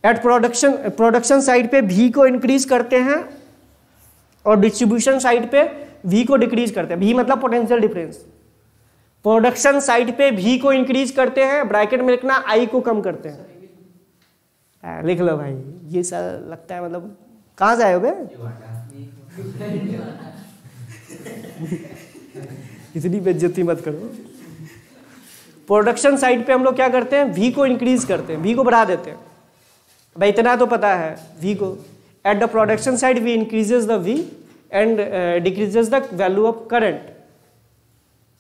एट प्रोडक्शन साइड पे V को इंक्रीज करते हैं और डिस्ट्रीब्यूशन साइड पे V को डिक्रीज करते हैं। V मतलब पोटेंशियल डिफरेंस। प्रोडक्शन साइड पे V को इंक्रीज करते हैं, ब्रैकेट में लिखना I को कम करते हैं। लिख लो भाई, ये सर लगता है मतलब कहाँ से आए हो गए इतनी बेइज्जती मत करो। प्रोडक्शन साइड पे हम लोग क्या करते हैं, V को इंक्रीज करते हैं, V को बढ़ा देते हैं। भाई इतना तो पता है, V को at the production side V increases the V and decreases the value of current.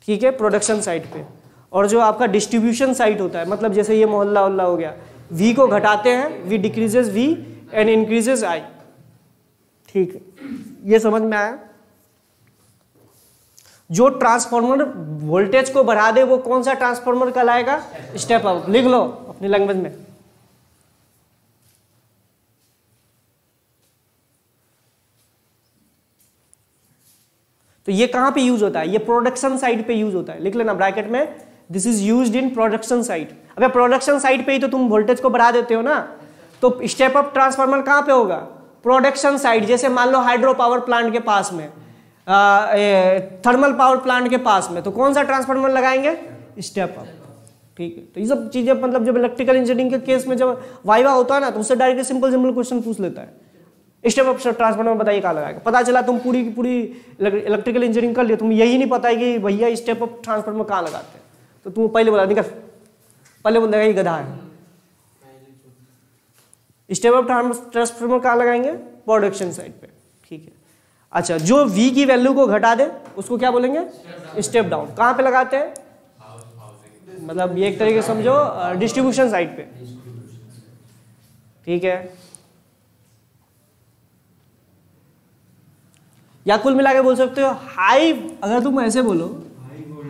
ठीक है, प्रोडक्शन साइड पे। और जो आपका डिस्ट्रीब्यूशन साइड होता है, मतलब जैसे ये मोहल्ला वल्ला हो गया, V को घटाते हैं, V decreases V and increases I। ठीक है, ये समझ में आया। जो ट्रांसफार्मर वोल्टेज को बढ़ा दे वो कौन सा ट्रांसफार्मर कहलाएगा, स्टेप अप। लिख लो अपनी लैंग्वेज में। तो ये कहाँ पे यूज होता है, ये प्रोडक्शन साइड पे यूज होता है, लिख लेना ब्रैकेट में, this is used in production side. अबे प्रोडक्शन साइड पे ही तो तुम वोल्टेज को बढ़ा देते हो ना, तो स्टेप अप ट्रांसफार्मर कहाँ पे होगा, प्रोडक्शन साइड। जैसे मान लो हाइड्रो पावर प्लांट के पास में, थर्मल पावर प्लांट के पास में, तो कौन सा ट्रांसफार्मर लगाएंगे, स्टेप अप। ठीक है, तो ये सब चीजें मतलब जब इलेक्ट्रिकल इंजीनियरिंग के केस में जब वाइवा होता है ना, तो उससे डायरेक्ट सिंपल सिंपल क्वेश्चन पूछ लेता है, स्टेप अप ट्रांसफार्मर बताइए कहाँ लगाएगा। पता चला तुम पूरी की पूरी इलेक्ट्रिकल इंजीनियरिंग कर लिया, तुम यही नहीं पता है कि भैया स्टेप अप ट्रांसफार्मर कहाँ लगाते हैं, तो तुम पहले बता निकल, पहले बोल देगा ये गधा है। स्टेप अप ट्रांसफार्मर कहाँ लगाएंगे, प्रोडक्शन साइड पे। ठीक है, अच्छा जो V की वैल्यू को घटा दे उसको क्या बोलेंगे, स्टेप डाउन। कहाँ पे लगाते हैं, मतलब ये एक तरीके से समझो डिस्ट्रीब्यूशन साइड पे। ठीक है, या कुल मिला के बोल सकते हो हाई, अगर तुम ऐसे बोलो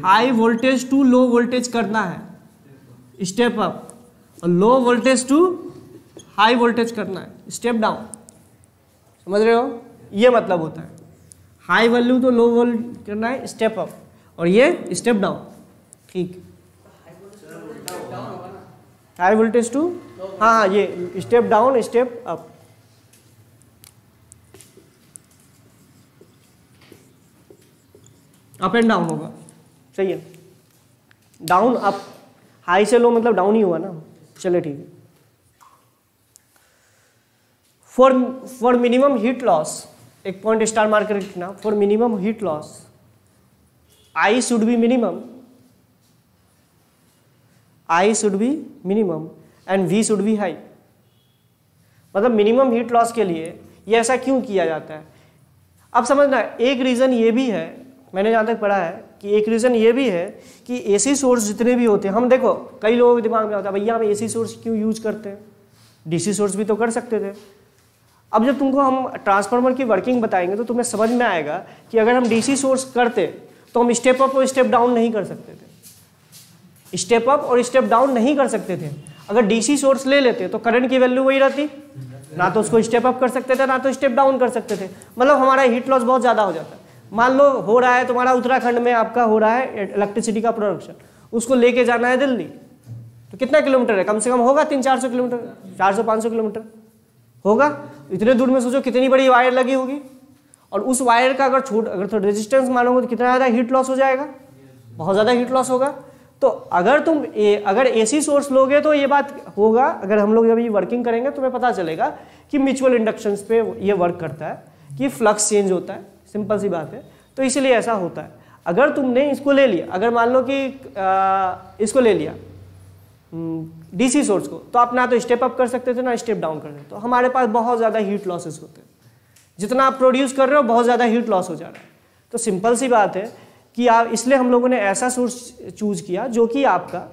high voltage to low voltage करना है स्टेप अप, और low voltage to high voltage करना है स्टेप डाउन। समझ रहे हो, ये मतलब होता है हाई वैल्यू तो लो वोल्ट करना है स्टेप अप, और ये स्टेप डाउन। ठीक, हाई वोल्टेज टू, हाँ ये step down step up. Up and down होगा, सही है, डाउन अप, हाई से लो मतलब डाउन ही हुआ ना। चलिए ठीक है, फॉर मिनिमम हीट लॉस, एक पॉइंट स्टार मार्क कर रखना, for minimum heat loss I should be minimum, I should be minimum and V should be high. मतलब मिनिमम हीट लॉस के लिए ये ऐसा क्यों किया जाता है, अब समझना। एक रीजन ये भी है, मैंने जहाँ तक पढ़ा है कि एक रीजन ये भी है कि एसी सोर्स जितने भी होते हैं, हम देखो कई लोगों के दिमाग में आता है भैया हम एसी सोर्स क्यों यूज करते हैं, डीसी सोर्स भी तो कर सकते थे। अब जब तुमको हम ट्रांसफार्मर की वर्किंग बताएंगे तो तुम्हें समझ में आएगा कि अगर हम डीसी सोर्स करते तो हम स्टेप अप और स्टेप डाउन नहीं कर सकते थे, स्टेप अप और स्टेप डाउन नहीं कर सकते थे। अगर डीसी सोर्स ले लेते तो करंट की वैल्यू वही रहती, ना तो उसको स्टेप अप कर सकते थे ना तो स्टेप डाउन कर सकते थे, मतलब हमारा हीट लॉस बहुत ज़्यादा हो जाता है। मान लो हो रहा है तुम्हारा उत्तराखंड में आपका हो रहा है इलेक्ट्रिसिटी का प्रोडक्शन, उसको लेके जाना है दिल्ली, तो कितना किलोमीटर है, कम से कम होगा 300-400 किलोमीटर, 400-500 किलोमीटर होगा। इतने दूर में सोचो कितनी बड़ी वायर लगी होगी, और उस वायर का अगर तो रेजिस्टेंस मानोगे तो कितना ज़्यादा हीट लॉस हो जाएगा, बहुत ज़्यादा हीट लॉस होगा। तो अगर तुम अगर एसी सोर्स लोगे तो ये बात होगा, अगर हम लोग जब ये वर्किंग करेंगे तुम्हें पता चलेगा कि म्यूचुअल इंडक्शंस पे ये वर्क करता है, कि फ्लक्स चेंज होता है, सिंपल सी बात है। तो इसलिए ऐसा होता है। अगर तुमने इसको ले लिया, अगर मान लो कि इसको ले लिया डीसी सोर्स को, तो आप ना तो स्टेप अप कर सकते थे ना स्टेप डाउन कर सकते थे, तो हमारे पास बहुत ज़्यादा हीट लॉसेस होते हैं, जितना आप प्रोड्यूस कर रहे हो बहुत ज़्यादा हीट लॉस हो जा रहा है। तो सिंपल सी बात है कि आप, इसलिए हम लोगों ने ऐसा सोर्स चूज किया जो कि आपका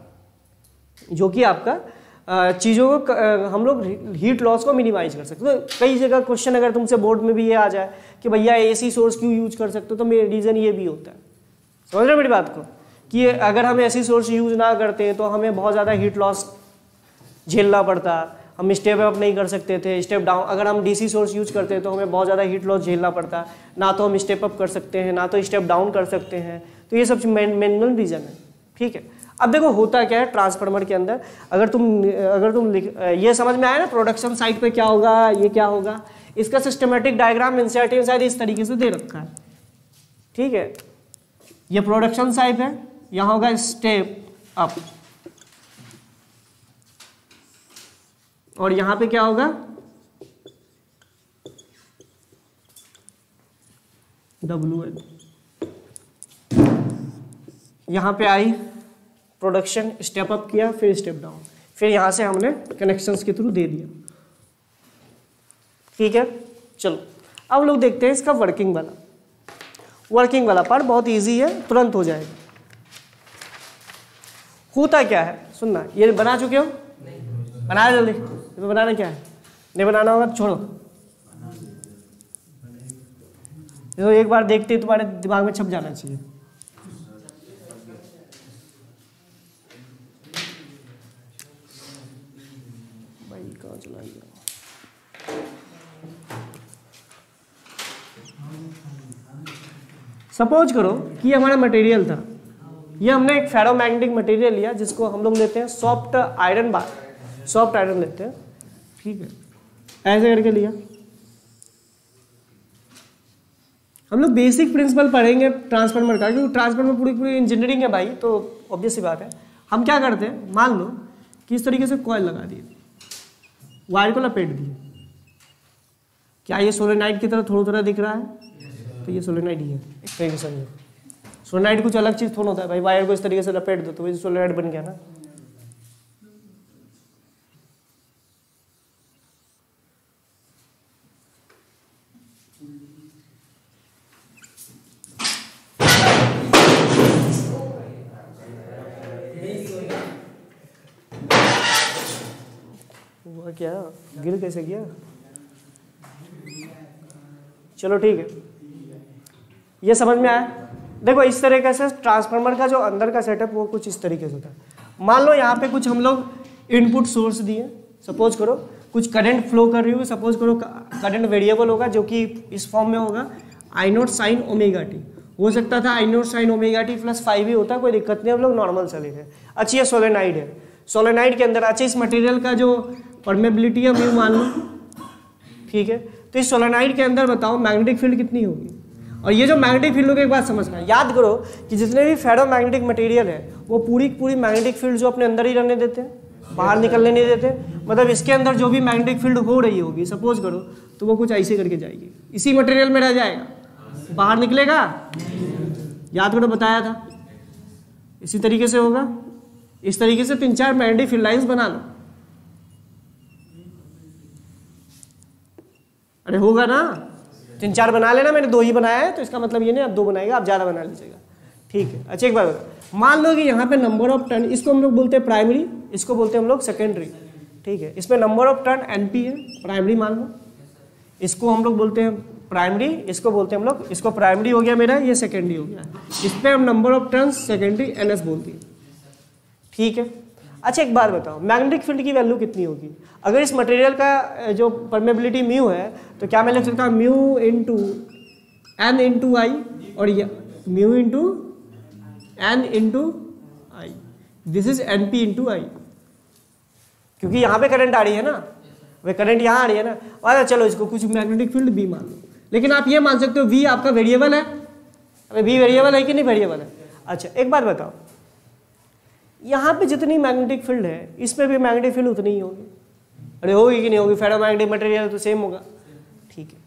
चीज़ों को हम लोग हीट लॉस को मिनिमाइज कर सकते। तो कई जगह क्वेश्चन अगर तुमसे बोर्ड में भी ये आ जाए कि भैया एसी सोर्स क्यों यूज कर सकते हो, तो मेरा रीज़न ये भी होता है, समझ रहे हो मेरी बात को, कि अगर हम एसी सोर्स यूज ना करते तो हमें बहुत ज़्यादा हीट लॉस झेलना पड़ता, हम स्टेप अप नहीं कर सकते थे, स्टेप डाउन। अगर हम डीसी सोर्स यूज करते तो हमें बहुत ज़्यादा हीट लॉस झेलना पड़ता, ना तो हम स्टेप अप कर सकते हैं ना तो स्टेप डाउन कर सकते हैं। तो ये सब मेन रीज़न है, ठीक है। अब देखो होता क्या है ट्रांसफार्मर के अंदर, अगर तुम ये समझ में आया ना प्रोडक्शन साइड पे क्या होगा, ये क्या होगा, इसका सिस्टमेटिक डायग्राम इंसर्टेड शायद इस तरीके से दे रखा है, ठीक है। ये प्रोडक्शन साइड है, यहाँ होगा स्टेप अप, और यहाँ पे क्या होगा WL। यहाँ पे आई प्रोडक्शन, स्टेप अप किया फिर स्टेप डाउन, फिर यहाँ से हमने कनेक्शंस के थ्रू दे दिया, ठीक है। चलो अब लोग देखते हैं इसका वर्किंग वाला पार्ट बहुत इजी है, तुरंत हो जाएगा। होता क्या है सुनना, ये बना चुके हो, बना जल्दी, तो बनाना क्या है, नहीं बनाना होगा तो छोड़ो, तो एक बार देखते ही तुम्हारे दिमाग में छप जाना चाहिए। भाई कहाँ चला गया, सपोज करो कि ये हमारा मटेरियल था, ये हमने एक फेरोमैग्नेटिक मटेरियल लिया जिसको हम लोग लेते हैं soft iron bar, soft iron लेते हैं, ठीक है, ऐसे करके लिया। हम लोग बेसिक प्रिंसिपल पढ़ेंगे ट्रांसफार्मर का, क्योंकि ट्रांसफार्मर पूरी पूरी इंजीनियरिंग है भाई, तो ऑब्वियस सी बात है। हम क्या करते हैं, मान लो कि इस तरीके से कॉइल लगा दिए, वायर को लपेट दिए, क्या ये सोलेनाइड की तरह थोड़ा थोड़ा दिख रहा है? तो ये सोलेनाइड ही है एक तरीके से। सोलेनाइड कुछ अलग चीज़ थोड़ा होता है भाई, वायर को इस तरीके से लपेट दो तो ये सोलेनाइड बन गया ना। हुआ क्या, गिर कैसे गया? चलो ठीक है, ये समझ में आया। देखो इस तरीके से ट्रांसफार्मर का जो अंदर का सेटअप वो कुछ इस तरीके से होता है। मान लो यहाँ पे कुछ हम लोग इनपुट सोर्स दिए, सपोज करो कुछ करंट फ्लो कर रही हो, सपोज करो करंट वेरिएबल होगा जो कि इस फॉर्म में होगा I naught sine omega T, हो सकता था I naught sine omega T plus 5 ही होता, कोई दिक्कत नहीं, हम लोग नॉर्मल चले गए। अच्छा ये सोलेनाइड है, सोलेनाइड के अंदर अच्छा इस मटेरियल का जो परमेबिलिटी है म्यू मान लो, ठीक है। तो इस सोलेनाइड के अंदर बताओ मैग्नेटिक फील्ड कितनी होगी, और ये जो मैग्नेटिक फील्ड होगी एक बात समझना, याद करो कि जितने भी फेरोमैग्नेटिक मटेरियल है वो पूरी पूरी मैग्नेटिक फील्ड जो अपने अंदर ही रहने देते हैं, बाहर निकलने नहीं देते। मतलब इसके अंदर जो भी मैग्नेटिक फील्ड हो रही होगी सपोज करो तो वो कुछ ऐसे करके जाएगी, इसी मटेरियल में रह जाएगा, बाहर निकलेगा, याद करो बताया था, इसी तरीके से होगा। इस तरीके से 3-4 मैग्नेटिक फील्ड लाइंस बना लो, अरे होगा ना, 3-4 बना लेना, मैंने 2 ही बनाया है तो इसका मतलब ये नहीं आप 2 बनाएगा, आप ज़्यादा बना लीजिएगा, ठीक है। अच्छा एक बार मान लो कि यहाँ पे नंबर ऑफ टर्न, इसको हम लोग बोलते हैं प्राइमरी, इसको बोलते हैं हम लोग सेकेंडरी, ठीक है। इसमें नंबर ऑफ टर्न एनपी है, प्राइमरी मान लो, इसको हम लोग बोलते हैं प्राइमरी, इसको बोलते हैं हम लोग, इसको प्राइमरी हो गया मेरा, ये सेकेंडरी हो गया, इस पर हम number of turn secondary NS बोलते हैं, ठीक है। अच्छा एक बात बताओ, मैग्नेटिक फील्ड की वैल्यू कितनी होगी? अगर इस मटेरियल का जो परमेबिलिटी म्यू है तो क्या मैं लिख सकता हूँ mu into N into I, और ये mu into N into I, this is N P into I, क्योंकि यहाँ पे करंट आ रही है ना, वे करंट यहाँ आ रही है ना। और चलो इसको कुछ मैग्नेटिक फील्ड बी मान लो, लेकिन आप ये मान सकते हो वी आपका वेरिएबल है, अबे वी वेरिएबल है कि नहीं वेरिएबल है। अच्छा एक बात बताओ, यहाँ पे जितनी मैग्नेटिक फील्ड है इसमें भी मैग्नेटिक फील्ड उतनी ही होगी, अरे होगी कि नहीं होगी, फेरोमैग्नेटिक मटेरियल तो सेम होगा, ठीक है।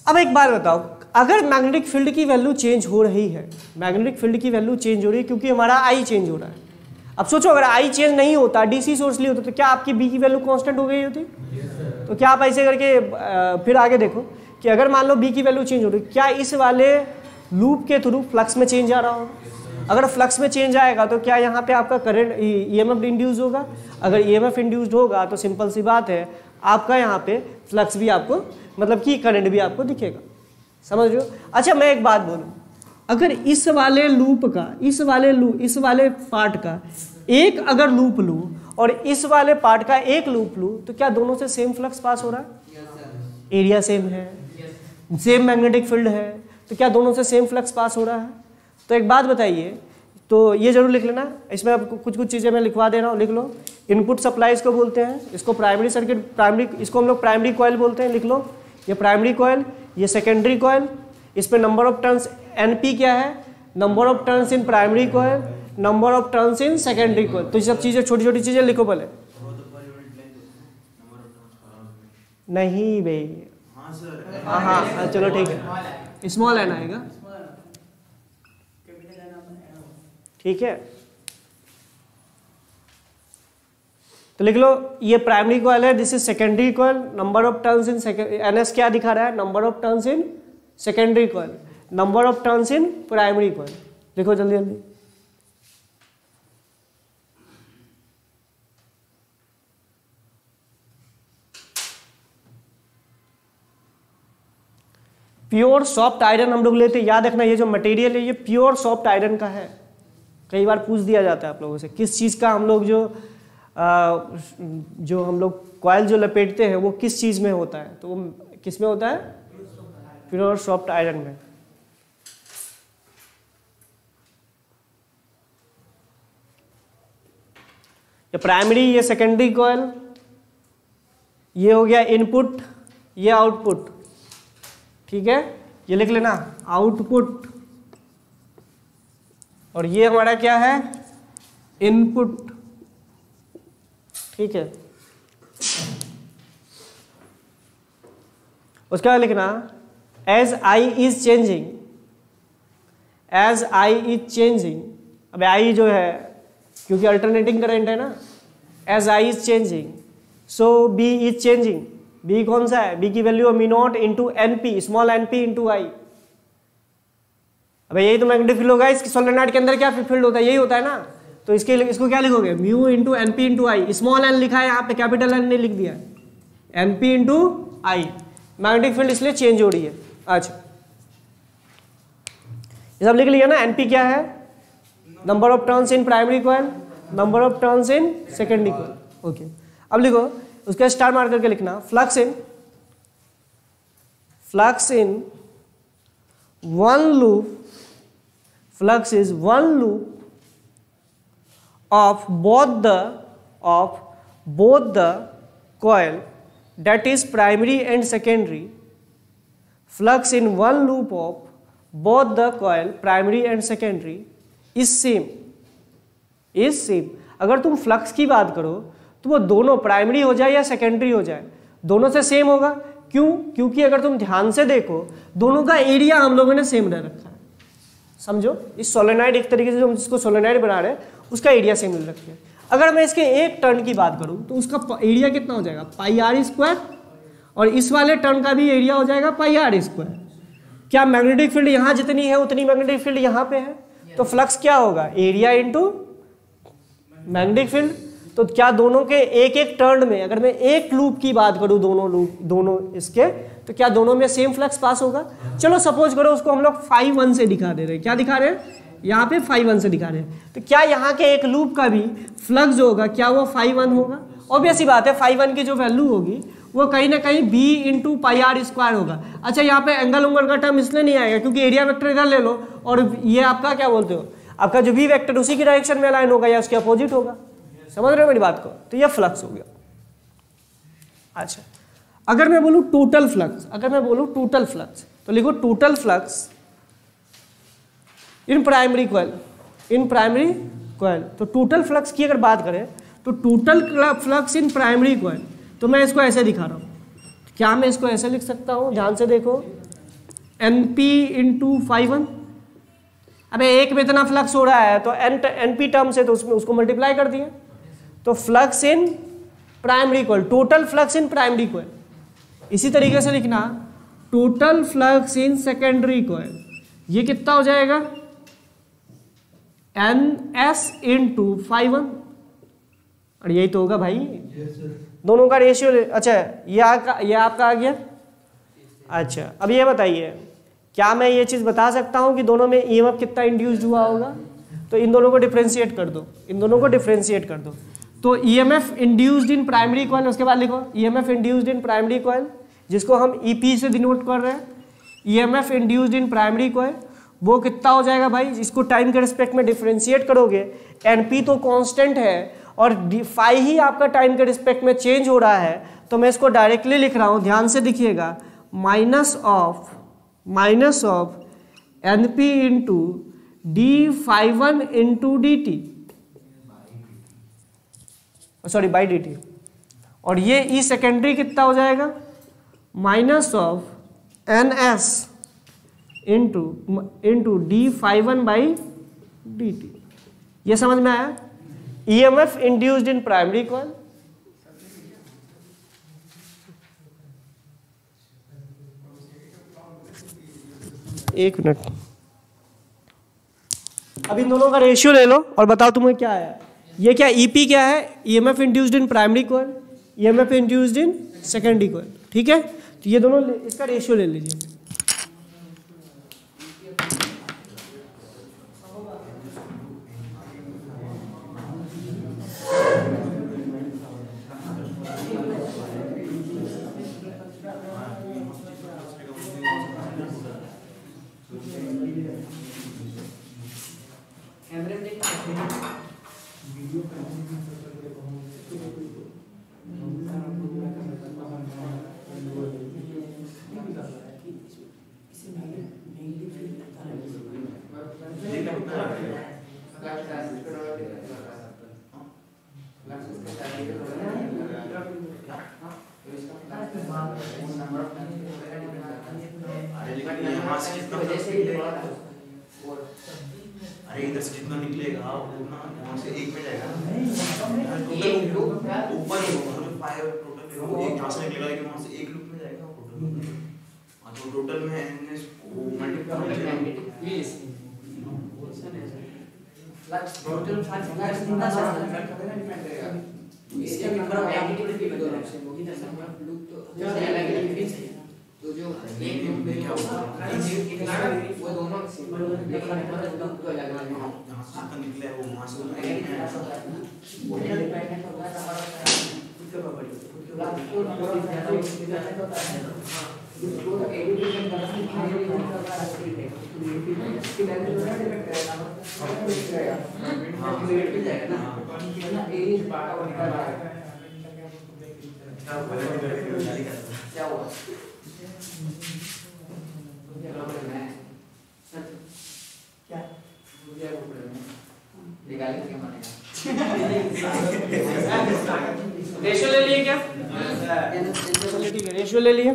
अब एक बात बताओ, अगर मैग्नेटिक फील्ड की वैल्यू चेंज हो रही है, मैग्नेटिक फील्ड की वैल्यू चेंज हो रही है क्योंकि हमारा आई चेंज हो रहा है। अब सोचो अगर आई चेंज नहीं होता, डीसी सोर्स लिए होता, तो क्या आपकी बी की वैल्यू कांस्टेंट हो गई होती? तो क्या आप ऐसे करके फिर आगे देखो कि अगर मान लो बी की वैल्यू चेंज हो रही, क्या इस वाले लूप के थ्रू फ्लक्स में चेंज आ रहा होगा? अगर फ्लक्स में चेंज आएगा तो क्या यहाँ पे आपका करंट ईएमएफ इंड्यूस होगा? अगर ईएमएफ इंड्यूस्ड होगा तो सिंपल सी बात है आपका यहाँ पे फ्लक्स भी आपको, मतलब कि करंट भी आपको दिखेगा, समझ रहे हो? अच्छा मैं एक बात बोलूँ, अगर इस वाले लूप का, इस वाले पार्ट का एक अगर लूप लूँ और इस वाले पार्ट का एक लूप लूँ तो क्या दोनों से सेम फ्लक्स पास हो रहा है? एरिया सेम है, सेम मैग्नेटिक फील्ड है, तो क्या दोनों से सेम फ्लक्स पास हो रहा है? तो एक बात बताइए, तो ये जरूर लिख लेना, इसमें अब कुछ चीज़ें मैं लिखवा दे रहा हूँ, लिख लो। इनपुट सप्लाई इसको बोलते हैं, इसको प्राइमरी सर्किट, प्राइमरी, इसको हम लोग प्राइमरी कॉइल बोलते हैं, लिख लो, ये प्राइमरी कॉइल, ये सेकेंडरी कॉइल, इस पे नंबर ऑफ टर्न्स एनपी क्या है? Number of turns in primary coil, number of turns in secondary coil. तो ये सब चीज़ें, छोटी छोटी चीज़ें लिखो पहले। नहीं भाई, हाँ चलो ठीक है, स्मॉल एन आएगा, ठीक है। तो लिख लो, ये प्राइमरी कॉइल है, this is secondary coil, number of turns in NS क्या दिखा रहा है? Number of turns in secondary coil, number of turns in primary coil, देखो जल्दी जल्दी। प्योर सॉफ्ट आयरन हम लोग लेते हैं, याद रखना ये जो मटेरियल है ये प्योर सॉफ्ट आयरन का है। कई बार पूछ दिया जाता है आप लोगों से किस चीज़ का हम लोग जो हम लोग कॉइल जो लपेटते हैं वो किस चीज़ में होता है, तो वो किस में होता है? प्योर सॉफ्ट आयरन में, ये प्राइमरी, ये सेकेंडरी कॉइल, ये हो गया इनपुट, ये आउटपुट, ठीक है, ये लिख लेना आउटपुट, और ये हमारा क्या है, इनपुट, ठीक है। उसके बाद लिखना as I is changing, as I is changing, अब आई जो है क्योंकि अल्टरनेटिंग करंट है ना, as I is changing so B is changing, B कौन सा है, बी की value mu naught into N P, small N P into I. अब यही तो मैग्नेटिक फील्ड होगा, इसकी सोलेनॉइड के अंदर क्या फील्ड होता है, यही होता है ना, तो इसको क्या लिखोगे, mu into N P into I, small N लिखा है यहाँ पे, कैपिटल एन ने लिख दिया, N P into I, magnetic field इसलिए चेंज हो रही है। अच्छा ये सब लिख लिया ना, एनपी क्या है, number of turns in primary coil, number of turns in secondary coil. Okay, अब लिखो उसका स्टार मार करके लिखना, flux in one loop, flux is one loop of both the coil that is primary and secondary, flux in one loop of both the coil primary and secondary is same, अगर तुम flux की बात करो तो वो दोनों primary हो जाए या सेकेंडरी हो जाए, दोनों से सेम होगा। क्यों? क्योंकि अगर तुम ध्यान से देखो दोनों का एरिया हम लोगों ने सेम रखा है, समझो, इस सोलेनॉइड एक तरीके से हम जिसको सोलेनॉइड बना रहे हैं उसका एरिया सेम मिल रखा है। अगर मैं इसके एक टर्न की बात करूं तो उसका एरिया कितना हो जाएगा, पाई आर स्क्वायर, और इस वाले टर्न का भी एरिया हो जाएगा पाई आर स्क्वायर। क्या मैग्नेटिक फील्ड यहां जितनी है उतनी मैग्नेटिक फील्ड यहां पे है, तो फ्लक्स क्या होगा, एरिया इंटू मैग्नेटिक फील्ड। तो क्या दोनों के एक एक टर्न में, अगर मैं एक लूप की बात करूं, दोनों इसके, तो क्या दोनों में सेम फ्लक्स पास होगा। चलो सपोज करो उसको हम लोग फाई 1 से दिखा दे रहे हैं, क्या दिखा रहे हैं, यहाँ पे फाई 1 से दिखा रहे हैं, तो क्या यहाँ के एक लूप का भी फ्लक्स जो होगा क्या वो फाई 1 होगा। ऑब्वियस सी बात है, फाई 1 की जो वैल्यू होगी वो कहीं ना कहीं B into pi r square होगा। अच्छा यहाँ पे एंगल उंगल का टर्म इसलिए नहीं आएगा क्योंकि एरिया वेक्टर इधर ले लो, और ये आपका क्या बोलते हो, आपका जो वी वेक्टर उसी की डायरेक्शन में अलाइन होगा या उसके अपोजिट होगा। समझ रहे हो मेरी बात को, तो ये फ्लक्स हो गया। अच्छा अगर मैं बोलूँ टोटल फ्लक्स, तो लिखो total flux in primary coil, तो टोटल फ्लक्स की अगर बात करें तो total flux in primary coil, तो मैं इसको ऐसे दिखा रहा हूँ, क्या मैं इसको ऐसे लिख सकता हूँ, ध्यान से देखो, NP इंटू फाई 1। अबे एक में इतना फ्लक्स हो रहा है तो NP टर्म से तो उसमें उसको मल्टीप्लाई कर दिए, तो flux in primary coil, total flux in primary coil. इसी तरीके से लिखना total flux in secondary coil, ये कितना हो जाएगा, NS इंटू फाई 1, और यही तो होगा भाई, दोनों का रेशियो। अच्छा ये आपका आ गया। अच्छा अब ये बताइए, क्या मैं ये चीज़ बता सकता हूँ कि दोनों में EMF कितना इंड्यूस्ड हुआ होगा, तो इन दोनों को डिफ्रेंशिएट कर दो, तो EMF induced in primary coil, उसके बाद लिखो EMF induced in primary coil, जिसको हम EP से डिनोट कर रहे हैं, EMF induced in primary coil, वो कितना हो जाएगा भाई, इसको टाइम के रिस्पेक्ट में डिफ्रेंशिएट करोगे, NP तो कांस्टेंट है और फाई ही आपका टाइम के रिस्पेक्ट में चेंज हो रहा है, तो मैं इसको डायरेक्टली लिख रहा हूँ, ध्यान से दिखिएगा, minus of NP into D phi 1 into dt, sorry by dt, और ये ई सेकेंडरी कितना हो जाएगा, minus of NS into D phi 1 by dt। ये समझ में आया, EMF induced in primary coil, एक मिनट, अब इन दोनों का रेशियो ले लो और बताओ तुम्हें क्या आया। ये क्या EP क्या है, EMF induced in primary coil, EMF induced in secondary coil, ठीक है, तो ये दोनों इसका रेशियो ले लीजिए। निकलेगा वो ना वहाँ से एक में जाएगा ऊपर जो फाइव टोटल वो एक जहाँ से निकलेगा लेकिन वहाँ से एक लूप में जाएगा टोटल। हाँ तो टोटल में एनएस वो मल्टीप्लाई टोटल इसके ऊपर एडिटिव भी दोनों से होगी ना सब लूप तो अलग तो जो एक लूप में क्या होगा वो दोनों से देखने पर लूप तो अलग अलग है जहाँ से निकले वो वहाँ से वो डिपेंडेंट होगा हमारा खुद के ऊपर तो एजुकेशन क्या हुआ क्या रेशियो ले लिए क्या? ठीक है, रेशियो ले लिए,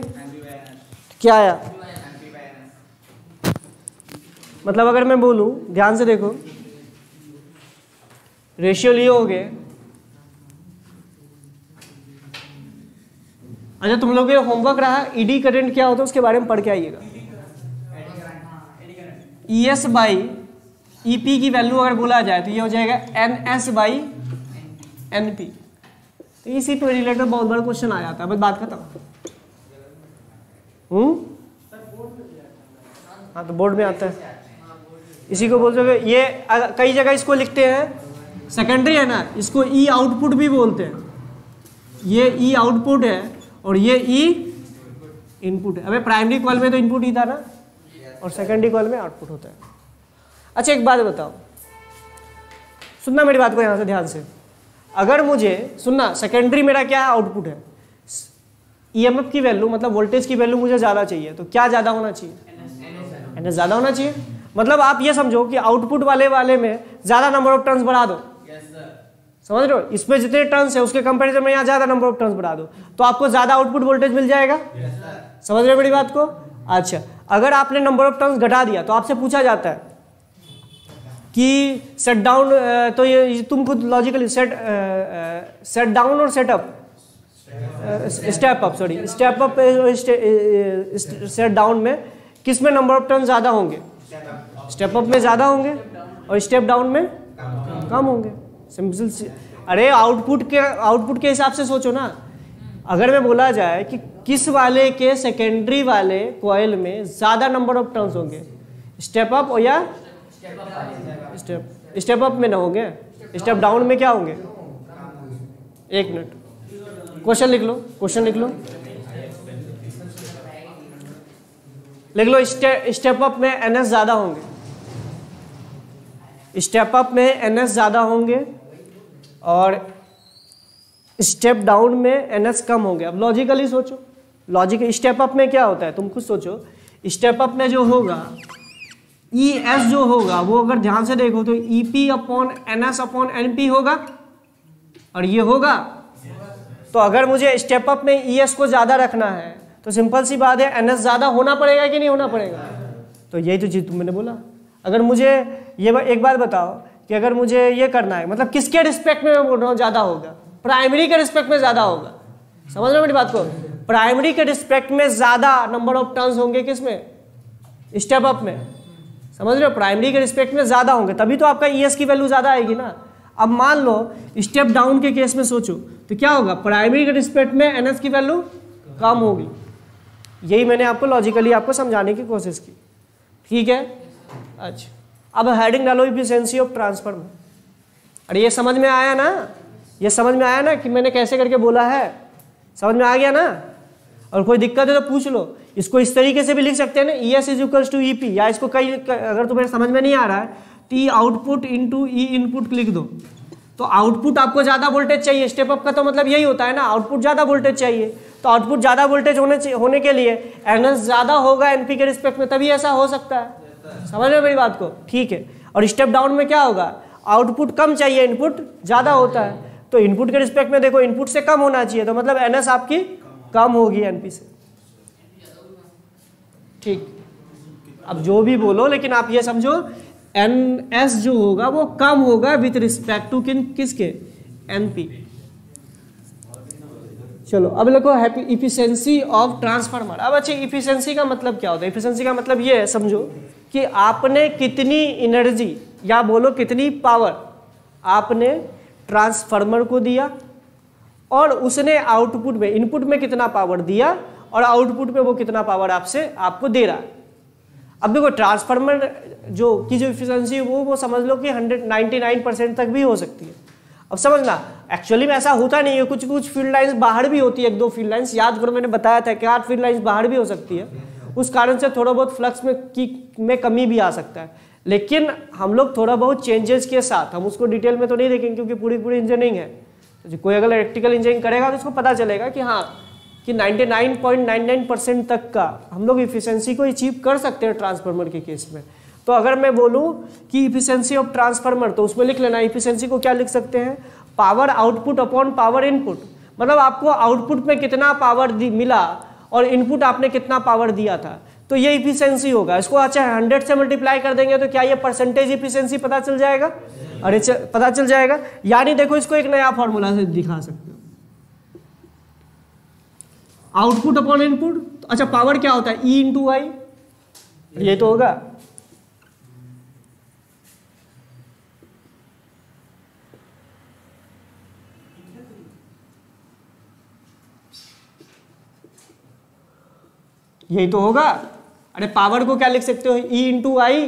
क्या आया? मतलब अगर मैं बोलूं, ध्यान से देखो, रेशियो लिए होगे। अच्छा, तुम लोग के होमवर्क रहा ईडी करंट क्या होता है उसके बारे में पढ़ के आइएगा। ES बाई EP की वैल्यू अगर बोला जाए तो ये हो जाएगा NS बाई NP। तो इसी पे रिलेटेड बहुत बड़ा क्वेश्चन आ जाता है, बस बात खत्म। हाँ तो बोर्ड में आता है, इसी को बोल सकते। ये कई जगह इसको लिखते हैं, सेकेंडरी है ना, इसको E आउटपुट भी बोलते हैं। ये E आउटपुट है और ये E इनपुट है। अबे प्राइमरी कॉल में तो इनपुट ही था ना, और सेकेंडरी कॉल में आउटपुट होता है। अच्छा एक बात बताओ, सुनना मेरी बात को यहाँ से ध्यान से। अगर मुझे सुनना, सेकेंडरी मेरा क्या है, आउटपुट है। EMF की वैल्यू मतलब वोल्टेज की वैल्यू मुझे ज़्यादा चाहिए, तो क्या ज़्यादा होना चाहिए? NS ज़्यादा होना चाहिए। मतलब आप ये समझो कि आउटपुट वाले में ज़्यादा नंबर ऑफ टर्न्स बढ़ा दो। समझ रहे हो? इसमें जितने टर्न्स है उसके कंपैरिजन में यहाँ ज़्यादा नंबर ऑफ टर्न्स बढ़ा दो तो आपको ज़्यादा आउटपुट वोल्टेज मिल जाएगा। समझ रहे हो मेरी बात को? अच्छा, अगर आपने नंबर ऑफ टर्न्स घटा दिया तो आपसे पूछा जाता है कि सेट डाउन, तो ये तुम खुद लॉजिकली सेट डाउन और set up, step up, sorry step up, set down में किस में नंबर ऑफ टर्न्स ज़्यादा होंगे? स्टेप अप में ज़्यादा होंगे और स्टेप डाउन में कम होंगे। सिंपल। अरे आउटपुट के हिसाब से सोचो ना। अगर मैं बोला जाए कि किस वाले के सेकेंडरी वाले कॉइल में ज़्यादा नंबर ऑफ टर्न्स होंगे, स्टेप अप और या स्टेप अप में ना होंगे, स्टेप डाउन में क्या होंगे? एक मिनट, क्वेश्चन लिख लो, क्वेश्चन लिख लो, लिख लो। स्टेप अप में NS ज़्यादा होंगे, स्टेप अप में NS ज़्यादा होंगे और स्टेप डाउन में NS कम होंगे। अब लॉजिकली सोचो, लॉजिक स्टेप अप में क्या होता है तुम खुद सोचो। स्टेप अप में जो होगा ES जो होगा वो अगर ध्यान से देखो तो EP upon NS upon NP होगा और ये होगा। तो अगर मुझे स्टेप अप में ES को ज़्यादा रखना है तो सिंपल सी बात है NS ज़्यादा होना पड़ेगा कि नहीं होना पड़ेगा? तो यही तो चीज़ तुमने बोला। अगर मुझे ये एक बात बताओ कि अगर मुझे ये करना है, मतलब किसके रिस्पेक्ट में मैं बोल रहा हूँ ज़्यादा होगा? प्राइमरी के रिस्पेक्ट में ज़्यादा होगा। समझ रहे हो मेरी बात को? प्राइमरी के रिस्पेक्ट में ज़्यादा नंबर ऑफ टर्न्स होंगे किसमें? स्टेप अप में। समझ रहे हो? प्राइमरी के रिस्पेक्ट में ज़्यादा होंगे, तभी तो आपका ES की वैल्यू ज़्यादा आएगी ना। अब मान लो स्टेप डाउन के केस में सोचो तो क्या होगा? प्राइमरी के रिस्पेक्ट में NS की वैल्यू कम होगी। यही मैंने आपको लॉजिकली आपको समझाने की कोशिश की, ठीक है? अच्छा, अब हेडिंग डालो इफिशिएंसी ऑफ ट्रांसफर। अरे ये समझ में आया ना? ये समझ में आया ना कि मैंने कैसे करके बोला है? समझ में आ गया ना? और कोई दिक्कत है तो पूछ लो। इसको इस तरीके से भी लिख सकते हैं ना, ES is equals to EP, या इसको कई अगर तुम्हें समझ में नहीं आ रहा है तो E output into E input लिख दो। तो आउटपुट आपको ज़्यादा वोल्टेज चाहिए, स्टेप अप का तो मतलब यही होता है ना, आउटपुट ज़्यादा वोल्टेज चाहिए। तो आउटपुट ज़्यादा वोल्टेज होने के लिए NS ज़्यादा होगा NP के रिस्पेक्ट में, तभी ऐसा हो सकता है। समझ रहे हो मेरी बात को? ठीक है। और स्टेप डाउन में क्या होगा? आउटपुट कम चाहिए, इनपुट ज़्यादा होता है। तो इनपुट के रिस्पेक्ट में देखो, इनपुट से कम होना चाहिए, तो मतलब NS आपकी कम होगी NP से। ठीक, अब जो भी बोलो लेकिन आप ये समझो NS जो होगा वो कम होगा विथ रिस्पेक्ट टू किसके, NP। चलो अब देखो इफिशिएंसी ऑफ ट्रांसफार्मर। अब अच्छे इफिशिएंसी का मतलब क्या होता है? इफिशिएंसी का मतलब ये है, समझो कि आपने कितनी एनर्जी या बोलो कितनी पावर आपने ट्रांसफार्मर को दिया और उसने आउटपुट में, इनपुट में कितना पावर दिया और आउटपुट में वो कितना पावर आपको दे रहा है। अब देखो ट्रांसफार्मर जो इफिशिएंसी है वो समझ लो कि 99% तक भी हो सकती है। अब समझना एक्चुअली में ऐसा होता नहीं है, कुछ फील्ड लाइंस बाहर भी होती है, 1-2 फील्ड लाइंस, याद करो मैंने बताया था कि 8 फील्ड लाइंस बाहर भी हो सकती है, उस कारण से थोड़ा बहुत फ्लक्स में कमी भी आ सकता है। लेकिन हम लोग थोड़ा बहुत चेंजेस के साथ, हम उसको डिटेल में तो नहीं देखेंगे क्योंकि पूरी इंजीनियरिंग है, तो कोई अगर इलेक्ट्रिकल इंजीनियरिंग करेगा तो उसको पता चलेगा कि हाँ कि 99.99% तक का हम लोग इफिशिएंसी को अचीव कर सकते हैं ट्रांसफार्मर के केस में। तो अगर मैं बोलूं कि इफिशिएंसी ऑफ ट्रांसफार्मर, तो उसमें लिख लेना इफिशिएंसी को क्या लिख सकते हैं, power output upon power input. मतलब आपको आउटपुट में कितना पावर मिला और इनपुट आपने कितना पावर दिया था, तो ये इफिशिएंसी होगा। इसको अच्छा 100 से मल्टीप्लाई कर देंगे तो क्या ये परसेंटेज इफिशिएंसी पता चल जाएगा? अरे पता चल जाएगा। यानी देखो इसको एक नया फॉर्मूला से दिखा सकते हो, आउटपुट अपॉन इनपुट। अच्छा पावर क्या होता है, E इंटू आई, ये तो होगा। यही तो होगा। अरे पावर को क्या लिख सकते हो, E इंटू आई,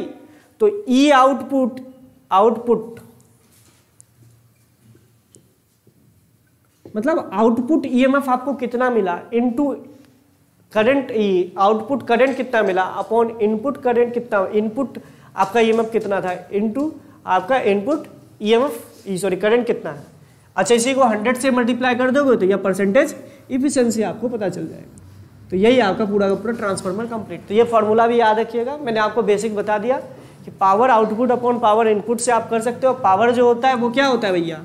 तो E आउटपुट मतलब आउटपुट ईएमएफ आपको कितना मिला इनटू करंट, आउटपुट करंट कितना मिला अपॉन इनपुट करंट कितना, इनपुट आपका ईएमएफ कितना था इनटू आपका इनपुट ईएमएफ सॉरी करंट कितना है। अच्छा इसी को 100 से मल्टीप्लाई कर दोगे तो यह परसेंटेज इफिशिएंसी आपको पता चल जाएगा। तो यही आपका पूरा का पूरा ट्रांसफार्मर कंप्लीट। तो ये फॉर्मूला भी याद रखिएगा, मैंने आपको बेसिक बता दिया कि power output upon power input से आप कर सकते हो। पावर जो होता है वो क्या होता है भैया,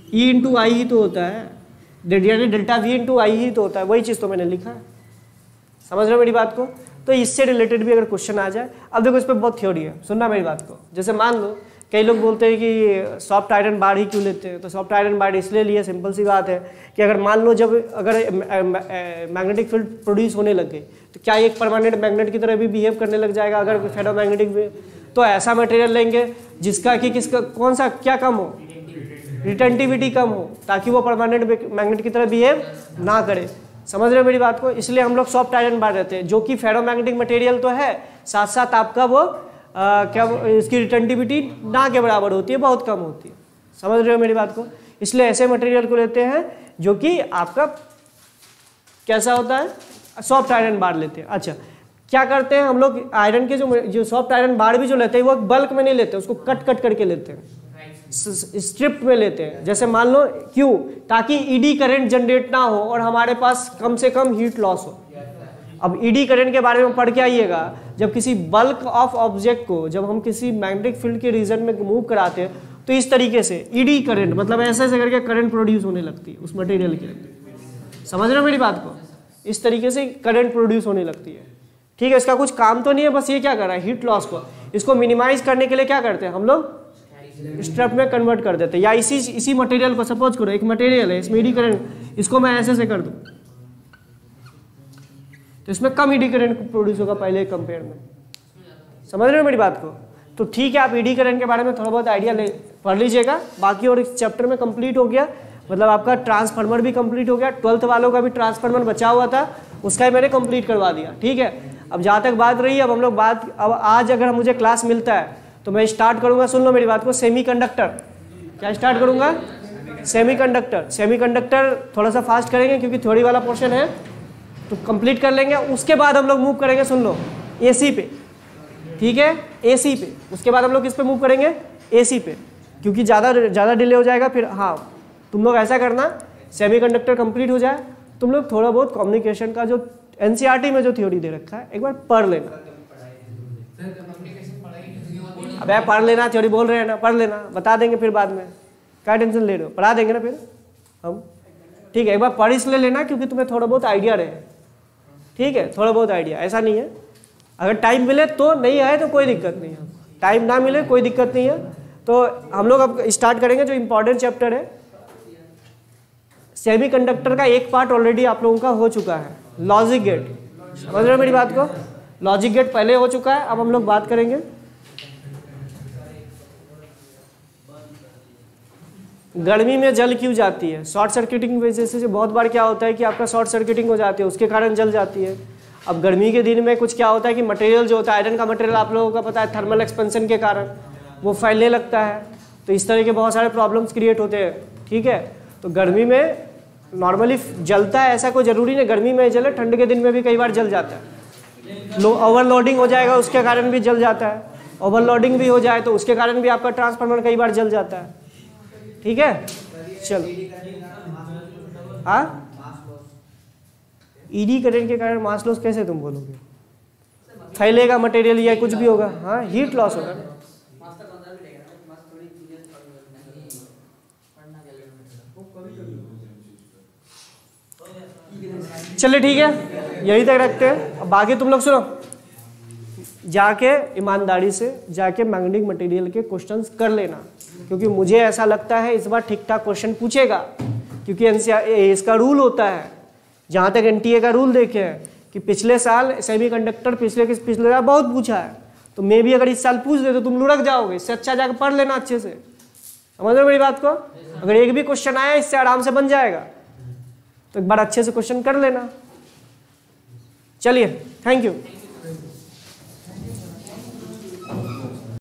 E इंटू आई ही तो होता है, यानी डेल्टा V इंटू आई ही तो होता है, वही चीज़ तो मैंने लिखा है। समझ रहे हो मेरी बात को? तो इससे रिलेटेड भी अगर क्वेश्चन आ जाए, अब देखो इस पर बहुत थ्योरी है, सुनना मेरी बात को। जैसे मान लो कई लोग बोलते हैं कि सॉफ्ट आयरन बार ही क्यों लेते हैं, तो सॉफ्ट आयरन बार इसलिए लिए, सिंपल सी बात है कि अगर मान लो जब अगर मैग्नेटिक फील्ड प्रोड्यूस होने लगे तो क्या एक परमानेंट मैग्नेट की तरह भी बिहेव करने लग जाएगा अगर फेरोमैग्नेटिक, तो ऐसा मटेरियल लेंगे जिसका कि किसका कौन सा क्या कम हो, रिटेंटिविटी कम हो, ताकि वो परमानेंट मैग्नेट की तरह बिहेव ना करे। समझ रहे हो मेरी बात को? इसलिए हम लोग सॉफ्ट आयरन बार रहते हैं, जो कि फेरोमैग्नेटिक मटेरियल तो है, साथ साथ आपका वो क्या इसकी रिटेंटिविटी ना के बराबर होती है, बहुत कम होती है। समझ रहे हो मेरी बात को? इसलिए ऐसे मटेरियल को लेते हैं जो कि आपका कैसा होता है, सॉफ्ट आयरन बार लेते हैं। अच्छा क्या करते हैं हम लोग, आयरन के जो सॉफ्ट आयरन बार भी जो लेते हैं वो बल्क में नहीं लेते, उसको कट करके लेते हैं, स्ट्रिप में लेते हैं। जैसे मान लो क्यों, ताकि ईडी करंट जनरेट ना हो और हमारे पास कम से कम हीट लॉस हो। अब ईडी करंट के बारे में पढ़ के आइएगा, जब किसी बल्क ऑफ ऑब्जेक्ट को जब हम किसी मैग्नेटिक फील्ड के रीजन में मूव कराते हैं तो इस तरीके से ईडी करंट मतलब ऐसे ऐसे करके करंट प्रोड्यूस होने लगती है उस मटेरियल के। समझ रहे हो मेरी बात को? इस तरीके से करंट प्रोड्यूस होने लगती है। ठीक है, इसका कुछ काम तो नहीं है, बस ये क्या कर रहा है, हीट लॉस को इसको मिनिमाइज करने के लिए क्या करते हैं हम लोग, स्ट्रप में कन्वर्ट कर देते हैं। या इसी मटेरियल को सपोज करो, एक मटेरियल है इसमें ईडी करंट, इसको मैं ऐसे से कर दूं तो इसमें कम ईडी करंट प्रोड्यूस होगा पहले कंपेयर में। समझ रहे हो मेरी बात को? तो ठीक है, आप ईडी करंट के बारे में थोड़ा बहुत आइडिया पढ़ लीजिएगा, बाकी और इस चैप्टर में कंप्लीट हो गया। मतलब आपका ट्रांसफार्मर भी कंप्लीट हो गया, 12th वालों का भी ट्रांसफार्मर बचा हुआ था, उसका ही मैंने कंप्लीट करवा दिया। ठीक है, अब जहाँ तक बात रही, अब हम लोग अब आज अगर मुझे क्लास मिलता है तो मैं स्टार्ट करूंगा, सुन लो मेरी बात को, सेमीकंडक्टर। क्या स्टार्ट करूंगा? सेमीकंडक्टर। सेमीकंडक्टर थोड़ा सा फास्ट करेंगे क्योंकि थ्योरी वाला पोर्शन है, तो कंप्लीट कर लेंगे। उसके बाद हम लोग मूव करेंगे, सुन लो, एसी पे। ठीक है, एसी पे। उसके बाद हम लोग किस पे मूव करेंगे, एसी पे, क्योंकि ज़्यादा डिले हो जाएगा फिर। हाँ, तुम लोग ऐसा करना, सेमीकंडक्टर कंप्लीट हो जाए, तुम लोग थोड़ा बहुत कम्युनिकेशन का जो एनसीईआरटी में जो थ्योरी दे रखा है एक बार पढ़ लेना। अबे पढ़ लेना, थ्योरी बोल रहे हैं ना, पढ़ लेना, बता देंगे फिर बाद में, क्या टेंशन ले रहे हो, पढ़ा देंगे ना फिर हम। ठीक है, एक बार पढ़ इसलिए लेना क्योंकि तुम्हें थोड़ा बहुत आइडिया रहे। ठीक है, थोड़ा बहुत आइडिया, ऐसा नहीं है, अगर टाइम मिले तो, नहीं आए तो कोई दिक्कत नहीं है, टाइम ना मिले कोई दिक्कत नहीं है। तो हम लोग अब स्टार्ट करेंगे जो इम्पोर्टेंट चैप्टर है। सेमीकंडक्टर का एक पार्ट ऑलरेडी आप लोगों का हो चुका है, लॉजिक गेट। समझ रहे हो मेरी बात को? लॉजिक गेट पहले हो चुका है, अब हम लोग बात करेंगे गर्मी में जल क्यों जाती है। शॉर्ट सर्किटिंग वजह से बहुत बार क्या होता है कि आपका शॉर्ट सर्किटिंग हो जाती है, उसके कारण जल जाती है। अब गर्मी के दिन में कुछ क्या होता है कि मटेरियल जो होता है, आयरन का मटेरियल आप लोगों का पता है, थर्मल एक्सपेंशन के कारण वो फैलने लगता है, तो इस तरह के बहुत सारे प्रॉब्लम्स क्रिएट होते हैं। ठीक है, तो गर्मी में नॉर्मली जलता है, ऐसा कोई ज़रूरी नहीं गर्मी में जले, ठंड के दिन में भी कई बार जल जाता है। ओवरलोडिंग हो जाएगा उसके कारण भी जल जाता है, ओवरलोडिंग भी हो जाए तो उसके कारण भी आपका ट्रांसफार्मर कई बार जल जाता है। ठीक है, चलो। हाँ, ईडी करंट के कारण मास लॉस कैसे तुम बोलोगे? फैलेगा मटेरियल या कुछ भी होगा। हाँ, हीट लॉस होगा ना। चलिए ठीक है, यही तक रखते हैं। अब बाकी तुम लोग सुनो, जाके ईमानदारी से जाके मैग्नेटिक मटेरियल के क्वेश्चंस कर लेना, क्योंकि मुझे ऐसा लगता है इस बार ठीक ठाक क्वेश्चन पूछेगा, क्योंकि इसका रूल होता है, जहाँ तक एनटीए का रूल देखे हैं कि पिछले साल सेमीकंडक्टर पिछले साल बहुत पूछा है, तो मैं भी अगर इस साल पूछ दे तो तुम लुढ़क जाओगे। इससे अच्छा जाकर पढ़ लेना अच्छे से। समझ रहे मेरी बात को? अगर एक भी क्वेश्चन आया इससे आराम से बन जाएगा, तो एक बार अच्छे से क्वेश्चन कर लेना। चलिए, थैंक यू।